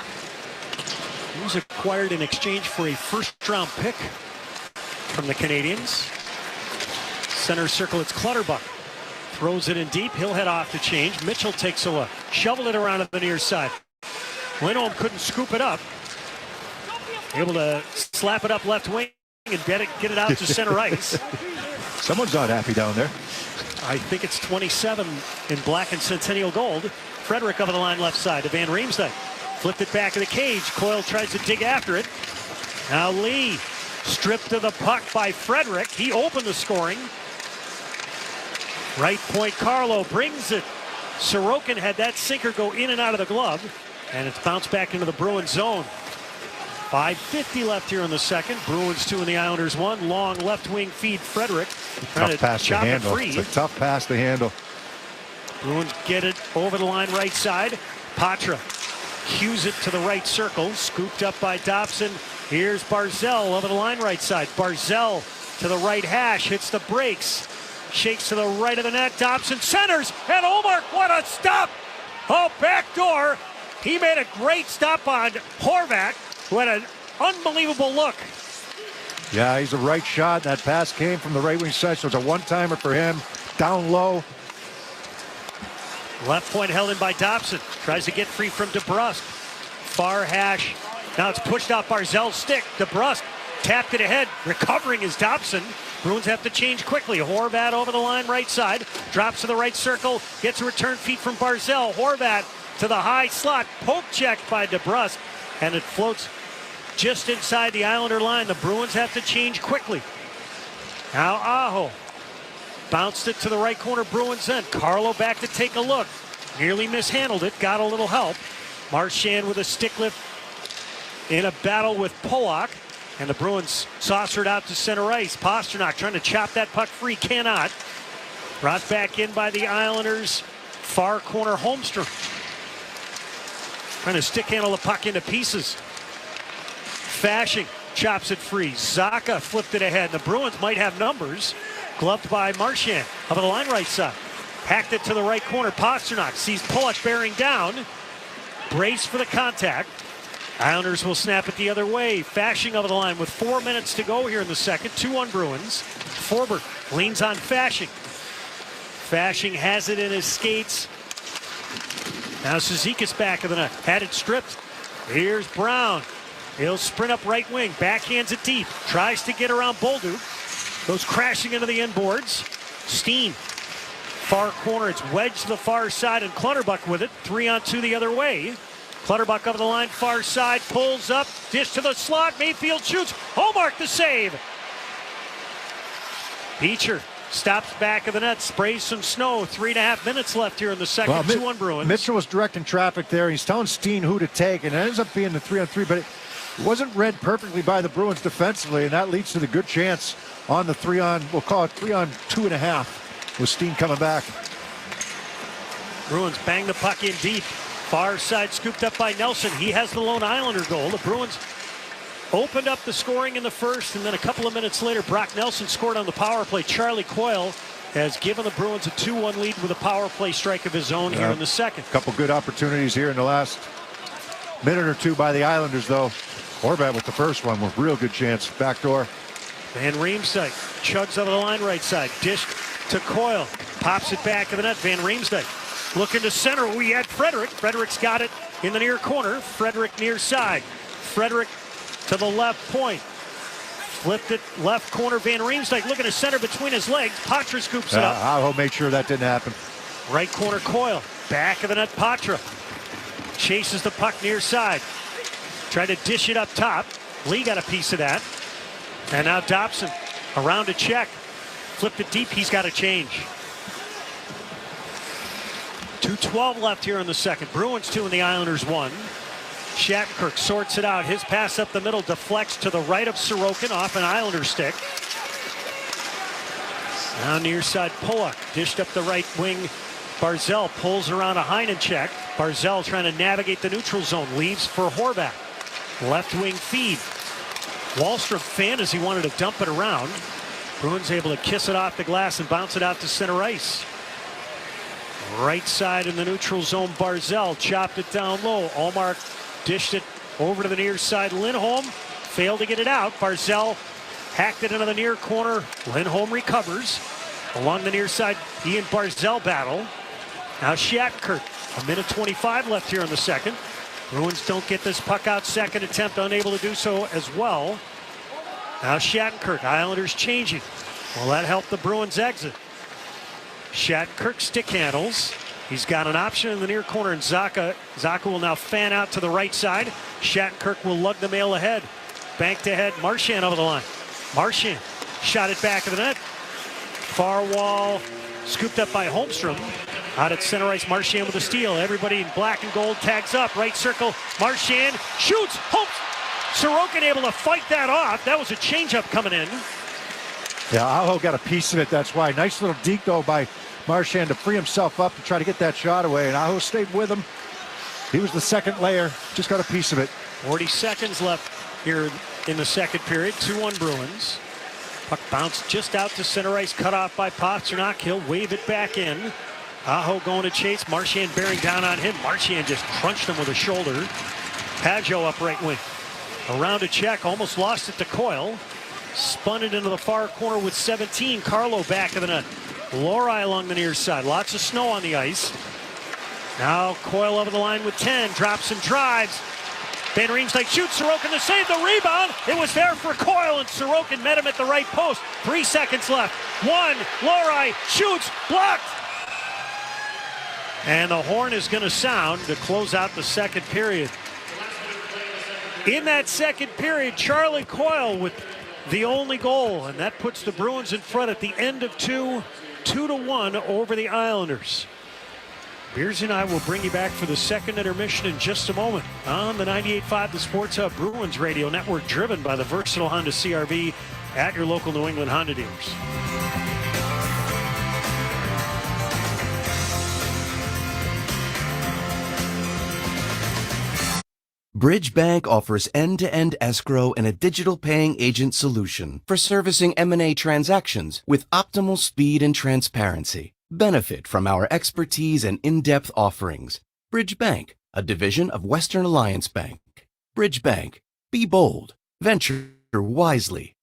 It was acquired in exchange for a first-round pick from the Canadians. Center circle, it's Clutterbuck. Throws it in deep. He'll head off to change. Mitchell takes a look. Shoveled it around to the near side. Lindholm couldn't scoop it up. Able to slap it up left wing and get it out to center ice. Someone's not happy down there. I think it's 27 in black and Centennial gold. Frederick over the line left side to Van Riemsdyk. Flipped it back in the cage. Coyle tries to dig after it. Now Lee stripped of the puck by Frederick. He opened the scoring. Right point, Carlo brings it. Sorokin had that sinker go in and out of the glove, and it's bounced back into the Bruins zone. 5:50 left here in the second. Bruins 2 and the Islanders 1. Long left wing feed, Frederick. Trying Tough pass to handle. It's a tough pass to handle. Bruins get it over the line right side. Patra cues it to the right circle. Scooped up by Dobson. Here's Barzell over the line right side. Barzell to the right hash. Hits the brakes. Shakes to the right of the net. Dobson centers. And Omar, what a stop! Oh, backdoor. He made a great stop on Horvat, who had an unbelievable look. Yeah, he's a right shot. That pass came from the right wing side, so it's a one-timer for him. Down low. Left point held in by Dobson. Tries to get free from DeBrusk. Far hash. Now it's pushed off Barzell's stick. DeBrusk tapped it ahead. Recovering is Dobson. Bruins have to change quickly. Horvat over the line right side. Drops to the right circle. Gets a return feed from Barzell. Horvat to the high slot. Poke check by DeBrusk. And it floats just inside the Islander line. The Bruins have to change quickly. Now Aho bounced it to the right corner Bruins end. Carlo back to take a look. Nearly mishandled it. Got a little help. Marchand with a stick lift in a battle with Polak. And the Bruins saucered out to center ice. Pasternak trying to chop that puck free. Cannot. Brought back in by the Islanders. Far corner Holmstrom. Trying to stick handle the puck into pieces. Fashing chops it free. Zaka flipped it ahead. The Bruins might have numbers. Gloved by Marchand. Over the line right side. Hacked it to the right corner. Pasternak sees Polak bearing down. Brace for the contact. Islanders will snap it the other way. Fashing over the line with 4 minutes to go here in the second. 2-1 Bruins. Forbert leans on Fashing. Fashing has it in his skates. Now Cizikas back of the net. Had it stripped. Here's Brown. He'll sprint up right wing. Backhands it deep. Tries to get around Bolduc. Goes crashing into the inboards. Steen. Far corner. It's wedged to the far side and Clutterbuck with it. 3-on-2 the other way. Clutterbuck over the line, far side, pulls up, dish to the slot, Mayfield shoots, Hallmark the save. Beecher stops back of the net, sprays some snow. 3.5 minutes left here in the second. 2-1 Bruins. Mitchell was directing traffic there. He's telling Steen who to take, and it ends up being the 3-on-3, but it wasn't read perfectly by the Bruins defensively, and that leads to the good chance on the 3-on, we'll call it 3-on-2.5, with Steen coming back. Bruins bang the puck in deep. Far side scooped up by Nelson. He has the lone Islander goal. The Bruins opened up the scoring in the first, and then a couple of minutes later, Brock Nelson scored on the power play. Charlie Coyle has given the Bruins a 2-1 lead with a power play strike of his own here in the second. A couple good opportunities here in the last minute or two by the Islanders, though. Horvat with the first one with real good chance. Backdoor. Van Riemsdyk chugs over the line right side. Dish to Coyle. Pops it back of the net. Van Riemsdyk. Looking to center, we had Frederick. Frederick's got it in the near corner. Frederick near side. Frederick to the left point. Flipped it left corner. Van Riemsdyk looking to center between his legs. Patra scoops it up. I'll make sure that didn't happen. Right corner Coyle. Back of the net Patra. Chases the puck near side. Tried to dish it up top. Lee got a piece of that. And now Dobson around to check. Flipped it deep. He's got to change. 2:12 left here in the second. Bruins 2 and the Islanders 1. Shattenkirk sorts it out. His pass up the middle deflects to the right of Sorokin off an Islander stick. Now near side Polak dished up the right wing. Barzell pulls around a Heinen check. Barzell trying to navigate the neutral zone. Leaves for Horvat. Left wing feed. Wallstrom fanned as he wanted to dump it around. Bruins able to kiss it off the glass and bounce it out to center ice. Right side in the neutral zone, Barzell chopped it down low. Allmark dished it Over to the near side, Lindholm failed to get it out. Barzal hacked it into the near corner. Lindholm recovers. Along the near side, he and Barzal battle. Now Shattenkirk. 1:25 left here in the second. Bruins don't get this puck out. Second attempt, unable to do so as well. Now Shattenkirk. Islanders changing. Will that help the Bruins exit? Shattenkirk stick handles. He's got an option in the near corner, and Zaka will now fan out to the right side. Shattenkirk will lug the mail ahead. Banked ahead. Marchand over the line. Marchand shot it back of the net. Far wall scooped up by Holmstrom. Out at center ice, Marchand with a steal. Everybody in black and gold tags up. Right circle, Marchand shoots. Sorokin able to fight that off. That was a changeup coming in. Yeah, Aho got a piece of it. That's why. Nice little deke, though, by Marchand to free himself up to try to get that shot away. And Aho stayed with him. He was the second layer. Just got a piece of it. 40 seconds left here in the second period. 2-1 Bruins. Puck bounced just out to center ice. Cut off by Pasternak. He'll wave it back in. Aho going to chase. Marchand bearing down on him. Marchand just crunched him with a shoulder. Pageau up right wing. Around a check. Almost lost it to Coyle. Spun it into the far corner with 17. Carlo back of the net. Lori along the near side. Lots of snow on the ice. Now Coyle over the line with 10. Drops and drives. Van Riemsdyk shoots. Sorokin to save the rebound. It was there for Coyle, and Sorokin met him at the right post. 3 seconds left. One. Lori shoots. Blocked. And the horn is going to sound to close out the second period. In that second period, Charlie Coyle with the only goal, and that puts the Bruins in front at the end of 2-1 over the Islanders. Beers and I will bring you back for the second intermission in just a moment on the 98.5 The Sports Hub Bruins Radio Network, driven by the versatile Honda CR-V at your local New England Honda dealers. Bridge Bank offers end-to-end escrow and a digital paying agent solution for servicing M&A transactions with optimal speed and transparency. Benefit from our expertise and in-depth offerings. Bridge Bank, a division of Western Alliance Bank. Bridge Bank. Be bold. Venture wisely.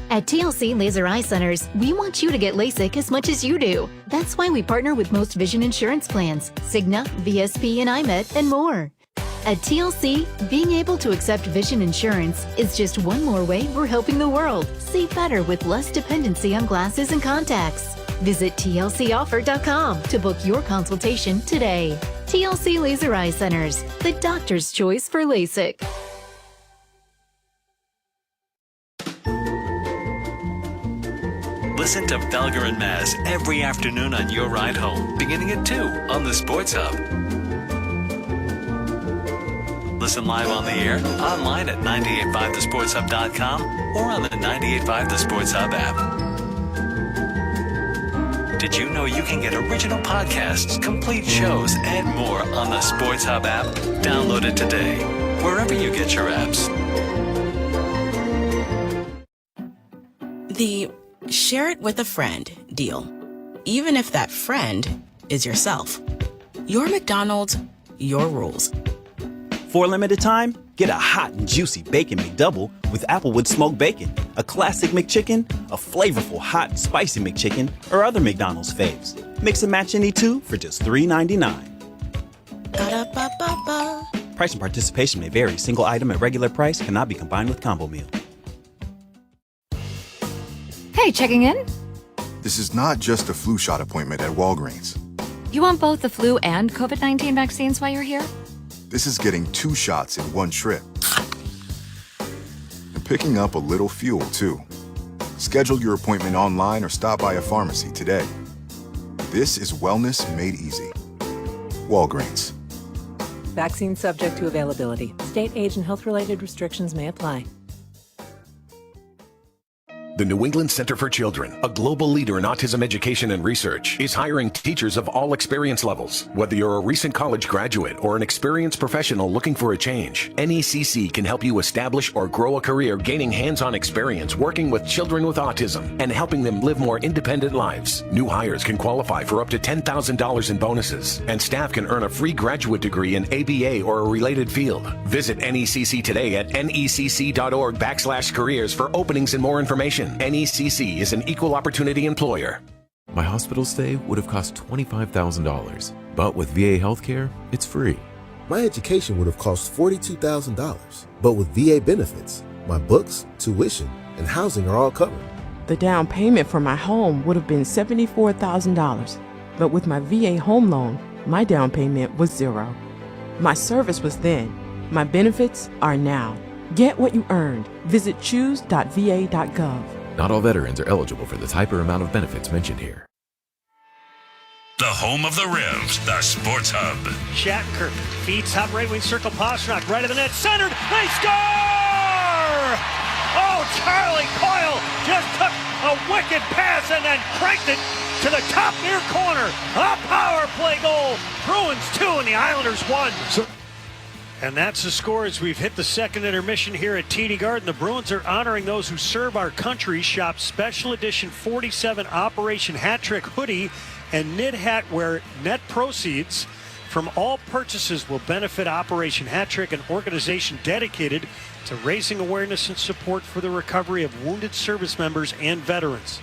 At TLC Laser Eye Centers, we want you to get LASIK as much as you do. That's why we partner with most vision insurance plans, Cigna, VSP, and IMED, and more. At TLC, being able to accept vision insurance is just one more way we're helping the world see better with less dependency on glasses and contacts. Visit TLCoffer.com to book your consultation today. TLC Laser Eye Centers, the doctor's choice for LASIK. Listen to Felger and Maz every afternoon on your ride home, beginning at 2 on the Sports Hub. Listen live on the air, online at 985thesportshub.com or on the 98.5 The Sports Hub app. Did you know you can get original podcasts, complete shows, and more on the Sports Hub app? Download it today, wherever you get your apps. The share it with a friend deal. Even if that friend is yourself. Your McDonald's, your rules. For a limited time, get a hot and juicy Bacon McDouble with Applewood smoked bacon, a classic McChicken, a flavorful hot and spicy McChicken, or other McDonald's faves. Mix and match any two for just $3.99. Ba-da-ba-ba-ba. Price and participation may vary. Single item at regular price cannot be combined with combo meal. Hey, checking in? This is not just a flu shot appointment at Walgreens. You want both the flu and COVID-19 vaccines while you're here? This is getting 2 shots in one trip. And picking up a little fuel, too. Schedule your appointment online or stop by a pharmacy today. This is wellness made easy. Walgreens. Vaccine subject to availability. State, age, and health-related restrictions may apply. The New England Center for Children, a global leader in autism education and research, is hiring teachers of all experience levels. Whether you're a recent college graduate or an experienced professional looking for a change, NECC can help you establish or grow a career gaining hands-on experience working with children with autism and helping them live more independent lives. New hires can qualify for up to $10,000 in bonuses, and staff can earn a free graduate degree in ABA or a related field. Visit NECC today at necc.org/careers for openings and more information. NECC is an equal opportunity employer. My hospital stay would have cost $25,000, but with VA healthcare, it's free. My education would have cost $42,000, but with VA benefits, my books, tuition, and housing are all covered. The down payment for my home would have been $74,000, but with my VA home loan, my down payment was $0. My service was then. My benefits are now. Get what you earned. Visit choose.va.gov. Not all veterans are eligible for the type or amount of benefits mentioned here. The home of the Revs, the Sports Hub. Shattenkirk feeds top right wing circle. Pastrnak right of the net, centered. They score! Oh, Charlie Coyle just took a wicked pass and then cranked it to the top near corner. A power play goal. Bruins 2 and the Islanders 1. And that's the score as we've hit the second intermission here at TD Garden. The Bruins are honoring those who serve our country. Shop special edition 47 Operation Hat Trick hoodie and knit hat where net proceeds from all purchases will benefit Operation Hat Trick, an organization dedicated to raising awareness and support for the recovery of wounded service members and veterans.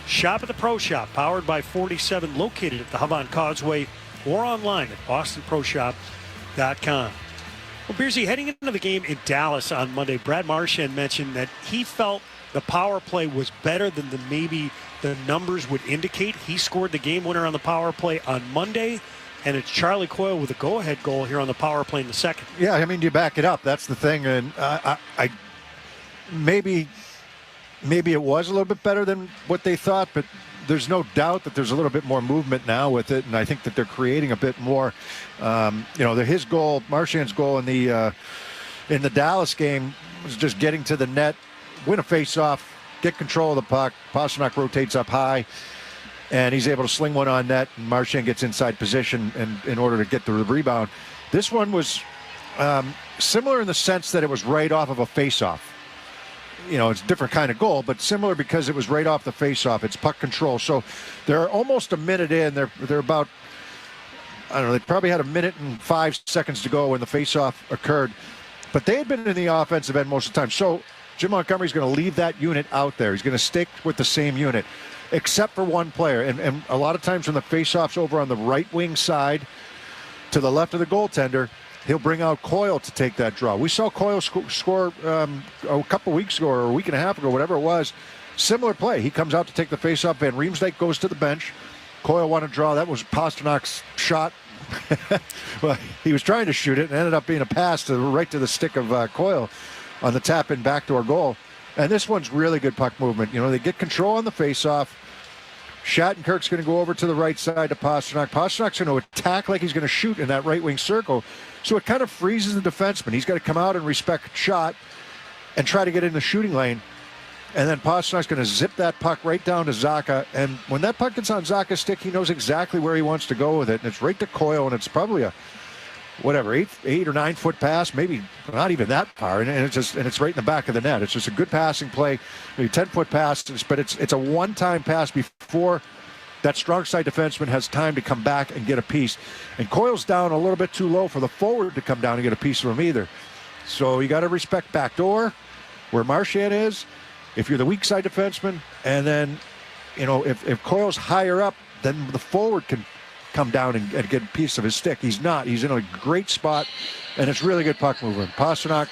Shop at the Pro Shop, powered by 47, located at the Hub on Causeway or online at bostonproshop.com. Well, Beersy, heading into the game in Dallas on Monday, Brad Marchand mentioned that he felt the power play was better than maybe the numbers would indicate. He scored the game winner on the power play on Monday, and it's Charlie Coyle with a go-ahead goal here on the power play in the second. Yeah, I mean, you back it up. That's the thing. And I maybe it was a little bit better than what they thought, but there's no doubt that there's a little bit more movement now with it, and I think that they're creating a bit more. His goal, Marchand's goal in the Dallas game was just getting to the net, win a face-off, get control of the puck. Pastrnak rotates up high, and he's able to sling one on net, and Marchand gets inside position in order to get the rebound. This one was similar in the sense that it was right off of a face-off. It's a different kind of goal, but similar because it was right off the face-off. It's puck control. So they're almost a minute in. They're about, I don't know, they probably had a minute and 5 seconds to go when the face-off occurred. But they had been in the offensive end most of the time. So Jim Montgomery's going to leave that unit out there. He's going to stick with the same unit, except for one player. And a lot of times when the face-off's over on the right wing side to the left of the goaltender, he'll bring out Coyle to take that draw. We saw Coyle score a couple weeks ago or a week and a half ago, whatever it was. Similar play. He comes out to take the face-off. Van Riemsdyk goes to the bench. Coyle won a draw. That was Pasternak's shot. Well, he was trying to shoot it and ended up being a pass right to the stick of Coyle on the tap-in backdoor goal. And this one's really good puck movement. They get control on the face-off. Shattenkirk's going to go over to the right side to Pastrnak. Pasternak's going to attack like he's going to shoot in that right wing circle. So it kind of freezes the defenseman. He's got to come out and respect shot and try to get in the shooting lane. And then Pasternak's going to zip that puck right down to Zacha. And when that puck gets on Zacha's stick, he knows exactly where he wants to go with it. And it's right to Coyle, and it's probably a, 8 or 9 foot pass, maybe not even that far. And it's right in the back of the net. It's just a good passing play, maybe 10-foot pass, but it's a one-time pass before that strong side defenseman has time to come back and get a piece. And Coyle's down a little bit too low for the forward to come down and get a piece from him either. So you got to respect backdoor, where Marchand is, if you're the weak side defenseman. And then, if Coyle's higher up, then the forward can come down and get a piece of his stick. He's not. He's in a great spot, and it's really good puck movement. Pastrnak,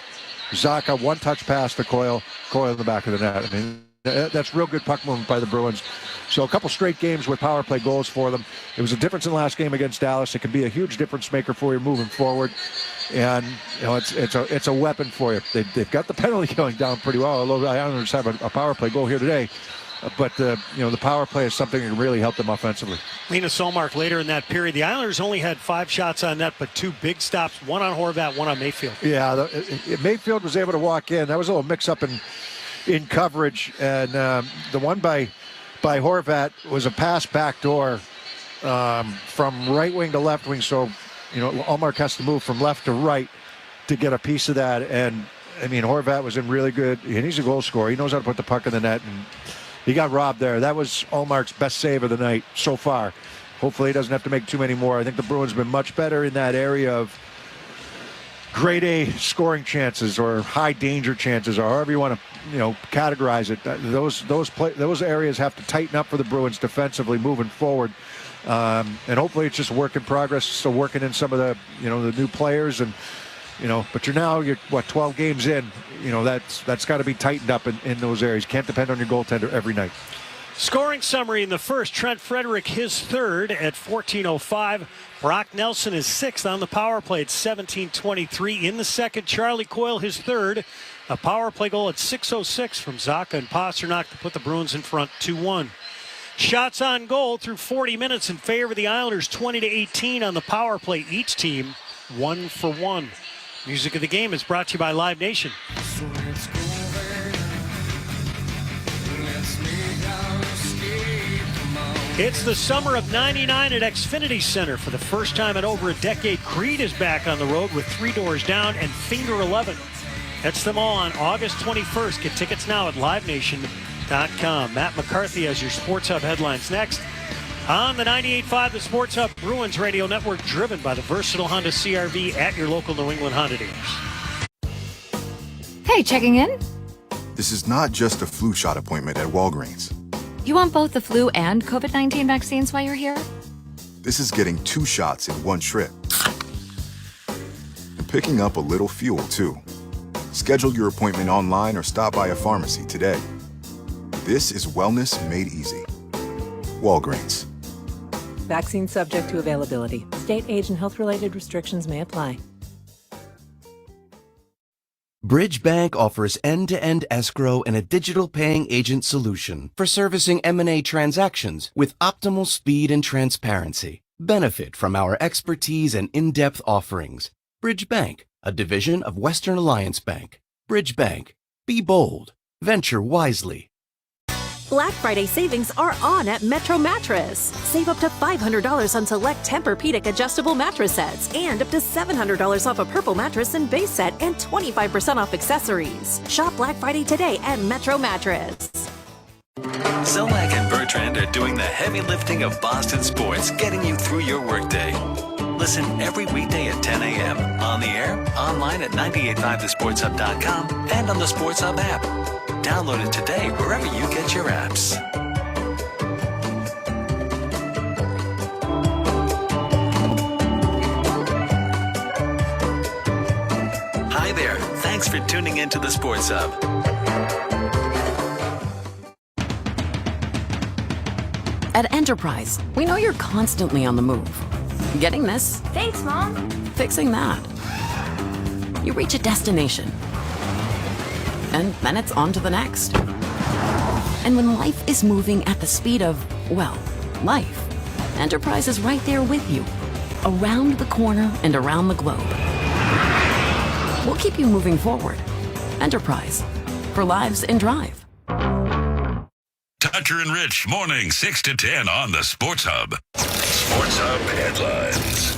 Zacha, one-touch pass to Coyle in the back of the net. I mean, that's real good puck movement by the Bruins. So a couple straight games with power play goals for them. It was a difference in the last game against Dallas. It can be a huge difference maker for you moving forward. And, it's a weapon for you. They've got the penalty going down pretty well, although I don't just have a power play goal here today. But, the power play is something that can really help them offensively. Lena Solmark later in that period. The Islanders only had 5 shots on net, but 2 big stops, one on Horvat, one on Mayfield. Yeah, Mayfield was able to walk in. That was a little mix-up in in coverage, and the one by Horvat was a pass backdoor from right wing to left wing. So, Ullmark has to move from left to right to get a piece of that. And Horvat was in really good, and he's a goal scorer. He knows how to put the puck in the net, and he got robbed there. That was Ullmark's best save of the night so far. Hopefully he doesn't have to make too many more. I think the Bruins have been much better in that area of grade A scoring chances or high danger chances, or however you want to categorize it. Those areas have to tighten up for the Bruins defensively moving forward. And hopefully it's just work in progress, still working in some of the the new players, and but you're 12 games in, that's got to be tightened up in those areas. Can't depend on your goaltender every night. Scoring summary in the first: Trent Frederick, his third at 14:05. Brock Nelson is sixth on the power play at 17:23. In the second, Charlie Coyle, his third. A power play goal at 6:06 from Zacha and Pasternak to put the Bruins in front 2-1. Shots on goal through 40 minutes in favor of the Islanders, 20-18 on the power play. Each team 1 for 1. Music of the game is brought to you by Live Nation. It's the summer of '99 at Xfinity Center. For the first time in over a decade, Creed is back on the road with Three Doors Down and Finger 11. That's them all on August 21st. Get tickets now at livenation.com. Matt McCarthy has your Sports Hub headlines next. On the 98.5, the Sports Hub Bruins Radio Network, driven by the versatile Honda CR-V at your local New England Honda dealers. Hey, checking in? This is not just a flu shot appointment at Walgreens. You want both the flu and COVID-19 vaccines while you're here? This is getting 2 shots in one trip. And picking up a little fuel, too. Schedule your appointment online or stop by a pharmacy today. This is wellness made easy. Walgreens. Vaccine subject to availability. State, age, and health-related restrictions may apply. Bridge Bank offers end-to-end escrow and a digital paying agent solution for servicing M&A transactions with optimal speed and transparency. Benefit from our expertise and in-depth offerings. Bridge Bank, a division of Western Alliance Bank. Bridge Bank. Be bold. Venture wisely. Black Friday savings are on at Metro Mattress. Save up to $500 on select Tempur-Pedic adjustable mattress sets and up to $700 off a Purple mattress and base set and 25% off accessories. Shop Black Friday today at Metro Mattress. Zolak and Bertrand are doing the heavy lifting of Boston sports, getting you through your workday. Listen every weekday at 10 a.m. on the air, online at 985thesportshub.com, and on the Sports Hub app. Download it today wherever you get your apps. Hi there. Thanks for tuning in to the Sports Hub. At Enterprise, we know you're constantly on the move. Getting this? Thanks, Mom. Fixing that. You reach a destination. And then it's on to the next. And when life is moving at the speed of, life, Enterprise is right there with you. Around the corner and around the globe. We'll keep you moving forward. Enterprise. For lives in drive. Toucher and Rich, morning 6 to 10 on the Sports Hub. Sports Hub headlines.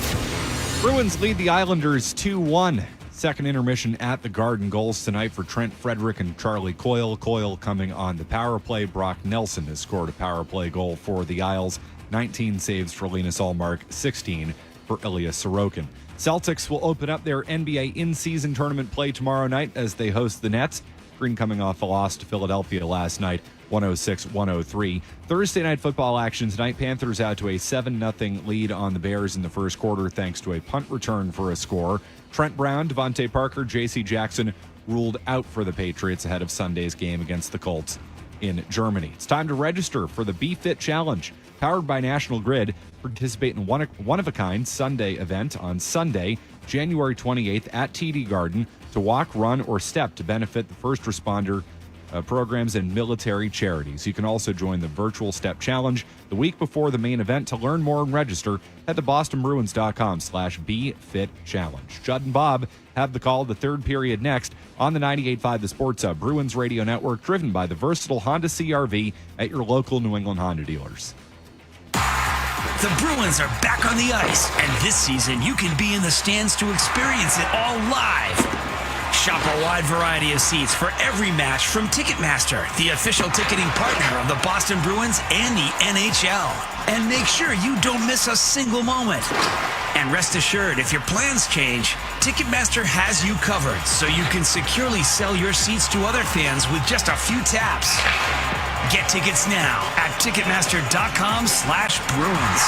Bruins lead the Islanders 2-1. Second intermission at the Garden. Goals tonight for Trent Frederick and Charlie Coyle. Coyle coming on the power play. Brock Nelson has scored a power play goal for the Isles. 19 saves for Linus Ullmark, 16 for Ilya Sorokin. Celtics will open up their NBA in-season tournament play tomorrow night as they host the Nets. Green coming off a loss to Philadelphia last night, 106-103. Thursday night football action tonight. Panthers out to a 7-0 lead on the Bears in the first quarter thanks to a punt return for a score. Trent Brown, Devontae Parker, J.C. Jackson ruled out for the Patriots ahead of Sunday's game against the Colts in Germany. It's time to register for the Be Fit Challenge. Powered by National Grid, participate in one-of-a-kind Sunday event on Sunday, January 28th at TD Garden to walk, run, or step to benefit the first responder programs, and military charities. You can also join the virtual step challenge the week before the main event. To learn more and register, head to bostonbruins.com/BFitChallenge. Judd and Bob have the call the third period next on the 98.5 The Sports Hub Bruins Radio Network, driven by the versatile Honda CR-V at your local New England Honda dealers. The Bruins are back on the ice, and this season you can be in the stands to experience it all live. Shop a wide variety of seats for every match from Ticketmaster, the official ticketing partner of the Boston Bruins and the NHL. And make sure you don't miss a single moment. And rest assured, if your plans change, Ticketmaster has you covered, so you can securely sell your seats to other fans with just a few taps. Get tickets now at Ticketmaster.com/Bruins.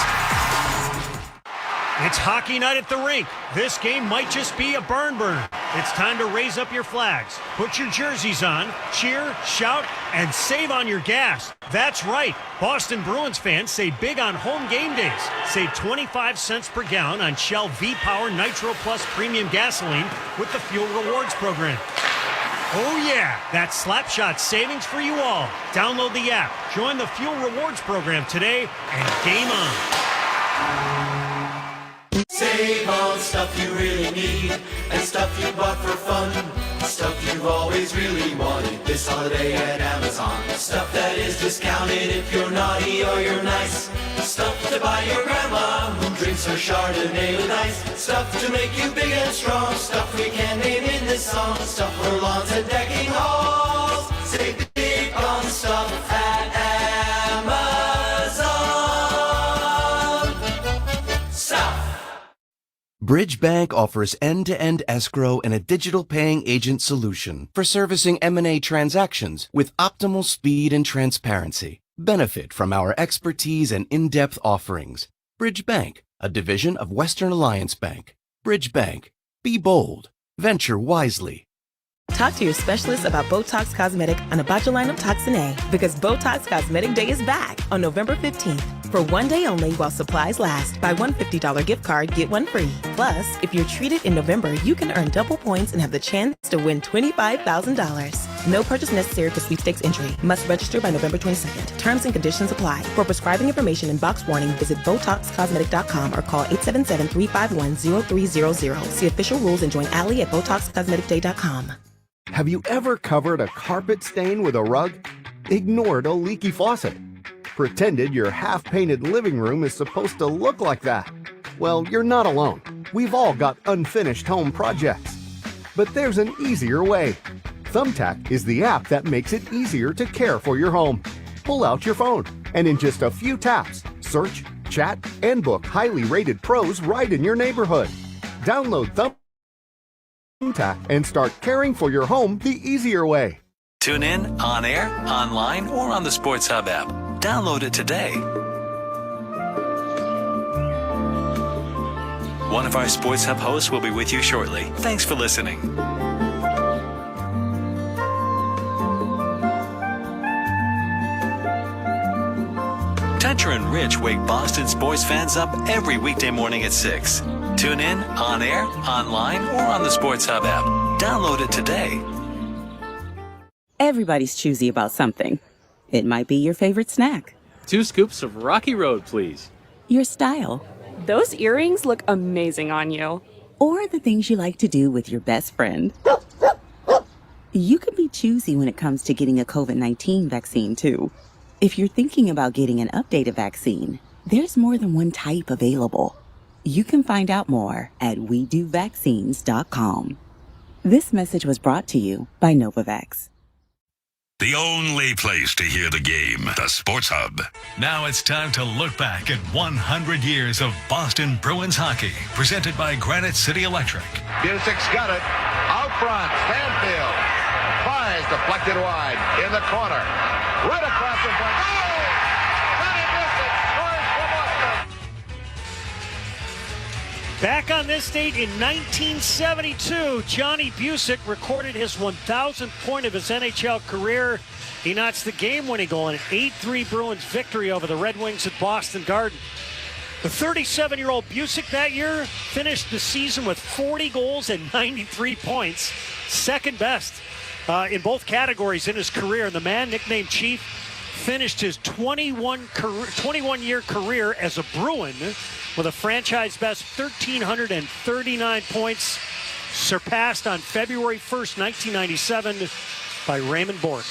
It's hockey night at the rink. This game might just be a barn burner. It's time to raise up your flags. Put your jerseys on, cheer, shout, and save on your gas. That's right. Boston Bruins fans save big on home game days. Save 25 cents per gallon on Shell V-Power Nitro Plus Premium Gasoline with the Fuel Rewards program. Oh yeah, that's Slapshot savings for you all. Download the app, join the Fuel Rewards program today, and game on. Save on stuff you really need and stuff you bought for fun. Stuff you've always really wanted this holiday at Amazon. Stuff that is discounted if you're naughty or you're nice. Stuff to buy your grandma who drinks her Chardonnay with ice. Stuff to make you big and strong. Stuff we can't name in this song. Stuff for lawns and decking halls. Save big on stuff at Amazon. Stuff. Bridge Bank offers end-to-end escrow and a digital paying agent solution for servicing M&A transactions with optimal speed and transparency. Benefit from our expertise and in-depth offerings. Bridge Bank, a division of Western Alliance Bank. Bridge Bank. Be bold. Venture wisely. Talk to your specialist about Botox Cosmetic and botulinum toxin A, because Botox Cosmetic Day is back on November 15th. For one day only while supplies last. Buy one $50 gift card, get one free. Plus, if you're treated in November, you can earn double points and have the chance to win $25,000. No purchase necessary for sweepstakes entry. Must register by November 22nd. Terms and conditions apply. For prescribing information and box warning, visit BotoxCosmetic.com or call 877-351-0300. See official rules and join Allie at BotoxCosmeticDay.com. Have you ever covered a carpet stain with a rug? Ignored a leaky faucet? Pretended your half-painted living room is supposed to look like that? Well, you're not alone. We've all got unfinished home projects. But there's an easier way. Thumbtack is the app that makes it easier to care for your home. Pull out your phone, and in just a few taps, search, chat, and book highly rated pros right in your neighborhood. Download Thumbtack and start caring for your home the easier way. Tune in, on air, online, or on the Sports Hub app. Download it today. One of our Sports Hub hosts will be with you shortly. Thanks for listening. Toucher and Rich wake Boston sports fans up every weekday morning at 6. Tune in, on air, online, or on the Sports Hub app. Download it today. Everybody's choosy about something. It might be your favorite snack. 2 scoops of Rocky Road, please. Your style. Those earrings look amazing on you. Or the things you like to do with your best friend. You can be choosy when it comes to getting a COVID-19 vaccine, too. If you're thinking about getting an updated vaccine, there's more than one type available. You can find out more at WeDoVaccines.com. This message was brought to you by Novavax. The only place to hear the game, the Sports Hub. Now it's time to look back at 100 years of Boston Bruins hockey, presented by Granite City Electric. Busic's got it. Out front, Stanfield. Fires deflected wide. In the corner. Right across the front. Oh! Johnny Busick scores for Boston. Back on this date in 1972, Johnny Busick recorded his 1,000th point of his NHL career. He notched the game-winning goal in an 8-3 Bruins victory over the Red Wings at Boston Garden. The 37-year-old Busick that year finished the season with 40 goals and 93 points, second best in both categories in his career. And the man nicknamed Chief finished his 21-year career as a Bruin with a franchise best 1,339 points, surpassed on February 1st, 1997 by Raymond Bourque.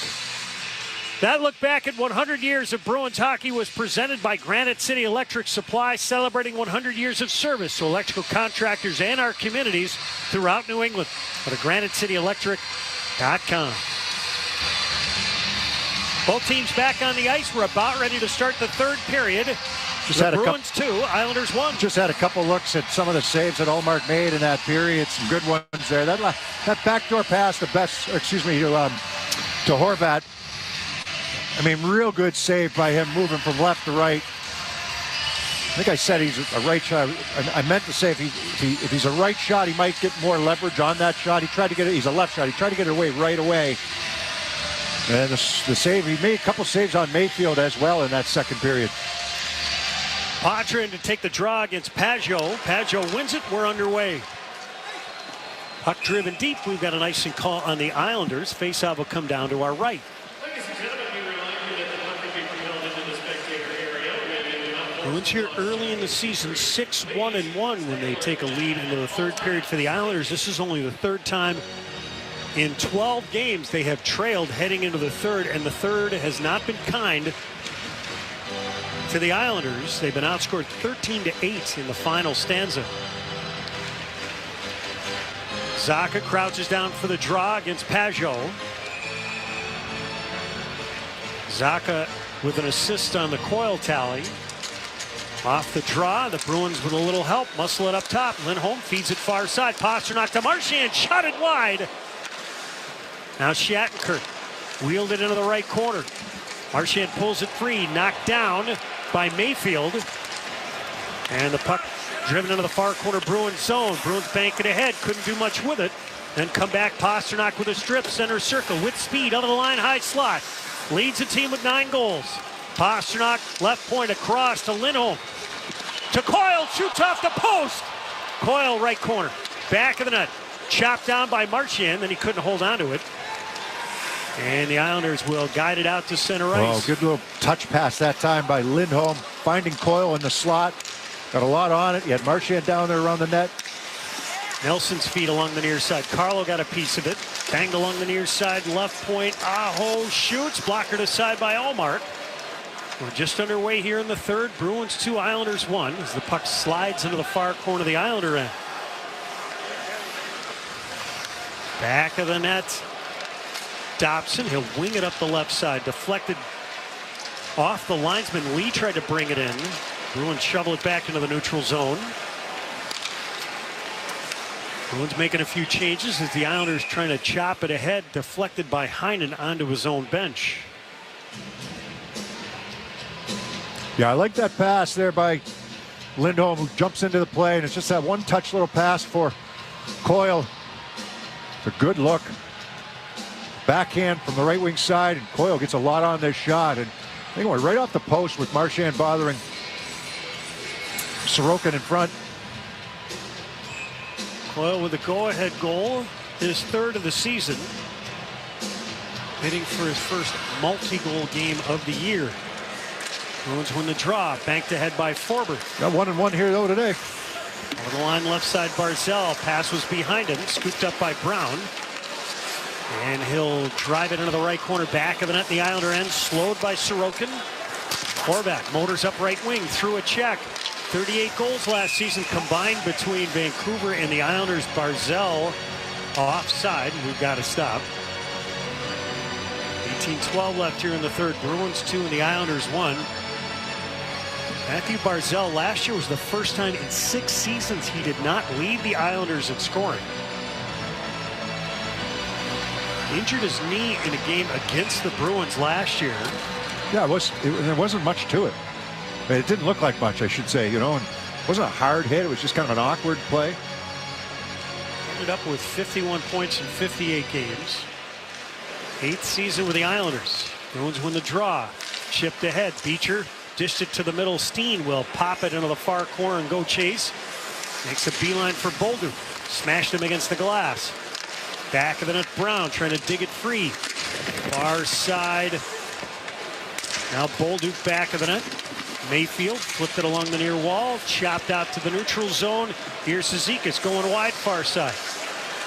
That look back at 100 years of Bruins hockey was presented by Granite City Electric Supply, celebrating 100 years of service to electrical contractors and our communities throughout New England. Go to GraniteCityElectric.com. Both teams back on the ice. We're about ready to start the third period. The Bruins 2, Islanders 1. Just had a couple looks at some of the saves that Ullmark made in that period. Some good ones there. That backdoor pass, to Horvat. I mean, real good save by him, moving from left to right. I think I said he's a right shot. I meant to say if he's a right shot, he might get more leverage on that shot. He tried to get it. He's a left shot. He tried to get it away right away. And the save, he made a couple saves on Mayfield as well in that second period. Patrin to take the draw against Pajot. Pajot wins it. We're underway. Puck driven deep. We've got an icing call on the Islanders. Faceoff will come down to our right. Bruins here early in the season, 6-1-1 when they take a lead into the third period for the Islanders. This is only the third time in 12 games they have trailed heading into the third, and the third has not been kind to the Islanders. They've been outscored 13-8 in the final stanza. Zacha crouches down for the draw against Pajot. Zacha with an assist on the Coyle tally. Off the draw, the Bruins with a little help muscle it up top. Lindholm feeds it far side. Pasternak to Marchand, shot it wide. Now Shattenkirk wheeled it into the right corner. Marchand pulls it free, knocked down by Mayfield. And the puck driven into the far corner Bruins zone. Bruins bank it ahead, couldn't do much with it. Then come back, Pasternak with a strip, center circle with speed, out of the line, high slot. Leads the team with 9 goals. Pasternak, left point across to Lindholm. To Coyle, shoots off the post. Coyle, right corner, back of the net. Chopped down by Marchand, then he couldn't hold on to it. And the Islanders will guide it out to center ice. Oh, good little touch pass that time by Lindholm, finding Coyle in the slot. Got a lot on it. You had Marchand down there around the net. Nelson's feet along the near side. Carlo got a piece of it. Banged along the near side, left point. Aho shoots. Blockered aside by Ullmark. We're just underway here in the third. Bruins 2, Islanders 1 as the puck slides into the far corner of the Islander end. Back of the net. Dobson, he'll wing it up the left side. Deflected off the linesman. Lee tried to bring it in. Bruins shovel it back into the neutral zone. Bruins making a few changes as the Islanders trying to chop it ahead. Deflected by Heinen onto his own bench. Yeah, I like that pass there by Lindholm, who jumps into the play, and it's just that one-touch little pass for Coyle. It's a good look. Backhand from the right wing side, and Coyle gets a lot on this shot. And I think it went right off the post with Marchand bothering Sorokin in front. Coyle with a go-ahead goal, his third of the season. Hitting for his first multi-goal game of the year. Bruins win the draw, banked ahead by Forbert. Got 1-1 here though today. Over the line, left side, Barzal. Pass was behind him, scooped up by Brown. And he'll drive it into the right corner, back of the net, the Islander end, slowed by Sorokin. Horvat motors up right wing, through a check. 38 goals last season combined between Vancouver and the Islanders. Barzal offside, we've got to stop. 18-12 left here in the third. Bruins 2 and the Islanders 1. Matthew Barzal last year was the first time in 6 seasons he did not lead the Islanders in scoring. Injured his knee in a game against the Bruins last year. Yeah, there wasn't much to it. It didn't look like much, I should say, you know. And it wasn't a hard hit. It was just kind of an awkward play. Ended up with 51 points in 58 games. 8th season with the Islanders. Bruins win the draw. Chipped ahead. Beecher dished it to the middle. Steen will pop it into the far corner and go chase. Makes a beeline for Boulder. Smashed him against the glass. Back of the net, Brown trying to dig it free. Far side. Now Bolduc back of the net. Mayfield flipped it along the near wall. Chopped out to the neutral zone. Here's Zizekas going wide far side.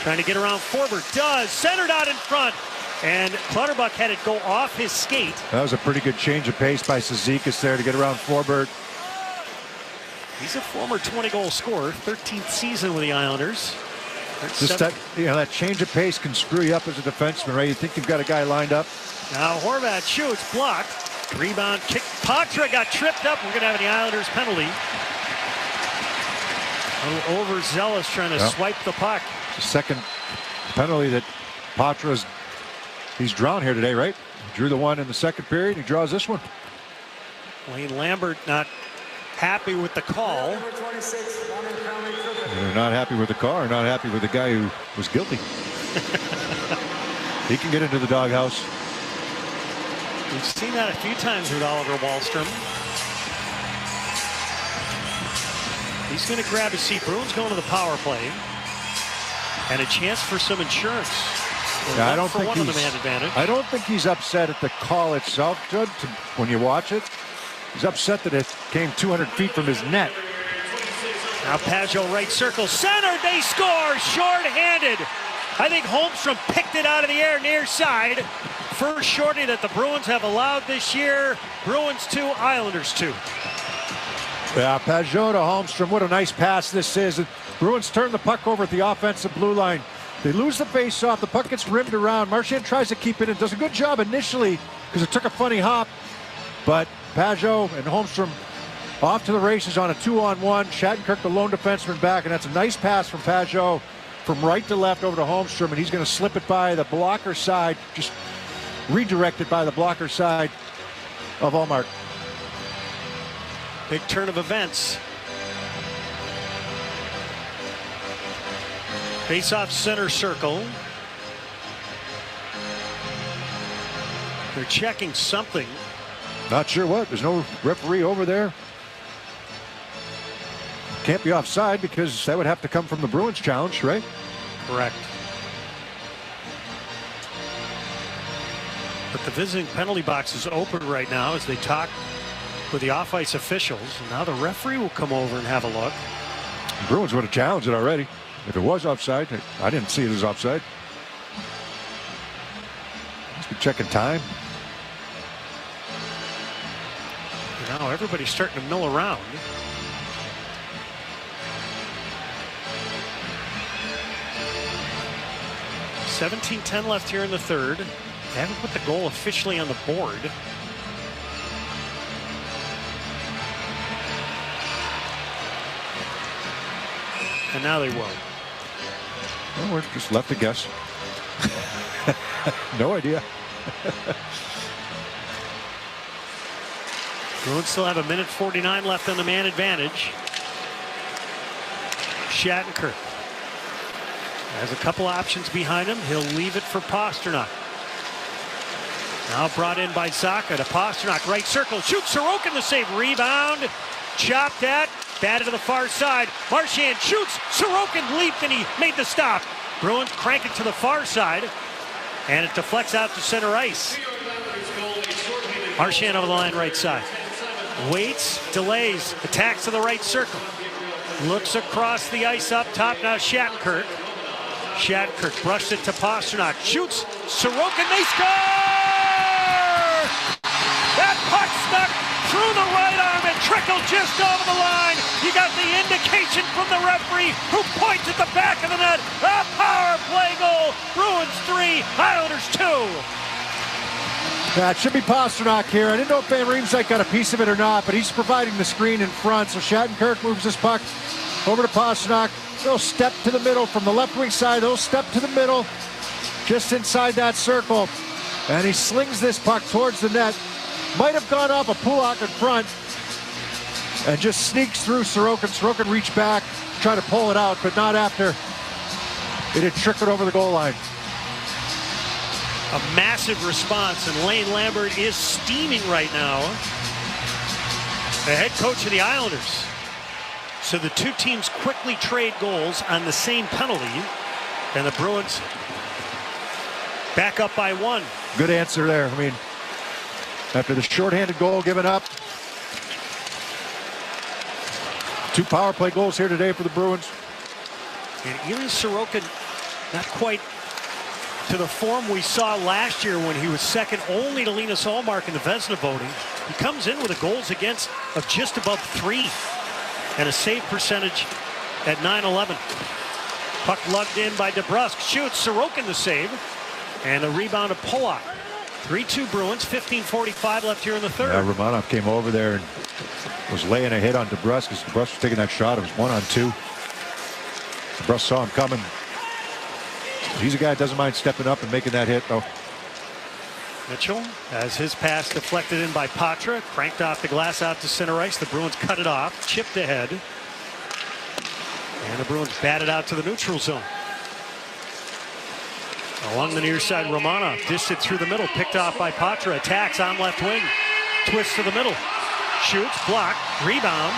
Trying to get around Forbert. Does. Centered out in front. And Clutterbuck had it go off his skate. That was a pretty good change of pace by Zizekas there to get around Forbert. He's a former 20-goal scorer. 13th season with the Islanders. Just that, that change of pace can screw you up as a defenseman, right? You think you've got a guy lined up. Now Horvat shoots, blocked. Rebound kick. Patra got tripped up. We're going to have an Islanders penalty. A little overzealous trying to swipe the puck. The second penalty that he's drawn here today, right? He drew the one in the second period. He draws this one. Wayne Lambert not happy with the call. They're not happy with the call, or not happy with the guy who was guilty. He can get into the doghouse. We've seen that a few times with Oliver Wahlstrom. He's going to grab a seat. Bruins going to the power play. And a chance for some insurance. Yeah, I don't think he's upset at the call itself, Judd. When you watch it, he's upset that it came 200 feet from his net. Now Pajot right circle, center, they score, short-handed. I think Holmstrom picked it out of the air near side. First shorty that the Bruins have allowed this year. Bruins 2, Islanders 2. Yeah, Pajot to Holmstrom. What a nice pass this is. The Bruins turn the puck over at the offensive blue line. They lose the face-off. The puck gets rimmed around. Marchand tries to keep it in. Does a good job initially because it took a funny hop. But Pajot and Holmstrom off to the races on a 2-on-1. Shattenkirk, the lone defenseman, back. And that's a nice pass from Pajot from right to left over to Holmstrom. And he's going to slip it by the blocker side. Just redirected by the blocker side of Ullmark. Big turn of events. Face-off center circle. They're checking something. Not sure what. There's no referee over there. Can't be offside because that would have to come from the Bruins challenge, right? Correct. But the visiting penalty box is open right now as they talk with the off-ice officials. And now the referee will come over and have a look. The Bruins would have challenged it already. If it was offside, I didn't see it as offside. Must be checking time. Now everybody's starting to mill around. .17-10 left here in the third. They haven't put the goal officially on the board. And now they will. Well, we're just left to guess. No idea. Bruins still have 1:49 left on the man advantage. Shattenkirk has a couple options behind him. He'll leave it for Pasternak. Now brought in by Zacha to Pasternak. Right circle. Shoots. Sorokin the save. Rebound. Chopped at. Batted to the far side. Marchand shoots. Sorokin leaped and he made the stop. Bruins crank it to the far side. And it deflects out to center ice. Marchand over the line right side. Waits, delays, attacks to the right circle. Looks across the ice up top. Now Shattenkirk. Shattenkirk brushed it to Pasternak. Shoots. Sorokin, they score! That puck stuck through the right arm and trickled just over the line. You got the indication from the referee who points at the back of the net. A power play goal. Bruins 3, Islanders 2. Yeah, it should be Pasternak here. I didn't know if Van Riemsdyk got a piece of it or not, but he's providing the screen in front. So Shattenkirk moves this puck over to Pasternak. They'll step to the middle from the left wing side. They'll step to the middle just inside that circle. And he slings this puck towards the net. Might have gone off a Pulak in front and just sneaks through Sorokin. Sorokin reached back, try to pull it out, but not after it had trickled over the goal line. A massive response, and Lane Lambert is steaming right now. The head coach of the Islanders. So the two teams quickly trade goals on the same penalty, and the Bruins Back up by 1. Good answer there. I mean, after the shorthanded goal given up, 2 power play goals here today for the Bruins. And Ilya Sorokin, not quite to the form we saw last year when he was second only to Linus Ullmark in the Vezina voting. He comes in with a goals against of just above 3 and a save percentage at .911. Puck lugged in by DeBrusk. Shoots. Sorokin the save. And a rebound of Polak. 3-2 Bruins. 15:45 left here in the third. Romanov came over there and was laying a hit on DeBrusk as DeBrusk was taking that shot. It was 1-on-2. DeBrusk saw him coming. He's a guy that doesn't mind stepping up and making that hit, though. Mitchell has his pass deflected in by Patra. Cranked off the glass out to center ice. The Bruins cut it off. Chipped ahead. And the Bruins batted out to the neutral zone. Along the near side, Romanov dished it through the middle. Picked off by Patra. Attacks on left wing. Twists to the middle. Shoots. Blocked. Rebound.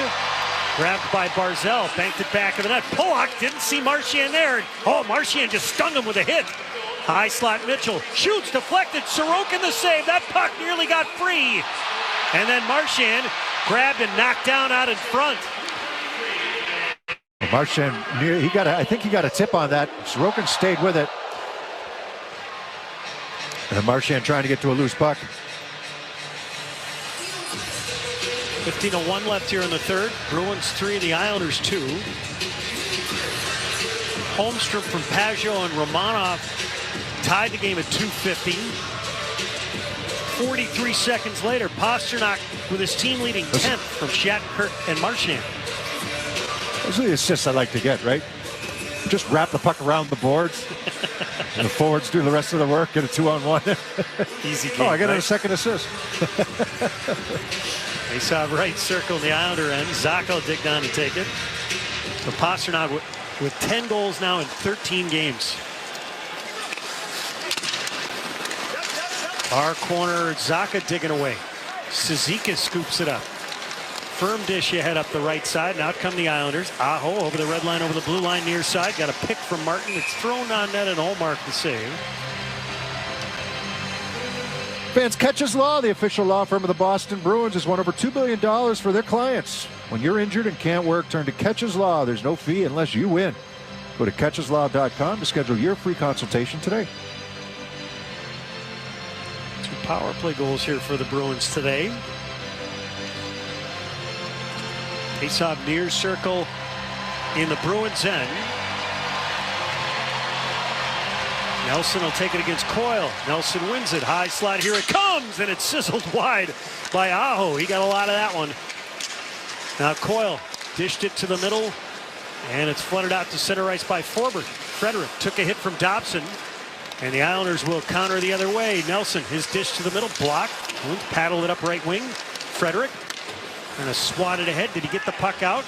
Grabbed by Barzell. Banked it back of the net. Polak didn't see Marchand there. Oh, Marchand just stung him with a hit. High slot Mitchell. Shoots. Deflected. Sorokin the save. That puck nearly got free. And then Marchand grabbed and knocked down out in front. Marchand, I think he got a tip on that. Sorokin stayed with it. And Marchand trying to get to a loose puck. 15:01 left here in the third. Bruins 3, the Islanders 2. Holmstrom from Pajot and Romanov tied the game at 2:50. 43 seconds later, Pasternak with his team-leading 10th from Shattenkirk and Marchand. Those are the assists I like to get, right? Just wrap the puck around the boards. And the forwards do the rest of the work. Get a 2-on-1. Easy game. Oh, I got right? a second assist. They saw right circle in the Islander end. Zacco dig down to take it. So Pasternak with 10 goals now in 13 games. Far corner, Zacha digging away. Suzuki scoops it up. Firm dish ahead up the right side. Now come the Islanders. Aho over the red line, over the blue line near side. Got a pick from Martin. It's thrown on net and Ullmark the save. Fans, Catches Law, the official law firm of the Boston Bruins, has won over $2 billion for their clients. When you're injured and can't work, turn to Catches Law. There's no fee unless you win. Go to catcheslaw.com to schedule your free consultation today. 2 power play goals here for the Bruins today. Face-off near circle in the Bruins' end. Nelson will take it against Coyle. Nelson wins it. High slot. Here it comes. And it's sizzled wide by Aho. He got a lot of that one. Now Coyle dished it to the middle. And it's flooded out to center ice by Forbert. Frederick took a hit from Dobson. And the Islanders will counter the other way. Nelson, his dish to the middle. Blocked. Paddled it up right wing. Frederick. And a swatted ahead. Did he get the puck out?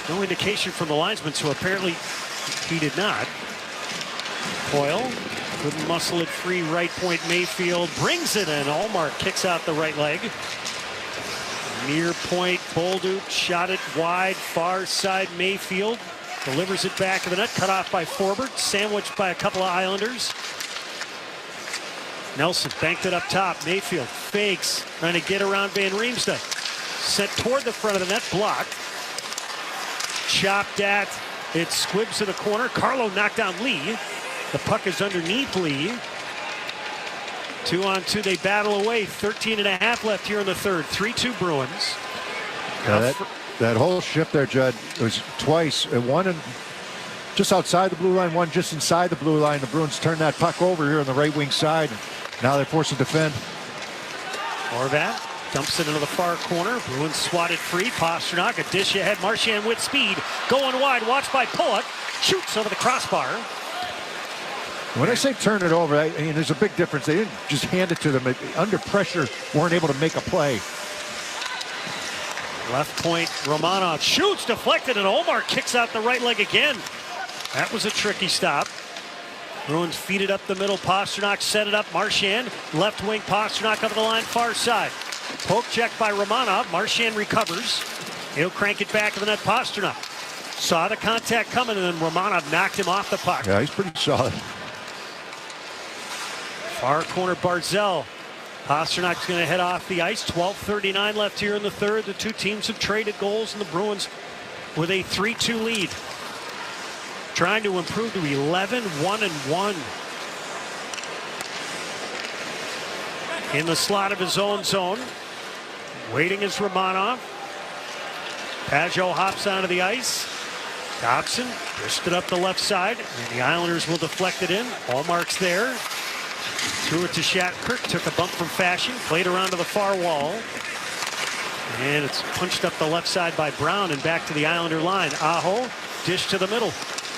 No indication from the linesman, so apparently he did not. Coyle couldn't muscle it free. Right point Mayfield brings it in. Ullmark kicks out the right leg. Near point Bolduc shot it wide. Far side Mayfield delivers it back of the net. Cut off by Forbert. Sandwiched by a couple of Islanders. Nelson banked it up top. Mayfield fakes. Trying to get around Van Riemsdyk. Sent toward the front of the net. Blocked. Chopped at. It squibs to the corner. Carlo knocked down Lee. The puck is underneath Lee. 2-on-2. They battle away. 13.5 left here in the third. 3-2 Bruins. That whole shift there, Judd, it was twice. One just outside the blue line, one just inside the blue line. The Bruins turned that puck over here on the right wing side. Now they're forced to defend. Horvat dumps it into the far corner. Bruins swatted free. Pasternak, a dish ahead. Marchand with speed. Going wide. Watched by Polak. Shoots over the crossbar. When I say turn it over, I mean, there's a big difference. They didn't just hand it to them. Under pressure, weren't able to make a play. Left point, Romanov shoots, deflected, and Ullmark kicks out the right leg again. That was a tricky stop. Bruins feed it up the middle. Pasternak set it up. Marchand, left wing. Pasternak up the line, far side. Poke check by Romanov. Marchand recovers. He'll crank it back to the net. Pasternak saw the contact coming, and then Romanov knocked him off the puck. Yeah, he's pretty solid. Far corner, Barzell. Pasternak's going to head off the ice. 12:39 left here in the third. The two teams have traded goals, and the Bruins with a 3-2 lead. Trying to improve to 11-1-1. In the slot of his own zone. Waiting is Romanov. Pajot hops onto the ice. Dobson pushed it up the left side, and the Islanders will deflect it in. Allmark's there. Threw it to Shattenkirk, took a bump from Fashion, played around to the far wall. And it's punched up the left side by Brown and back to the Islander line. Aho, dish to the middle.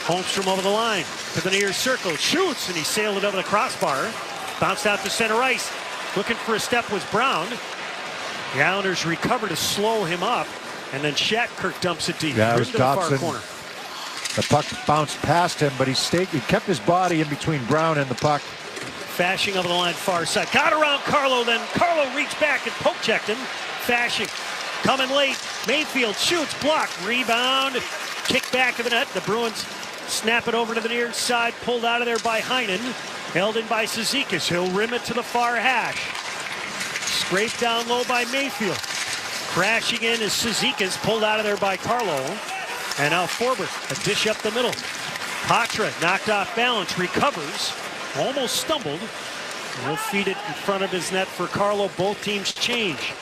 Holmstrom over the line to the near circle, shoots, and he sailed it over the crossbar. Bounced out to center ice. Looking for a step was Brown. The Islanders recover to slow him up, and then Shattenkirk dumps it deep. Yeah, it was to the far Dobson. corner. The puck bounced past him, but he kept his body in between Brown and the puck. Fashing over the line far side. Got around Carlo, then Carlo reached back and poke checked him. Fashing coming late. Mayfield shoots, blocked, rebound, kick back of the net. The Bruins snap it over to the near side, pulled out of there by Heinen. Held in by Cizikas. He'll rim it to the far hash. Scraped down low by Mayfield. Crashing in is Cizikas, pulled out of there by Carlo. And now Forbert, a dish up the middle. Patra knocked off balance, recovers, almost stumbled. He'll feed it in front of his net for Carlo. Both teams change.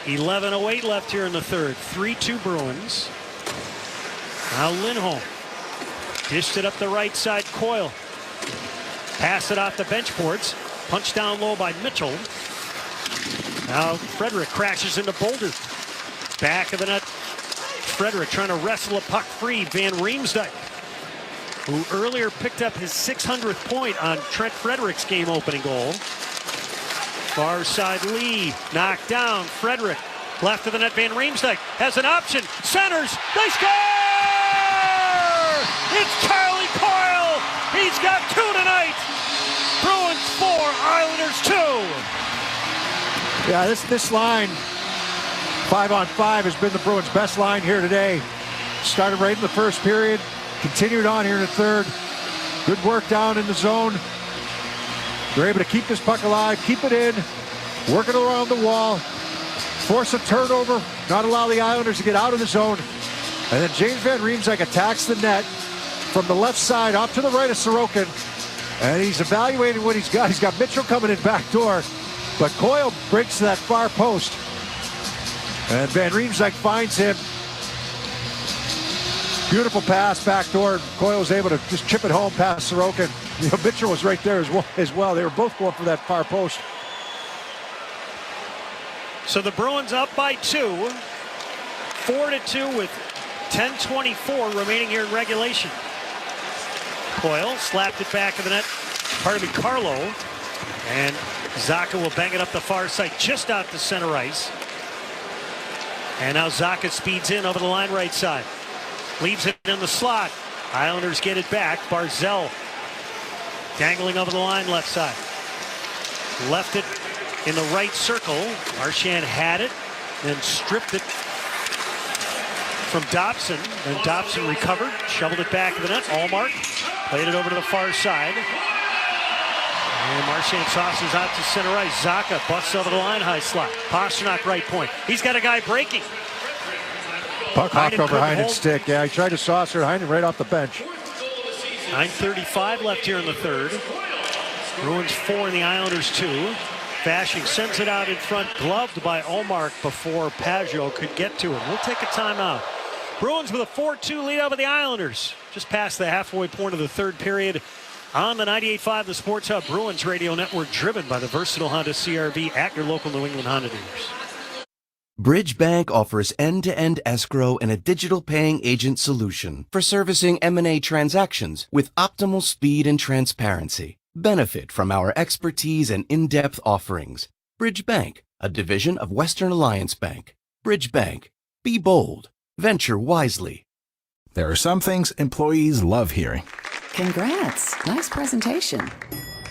11:08 left here in the third. 3-2 Bruins. Now Lindholm dished it up the right side. Coyle pass it off the bench boards. Punched down low by Mitchell. Now Frederick crashes into Boulder. Back of the net. Frederick trying to wrestle a puck free. Van Riemsdyk, who earlier picked up his 600th point on Trent Frederick's game-opening goal. Far side Lee knocked down. Frederick left of the net. Van Riemsdyk has an option. Centers. They score! It's Charlie Coyle. He's got 2 tonight. Bruins 4, Islanders 2. Yeah, this line, 5-on-5, has been the Bruins' best line here today. Started right in the first period, continued on here in the third. Good work down in the zone. They're able to keep this puck alive, keep it in, work it around the wall, force a turnover, not allow the Islanders to get out of the zone. And then James Van Riemsdyk attacks the net from the left side up to the right of Sorokin. And he's evaluating what he's got. He's got Mitchell coming in back door, but Coyle breaks to that far post. And Van Riemsdyk finds him. Beautiful pass back door. Coyle was able to just chip it home past Sorokin. You know, Mitchell was right there as well. They were both going for that far post. So the Bruins up by 2. 4-2 with 10:24 remaining here in regulation. Coyle slapped it back of the net. Pardon me, Carlo. And Zacha will bang it up the far side, just out to center ice. And now Zacha speeds in over the line right side. Leaves it in the slot. Islanders get it back. Barzell dangling over the line left side. Left it in the right circle. Marchand had it, then stripped it from Dobson. And Dobson recovered, shoveled it back to the net. Allmark played it over to the far side. And Marchand tosses out to center ice. Zacha busts over the line, high slot. Pasternak right point. He's got a guy breaking. Puck hopped over Heinen's stick. Yeah, he tried to saucer Heinen right off the bench. 9:35 left here in the third. Bruins 4 and the Islanders 2. Fashing sends it out in front, gloved by Allmark before Pajot could get to him. We'll take a timeout. Bruins with a 4-2 lead over the Islanders. Just past the halfway point of the third period. On the 98.5, the Sports Hub Bruins Radio Network, driven by the versatile Honda CR-V at your local New England Honda dealers. Bridge Bank offers end-to-end escrow and a digital paying agent solution for servicing M&A transactions with optimal speed and transparency. Benefit from our expertise and in-depth offerings. Bridge Bank, a division of Western Alliance Bank. Bridge Bank. Be bold. Venture wisely. There are some things employees love hearing. Congrats. Nice presentation.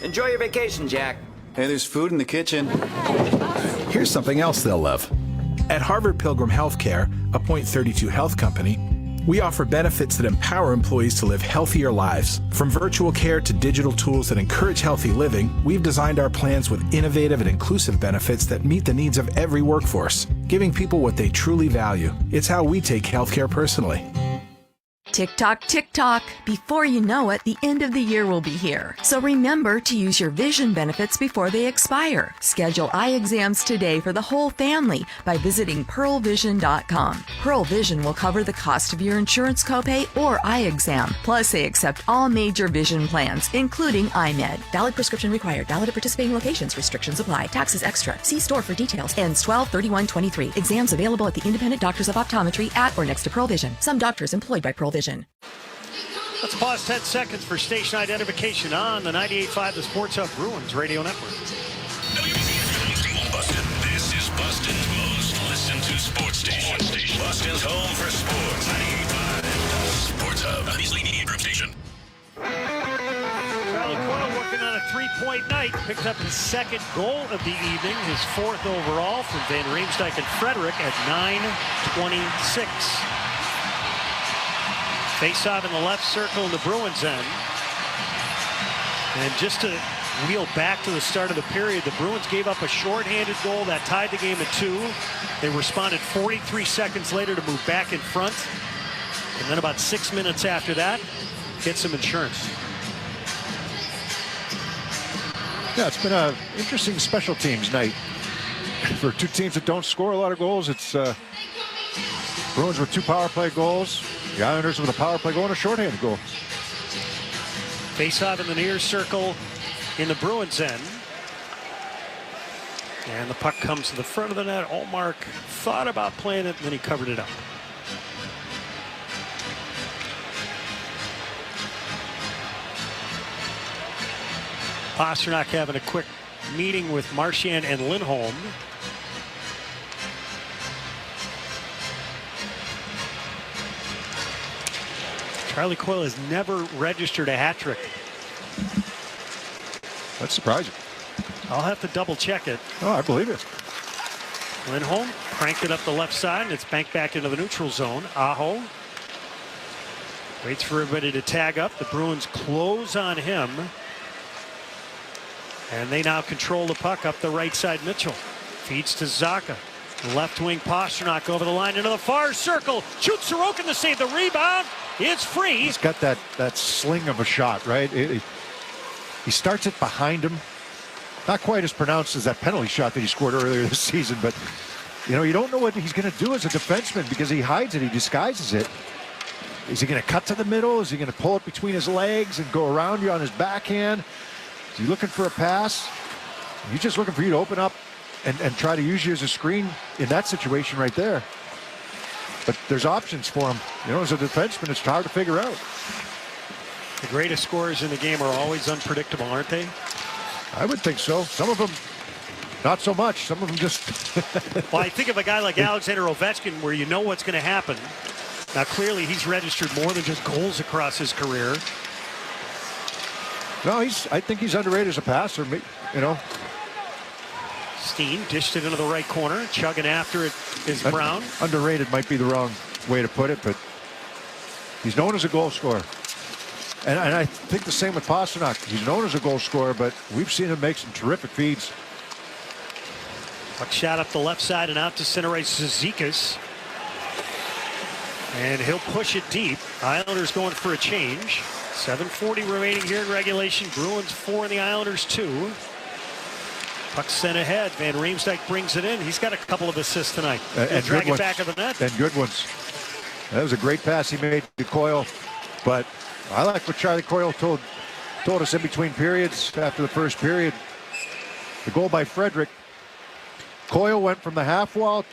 Enjoy your vacation, Jack. Hey, there's food in the kitchen. Here's something else they'll love. At Harvard Pilgrim Healthcare, a Point 32 health company, We offer benefits that empower employees to live healthier lives. From virtual care to digital tools that encourage healthy living, we've designed our plans with innovative and inclusive benefits that meet the needs of every workforce, giving people what they truly value. It's how we take healthcare personally. Tick-tock, tick-tock. Before you know it, the end of the year will be here. So remember to use your vision benefits before they expire. Schedule eye exams today for the whole family by visiting pearlvision.com. Pearl Vision will cover the cost of your insurance copay or eye exam. Plus, they accept all major vision plans, including iMed. Valid prescription required. Valid at participating locations. Restrictions apply. Taxes extra. See store for details. Ends 12/31/23. Exams available at the independent doctors of optometry at or next to Pearl Vision. Some doctors employed by Pearl Vision. Let's pause 10 seconds for station identification on the 98.5 The Sports Hub Bruins Radio Network. Boston. This is Boston's most listened to sports station. Boston's home for sports. 98.5 The Sports Hub. A Beasley Media Group station. Charlie Coyle working on a three-point night. Picked up his second goal of the evening, his fourth overall from Van Riemsdyk and Frederick at 9:26. Face-off in the left circle in the Bruins end. And just to wheel back to the start of the period, the Bruins gave up a shorthanded goal that tied the game at 2. They responded 43 seconds later to move back in front. And then about 6 minutes after that, get some insurance. Yeah, it's been an interesting special teams night. For two teams that don't score a lot of goals, it's Bruins with 2 power play goals. The Islanders with a power play goal and a shorthanded goal. Face-off in the near circle in the Bruins end. And the puck comes to the front of the net. Allmark thought about playing it, and then he covered it up. Pasternak having a quick meeting with Marchand and Lindholm. Charlie Coyle has never registered a hat trick. That's surprising. I'll have to double check it. Oh, I believe it. Lindholm cranked it up the left side, and it's banked back into the neutral zone. Aho waits for everybody to tag up. The Bruins close on him. And they now control the puck up the right side. Mitchell feeds to Zacha. Left wing Pasternak over the line into the far circle. Shoots Sorokin to save the rebound. It's free. He's got that sling of a shot, right? He starts it behind him. Not quite as pronounced as that penalty shot that he scored earlier this season, but you know, you don't know what he's going to do as a defenseman because he hides it, he disguises it. Is he going to cut to the middle? Is he going to pull it between his legs and go around you on his backhand? Is he looking for a pass? He's just looking for you to open up and try to use you as a screen in that situation right there. But there's options for him. You know, as a defenseman, it's hard to figure out. The greatest scorers in the game are always unpredictable, aren't they? I would think so. Some of them, not so much. Some of them just... Well, I think of a guy like Alexander Ovechkin where you know what's going to happen. Now, clearly, he's registered more than just goals across his career. No, I think he's underrated as a passer, you know. Steen dished it into the right corner. Chugging after it is Brown. Underrated might be the wrong way to put it, but he's known as a goal scorer. And I think the same with Pasternak. He's known as a goal scorer, but we've seen him make some terrific feeds. Puck shot up the left side and out to center ice Zizekas. And he'll push it deep. Islanders going for a change. 7:40 remaining here in regulation. Bruins 4 and the Islanders 2. Puck sent ahead. Van Riemsdyk brings it in. He's got a couple of assists tonight. And drag it back of the net. And good ones. That was a great pass he made to Coyle. But I like what Charlie Coyle told us in between periods after the first period. The goal by Frederick. Coyle went from the half wall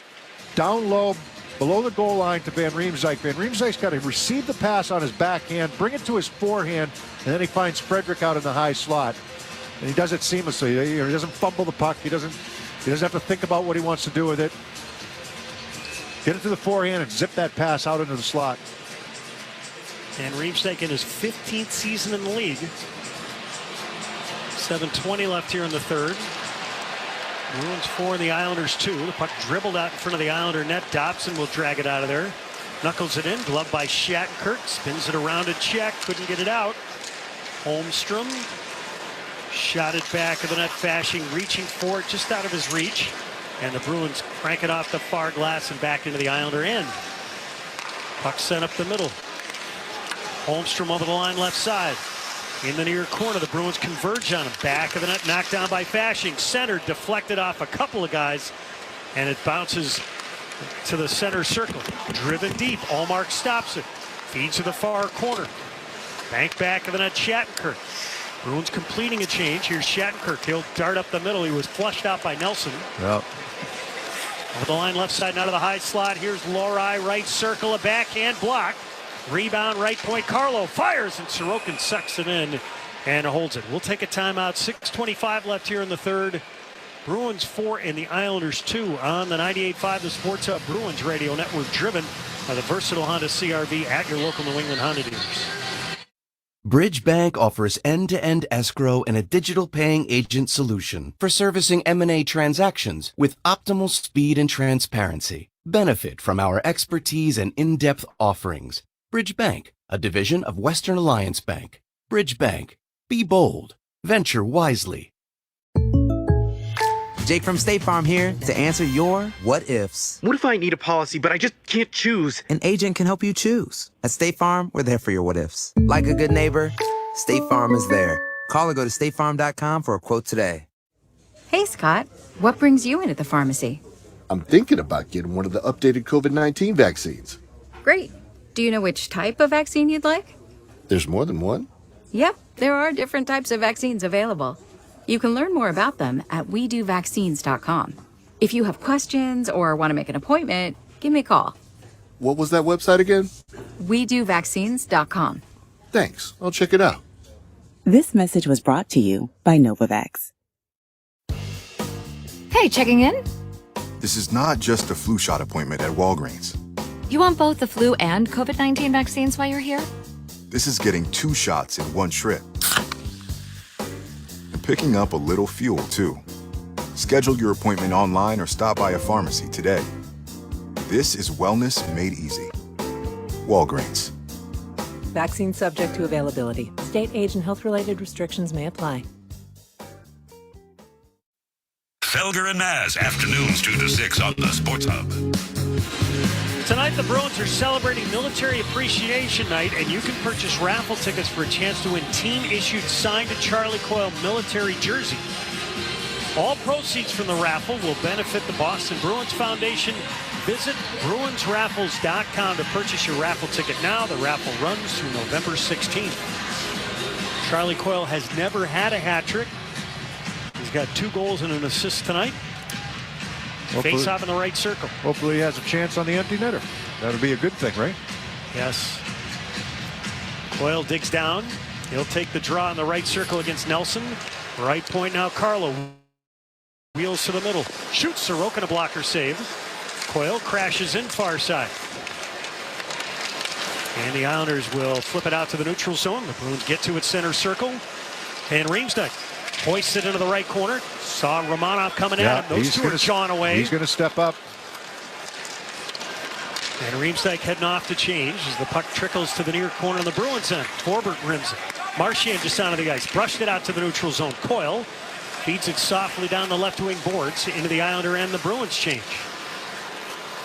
down low below the goal line to Van Riemsdyk. Van Riemsdyk's got to receive the pass on his backhand, bring it to his forehand, and then he finds Frederick out in the high slot. And he does it seamlessly. He doesn't fumble the puck. He doesn't have to think about what he wants to do with it. Get it to the forehand and zip that pass out into the slot. And Riemsdyk in his 15th season in the league. 7:20 left here in the third. Bruins 4 and the Islanders 2. The puck dribbled out in front of the Islander net. Dobson will drag it out of there. Knuckles it in, glove by Shattenkirk, spins it around a check, couldn't get it out. Holmstrom shot it back of the net, Fasching reaching for it just out of his reach. And the Bruins crank it off the far glass and back into the Islander end. Puck sent up the middle. Holmstrom over the line left side. In the near corner, the Bruins converge on him. Back of the net, knocked down by Fasching. Centered, deflected off a couple of guys. And it bounces to the center circle. Driven deep. Allmark stops it. Feeds to the far corner. Bank back of the net, Shattenkirk. Bruins completing a change. Here's Shattenkirk. He'll dart up the middle. He was flushed out by Nelson. Yep. Over the line left side, out of the high slot. Here's Lohrei, right circle, a backhand block. Rebound, right point. Carlo fires, and Sorokin sucks it in and holds it. We'll take a timeout. 6:25 left here in the third. Bruins 4 and the Islanders 2 on the 98.5 The Sports Hub Bruins Radio Network, driven by the versatile Honda CR-V at your local New England Honda dealers. Bridge Bank offers end-to-end escrow and a digital paying agent solution for servicing M&A transactions with optimal speed and transparency. Benefit from our expertise and in-depth offerings. Bridge Bank, a division of Western Alliance Bank. Bridge Bank. Be bold. Venture wisely. Jake from State Farm here to answer your what ifs. What if I need a policy, but I just can't choose? An agent can help you choose. At State Farm, we're there for your what ifs. Like a good neighbor, State Farm is there. Call or go to statefarm.com for a quote today. Hey, Scott. What brings you in at the pharmacy? I'm thinking about getting one of the updated COVID-19 vaccines. Great. Do you know which type of vaccine you'd like? There's more than one? Yep, there are different types of vaccines available. You can learn more about them at WeDoVaccines.com. If you have questions or want to make an appointment, give me a call. What was that website again? WeDoVaccines.com. Thanks. I'll check it out. This message was brought to you by Novavax. Hey, checking in? This is not just a flu shot appointment at Walgreens. You want both the flu and COVID-19 vaccines while you're here? This is getting 2 shots in one trip. And picking up a little fuel, too. Schedule your appointment online or stop by a pharmacy today. This is wellness made easy. Walgreens. Vaccine subject to availability. State, age, and health-related restrictions may apply. Felger and Maz, afternoons 2 to 6 on the Sports Hub. Tonight, the Bruins are celebrating Military Appreciation Night, and you can purchase raffle tickets for a chance to win team-issued signed to Charlie Coyle military jersey. All proceeds from the raffle will benefit the Boston Bruins Foundation. Visit BruinsRaffles.com to purchase your raffle ticket now. The raffle runs through November 16th. Charlie Coyle has never had a hat trick. He's got 2 goals and an assist tonight. Face off in the right circle. Hopefully he has a chance on the empty netter. That would be a good thing, right? Yes. Coyle digs down. He'll take the draw in the right circle against Nelson. Right point now, Carlo. Wheels to the middle. Shoots Sorokin, a blocker save. Coyle crashes in far side. And the Islanders will flip it out to the neutral zone. The Bruins get to its center circle. And Riemsdyk hoists it into the right corner. Saw Romanov coming at him. Those two are jawing away. He's going to step up. And Riemsdyk heading off to change as the puck trickles to the near corner on the Bruins end. Forbert rims it. Marchand just onto the ice. Brushed it out to the neutral zone. Coyle feeds it softly down the left wing boards into the Islander end. The Bruins change.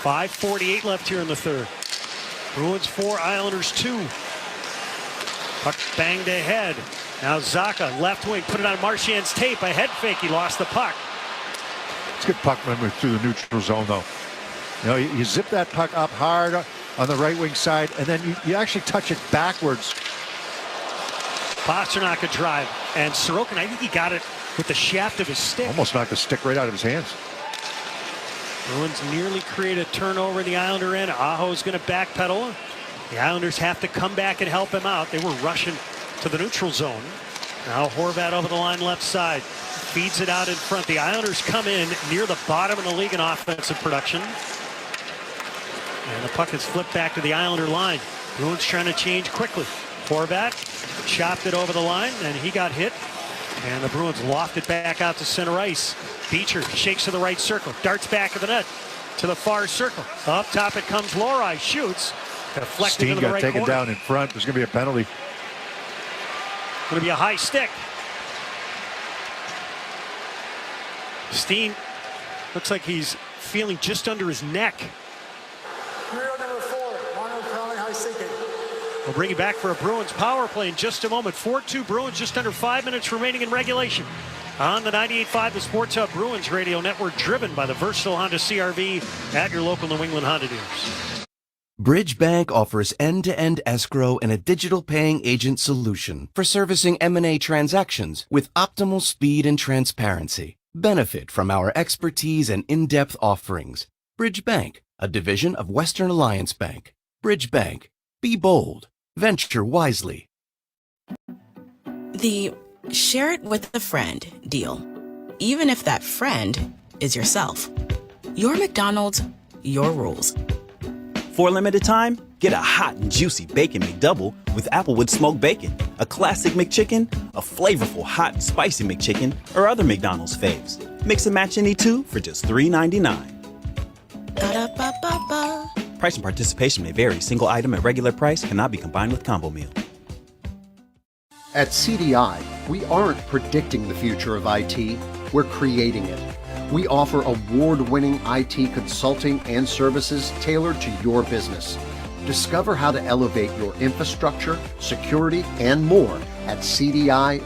5:48 left here in the third. Bruins 4, Islanders 2. Puck banged ahead. Now Zacha, left wing, put it on Marchand's tape. A head fake, he lost the puck. It's good puck movement through the neutral zone, though. You know, you zip that puck up hard on the right wing side, and then you actually touch it backwards. Pasternak a drive, and Sorokin, I think he got it with the shaft of his stick. Almost knocked the stick right out of his hands. Bruins nearly create a turnover in the Islander end. Aho's going to backpedal. The Islanders have to come back and help him out. They were rushing to the neutral zone. Now Horvat over the line left side. Feeds it out in front. The Islanders come in near the bottom of the league in offensive production. And the puck is flipped back to the Islander line. Bruins trying to change quickly. Horvat chopped it over the line, and he got hit. And the Bruins loft it back out to center ice. Beecher shakes to the right circle. Darts back of the net. to the far circle. Up top it comes Lohrei, shoots. Deflected Steen into the got right taken corner. down in front. There's going to be a penalty. Going to be a high stick. Steen looks like he's feeling just under his neck. Hero number 4, Mono Crowley high sinking. We'll bring you back for a Bruins power play in just a moment. 4-2 Bruins, just under 5 minutes remaining in regulation. On the 98.5, the Sports Hub Bruins Radio Network, driven by the versatile Honda CR-V at your local New England Honda dealers. Bridge Bank offers end-to-end escrow and a digital paying agent solution for servicing M&A transactions with optimal speed and transparency. Benefit from our expertise and in-depth offerings. Bridge Bank, a division of Western Alliance Bank. Bridge Bank. Be bold. Venture wisely. The share it with a friend deal. Even if that friend is yourself. Your McDonald's, your rules. For a limited time, get a hot and juicy Bacon McDouble with Applewood smoked bacon, a classic McChicken, a flavorful hot and spicy McChicken, or other McDonald's faves. Mix and match any two for just $3.99. Ba-da-ba-ba-ba. Price and participation may vary. Single item at regular price cannot be combined with combo meal. At CDI, we aren't predicting the future of IT, we're creating it. We offer award-winning IT consulting and services tailored to your business. Discover how to elevate your infrastructure, security, and more at cdillc.com.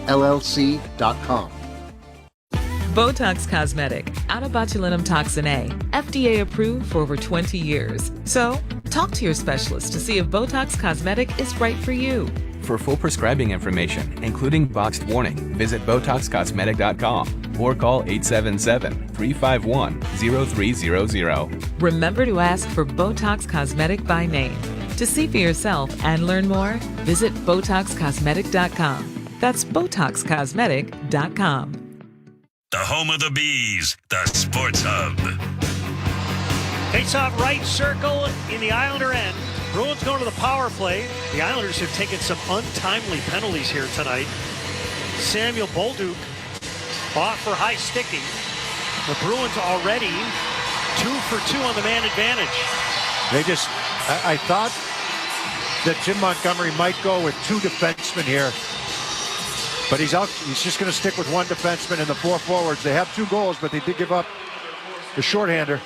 Botox Cosmetic, out of botulinum toxin A, FDA approved for over 20 years. So, talk to your specialist to see if Botox Cosmetic is right for you. For full prescribing information, including boxed warning, visit BotoxCosmetic.com or call 877-351-0300. Remember to ask for Botox Cosmetic by name. To see for yourself and learn more, visit BotoxCosmetic.com. That's BotoxCosmetic.com. The home of the Bees, the Sports Hub. Face off right circle in the Islander end. Bruins going to the power play. The Islanders have taken some untimely penalties here tonight. Samuel Bolduc off for high sticking. The Bruins already 2 for 2 on the man advantage. I thought that Jim Montgomery might go with 2 defensemen here. But he's out. He's just going to stick with 1 defenseman and the 4 forwards. They have 2 goals, but they did give up the shorthander.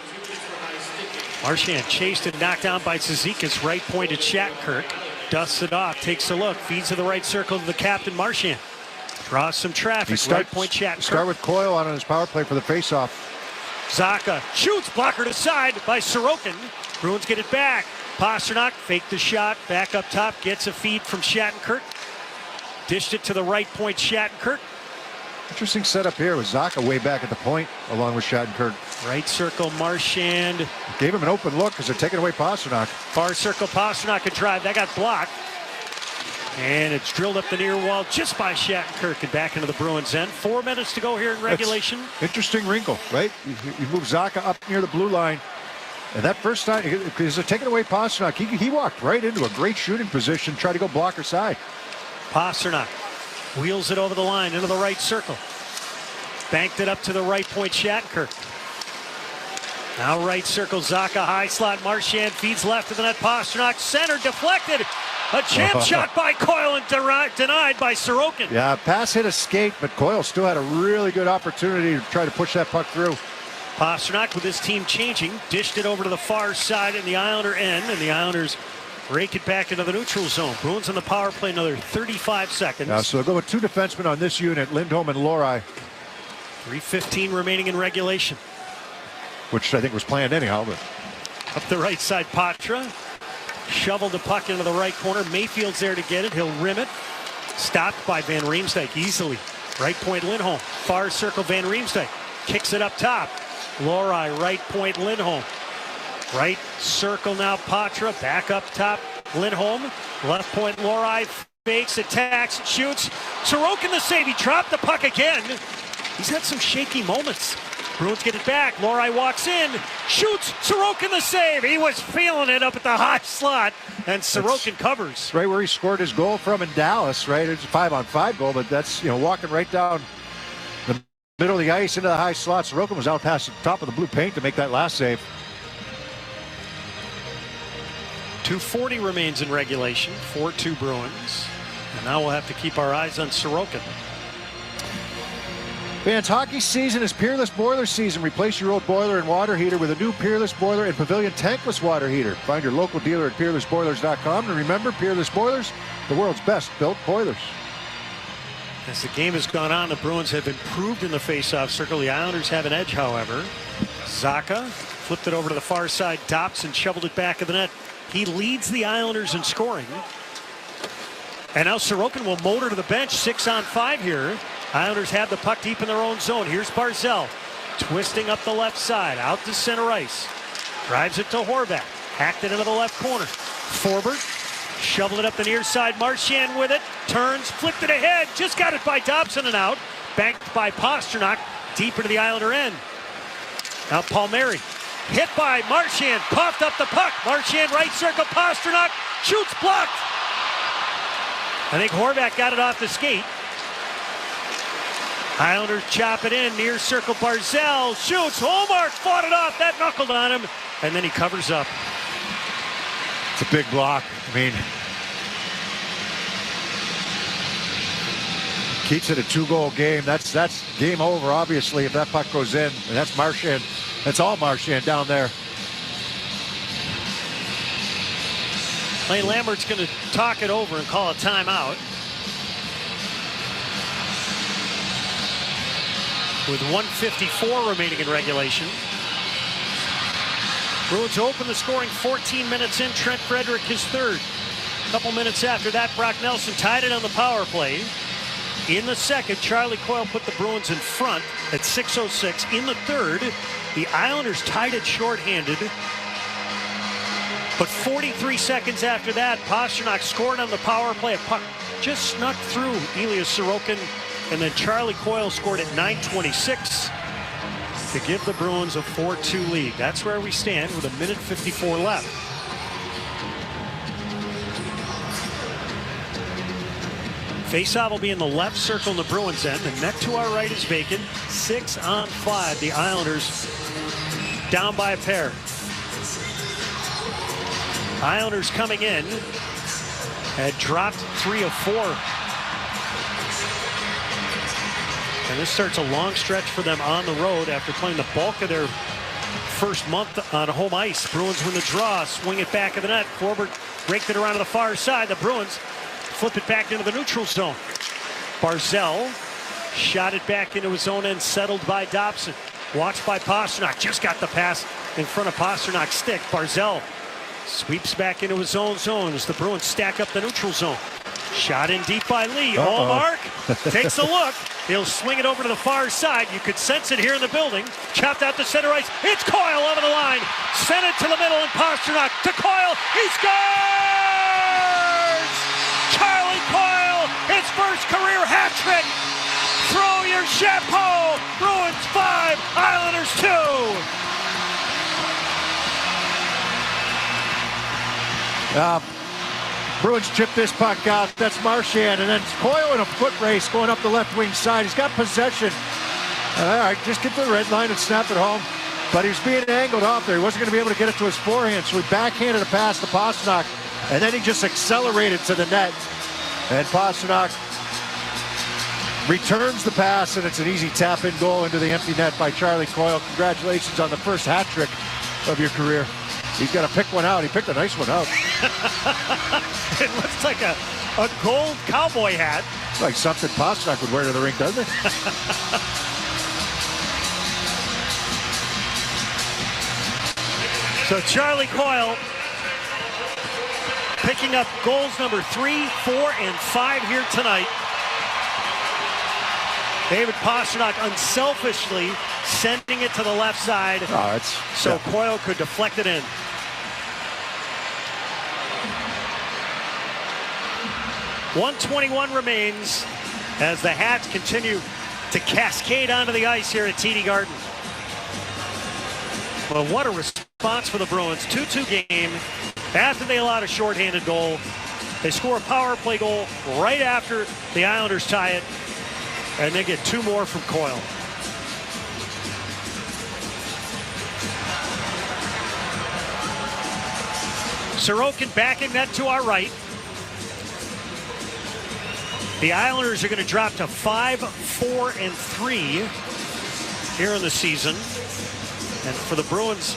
Marchand chased and knocked down by Cizikas. Right pointed Shattenkirk. Dusts it off, takes a look, feeds to the right circle to the captain, Marchand. Draws some traffic. Right point Shattenkirk. Start with Coyle on his power play for the faceoff. Zaka shoots, blocker to side by Sorokin. Bruins get it back. Pasternak faked the shot, back up top, gets a feed from Shattenkirk. Dished it to the right point, Shattenkirk. Interesting setup here with Zaka way back at the point, along with Shattenkirk. Right circle, Marchand. Gave him an open look because they're taking away Pasternak. Far circle, Pasternak a drive. That got blocked. And it's drilled up the near wall just by Shattenkirk and back into the Bruins end. 4 minutes to go here in regulation. That's interesting wrinkle, right? You move Zaka up near the blue line. And that first time, because they're taking away Pasternak, he walked right into a great shooting position, tried to go blocker side. Pasternak wheels it over the line into the right circle. Banked it up to the right point, Shattenkirk. Now right circle, Zaka, high slot, Marchand feeds left to the net, Pasternak, center, deflected. A jam shot by Coyle and denied by Sorokin. Yeah, pass hit a skate, but Coyle still had a really good opportunity to try to push that puck through. Pasternak with his team changing, dished it over to the far side in the Islander end, and the Islanders rake it back into the neutral zone. Bruins on the power play another 35 seconds. So they'll go with 2 defensemen on this unit, Lindholm and Lohrei. 3:15 remaining in regulation. Which I think was planned anyhow. But up the right side, Patra. Shoveled the puck into the right corner. Mayfield's there to get it. He'll rim it. Stopped by Van Riemsdyk easily. Right point, Lindholm. Far circle, Van Riemsdyk. Kicks it up top. Lohrei, right point, Lindholm. Right circle now, Patra. Back up top, Lindholm. Left point, Lohrei. Fakes, attacks, shoots. Sorokin the save. He dropped the puck again. He's had some shaky moments. Bruins get it back. Lohrei walks in, shoots. Sorokin the save. He was feeling it up at the high slot, and Sorokin covers. Right where he scored his goal from in Dallas, right? It's a 5-on-5 goal, but that's, walking right down the middle of the ice into the high slot. Sorokin was out past the top of the blue paint to make that last save. 2:40 remains in regulation. 4-2 Bruins. And now we'll have to keep our eyes on Sorokin. Fans, hockey season is Peerless Boiler season. Replace your old boiler and water heater with a new Peerless Boiler and Pavilion tankless water heater. Find your local dealer at peerlessboilers.com. And remember, Peerless Boilers, the world's best built boilers. As the game has gone on, the Bruins have improved in the faceoff circle. The Islanders have an edge, however. Zacha flipped it over to the far side. Dobson shoveled it back of the net. He leads the Islanders in scoring. And now Sorokin will motor to the bench. 6-on-5 here. Islanders have the puck deep in their own zone. Here's Barzal twisting up the left side. Out to center ice. Drives it to Horvat. Hacked it into the left corner. Forbert shoveled it up the near side. Marchand with it. Turns. Flipped it ahead. Just got it by Dobson and out. Banked by Pastrnak. Deep into the Islander end. Now Palmieri. Hit by Marchand. Coughed up the puck. Marchand right circle. Pastrnak shoots, blocked. I think Horvat got it off the skate. Islanders chop it in. Near circle. Barzal shoots. Holmark fought it off. That knuckled on him. And then he covers up. It's a big block. I mean, keeps it a 2-goal game. That's game over, obviously, if that puck goes in. And that's Marchand. That's all Marchand down there. Lane Lambert's going to talk it over and call a timeout. With 1:54 remaining in regulation. Bruins open the scoring 14 minutes in. Trent Frederick his third. A couple minutes after that, Brock Nelson tied it on the power play. In the second, Charlie Coyle put the Bruins in front at 6:06. In the third, the Islanders tied it shorthanded. But 43 seconds after that, Pastrnak scored on the power play. A puck just snuck through Elias Sorokin. And then Charlie Coyle scored at 9:26 to give the Bruins a 4-2 lead. That's where we stand with 1:54 left. Faceoff will be in the left circle in the Bruins end. The net to our right is vacant. 6-on-5. The Islanders down by a pair. Islanders coming in had dropped 3 of 4. And this starts a long stretch for them on the road after playing the bulk of their first month on home ice. Bruins win the draw, swing it back of the net. Forbert raked it around to the far side. The Bruins flip it back into the neutral zone. Barzal shot it back into his own end, settled by Dobson. Watched by Pastrnak, just got the pass in front of Pasternak's stick. Barzal sweeps back into his own zone as the Bruins stack up the neutral zone. Shot in deep by Lee. Hallmark takes a look. He'll swing it over to the far side. You could sense it here in the building. Chopped out to center ice. It's Coyle over the line. Sent it to the middle and Pastrnak to Coyle. He scores! Charlie Coyle, his first career hat trick. Throw your chapeau. Bruins 5, Islanders 2. Bruins chip this puck out. That's Marchand. And then Coyle in a foot race going up the left wing side. He's got possession. All right, just get to the red line and snap it home. But he was being angled off there. He wasn't going to be able to get it to his forehand. So he backhanded a pass to Pastrnak. And then he just accelerated to the net. And Pastrnak returns the pass. And it's an easy tap-in goal into the empty net by Charlie Coyle. Congratulations on the first hat trick of your career. He's got to pick one out. He picked a nice one out. It looks like a gold cowboy hat. Like something Pastrnak would wear to the rink, doesn't it? So Charlie Coyle picking up goals number 3, 4, and 5 here tonight. David Pastrnak unselfishly sending it to the left side so Coyle could deflect it in. .121 remains as the Hats continue to cascade onto the ice here at TD Garden. Well, what a response for the Bruins. 2-2 game. After they allowed a shorthanded goal, they score a power play goal right after the Islanders tie it, and they get 2 more from Coyle. Sorokin back in net to our right. The Islanders are going to drop to 5-4-3 here in the season. And for the Bruins,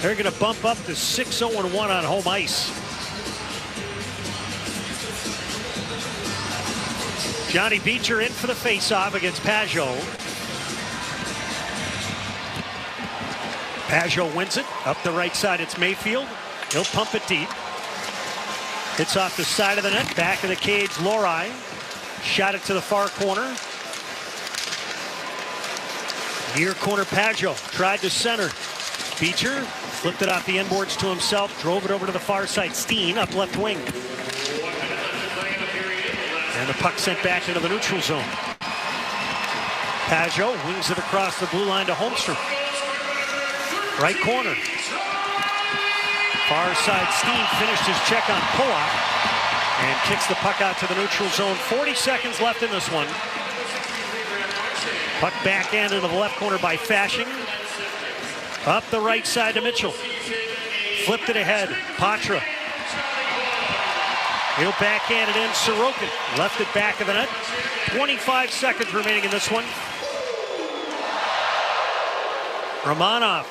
they're going to bump up to 6-0-1 on home ice. Johnny Beecher in for the faceoff against Pajot. Pajot wins it. Up the right side, it's Mayfield. He'll pump it deep. Hits off the side of the net. Back of the cage, Lohrei. Shot it to the far corner. Near corner, Pajot. Tried to center. Beecher flipped it off the inboards to himself. Drove it over to the far side. Steen up left wing. And the puck sent back into the neutral zone. Pajot wings it across the blue line to Holmstrom. Right corner. Far side, Steen finished his check on Pulock and kicks the puck out to the neutral zone. 40 seconds left in this one. Puck backhand into the left corner by Fasching. Up the right side to Mitchell. Flipped it ahead. Patra. He'll backhand it in. Sorokin left it back of the net. 25 seconds remaining in this one. Romanov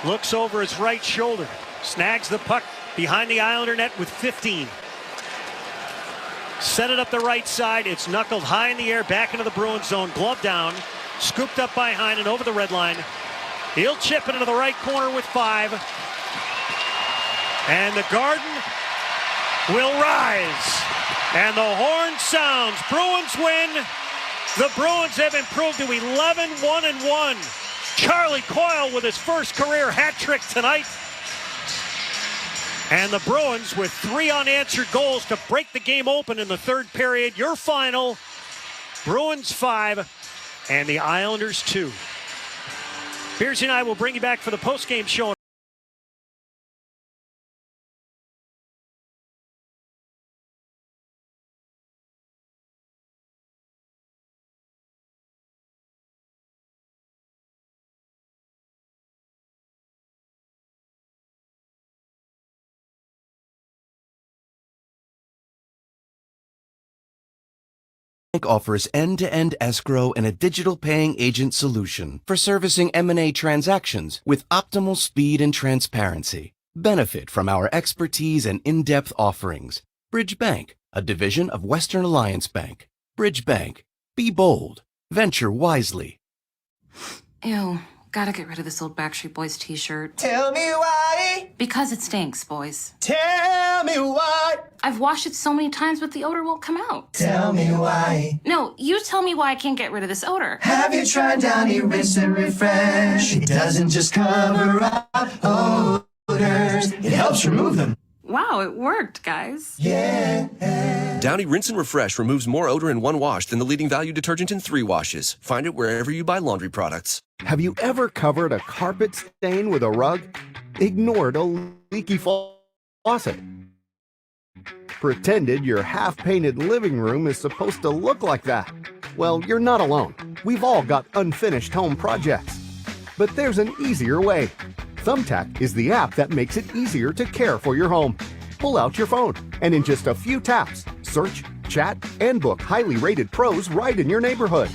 looks over his right shoulder. Snags the puck behind the Islander net with 15. Set it up the right side. It's knuckled high in the air back into the Bruins zone. Glove down. Scooped up by Heinen over the red line. He'll chip it into the right corner with 5. And the Garden will rise. And the horn sounds. Bruins win. The Bruins have improved to 11-1-1. Charlie Coyle with his first career hat trick tonight. And the Bruins with 3 unanswered goals to break the game open in the third period. Your final, Bruins 5 and the Islanders 2. Beersy and I will bring you back for the postgame show. Bank offers end-to-end escrow and a digital paying agent solution for servicing M&A transactions with optimal speed and transparency. Benefit from our expertise and in-depth offerings. Bridge Bank, a division of Western Alliance Bank. Bridge Bank. Be bold. Venture wisely. Ew, gotta get rid of this old Backstreet Boys t-shirt. Tell me why. Because it stinks, boys. Tell me why. I've washed it so many times, but the odor won't come out. Tell me why. No, you tell me why I can't get rid of this odor. Have you tried Downy Rinse and Refresh? It doesn't just cover up odors. It helps remove them. Wow, it worked, guys. Yeah. Downy Rinse and Refresh removes more odor in 1 wash than the leading value detergent in 3 washes. Find it wherever you buy laundry products. Have you ever covered a carpet stain with a rug? Ignored a leaky faucet? Pretended your half-painted living room is supposed to look like that? Well, you're not alone. We've all got unfinished home projects. But there's an easier way. Thumbtack is the app that makes it easier to care for your home. Pull out your phone, and in just a few taps, search, chat, and book highly rated pros right in your neighborhood.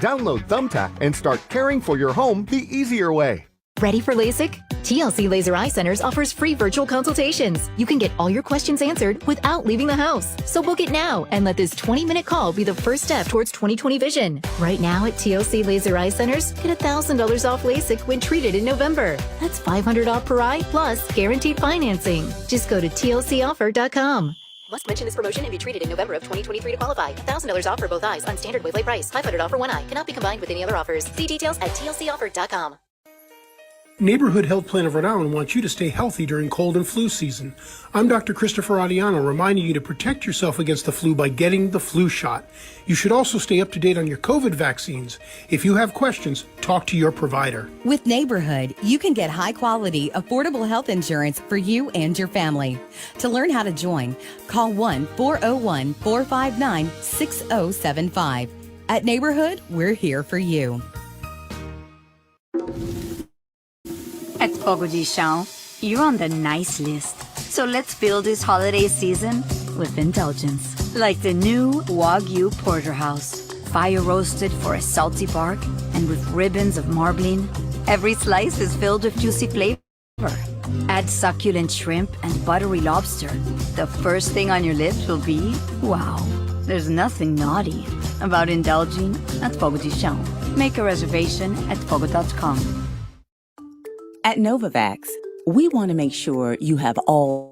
Download Thumbtack and start caring for your home the easier way. Ready for LASIK? TLC Laser Eye Centers offers free virtual consultations. You can get all your questions answered without leaving the house. So book it now and let this 20-minute call be the first step towards 20/20 vision. Right now at TLC Laser Eye Centers, get $1,000 off LASIK when treated in November. That's $500 off per eye plus guaranteed financing. Just go to tlcoffer.com. Must mention this promotion and be treated in November of 2023 to qualify. $1,000 off for both eyes on standard wavelength price. $500 off for one eye. Cannot be combined with any other offers. See details at tlcoffer.com. Neighborhood Health Plan of Rhode Island wants you to stay healthy during cold and flu season. I'm Dr. Christopher Adiano, reminding you to protect yourself against the flu by getting the flu shot. You should also stay up to date on your COVID vaccines. If you have questions, talk to your provider. With Neighborhood, you can get high-quality, affordable health insurance for you and your family. To learn how to join, call 1-401-459-6075. At Neighborhood, we're here for you. At Fogo de Chão, You're on the nice list. So let's fill this holiday season with indulgence. Like the new Wagyu Porterhouse. Fire roasted for a salty bark and with ribbons of marbling. Every slice is filled with juicy flavor. Add succulent shrimp and buttery lobster. The first thing on your lips will be, wow. There's nothing naughty about indulging at Fogo de Chão. Make a reservation at fogo.com. At Novavax, we want to make sure you have all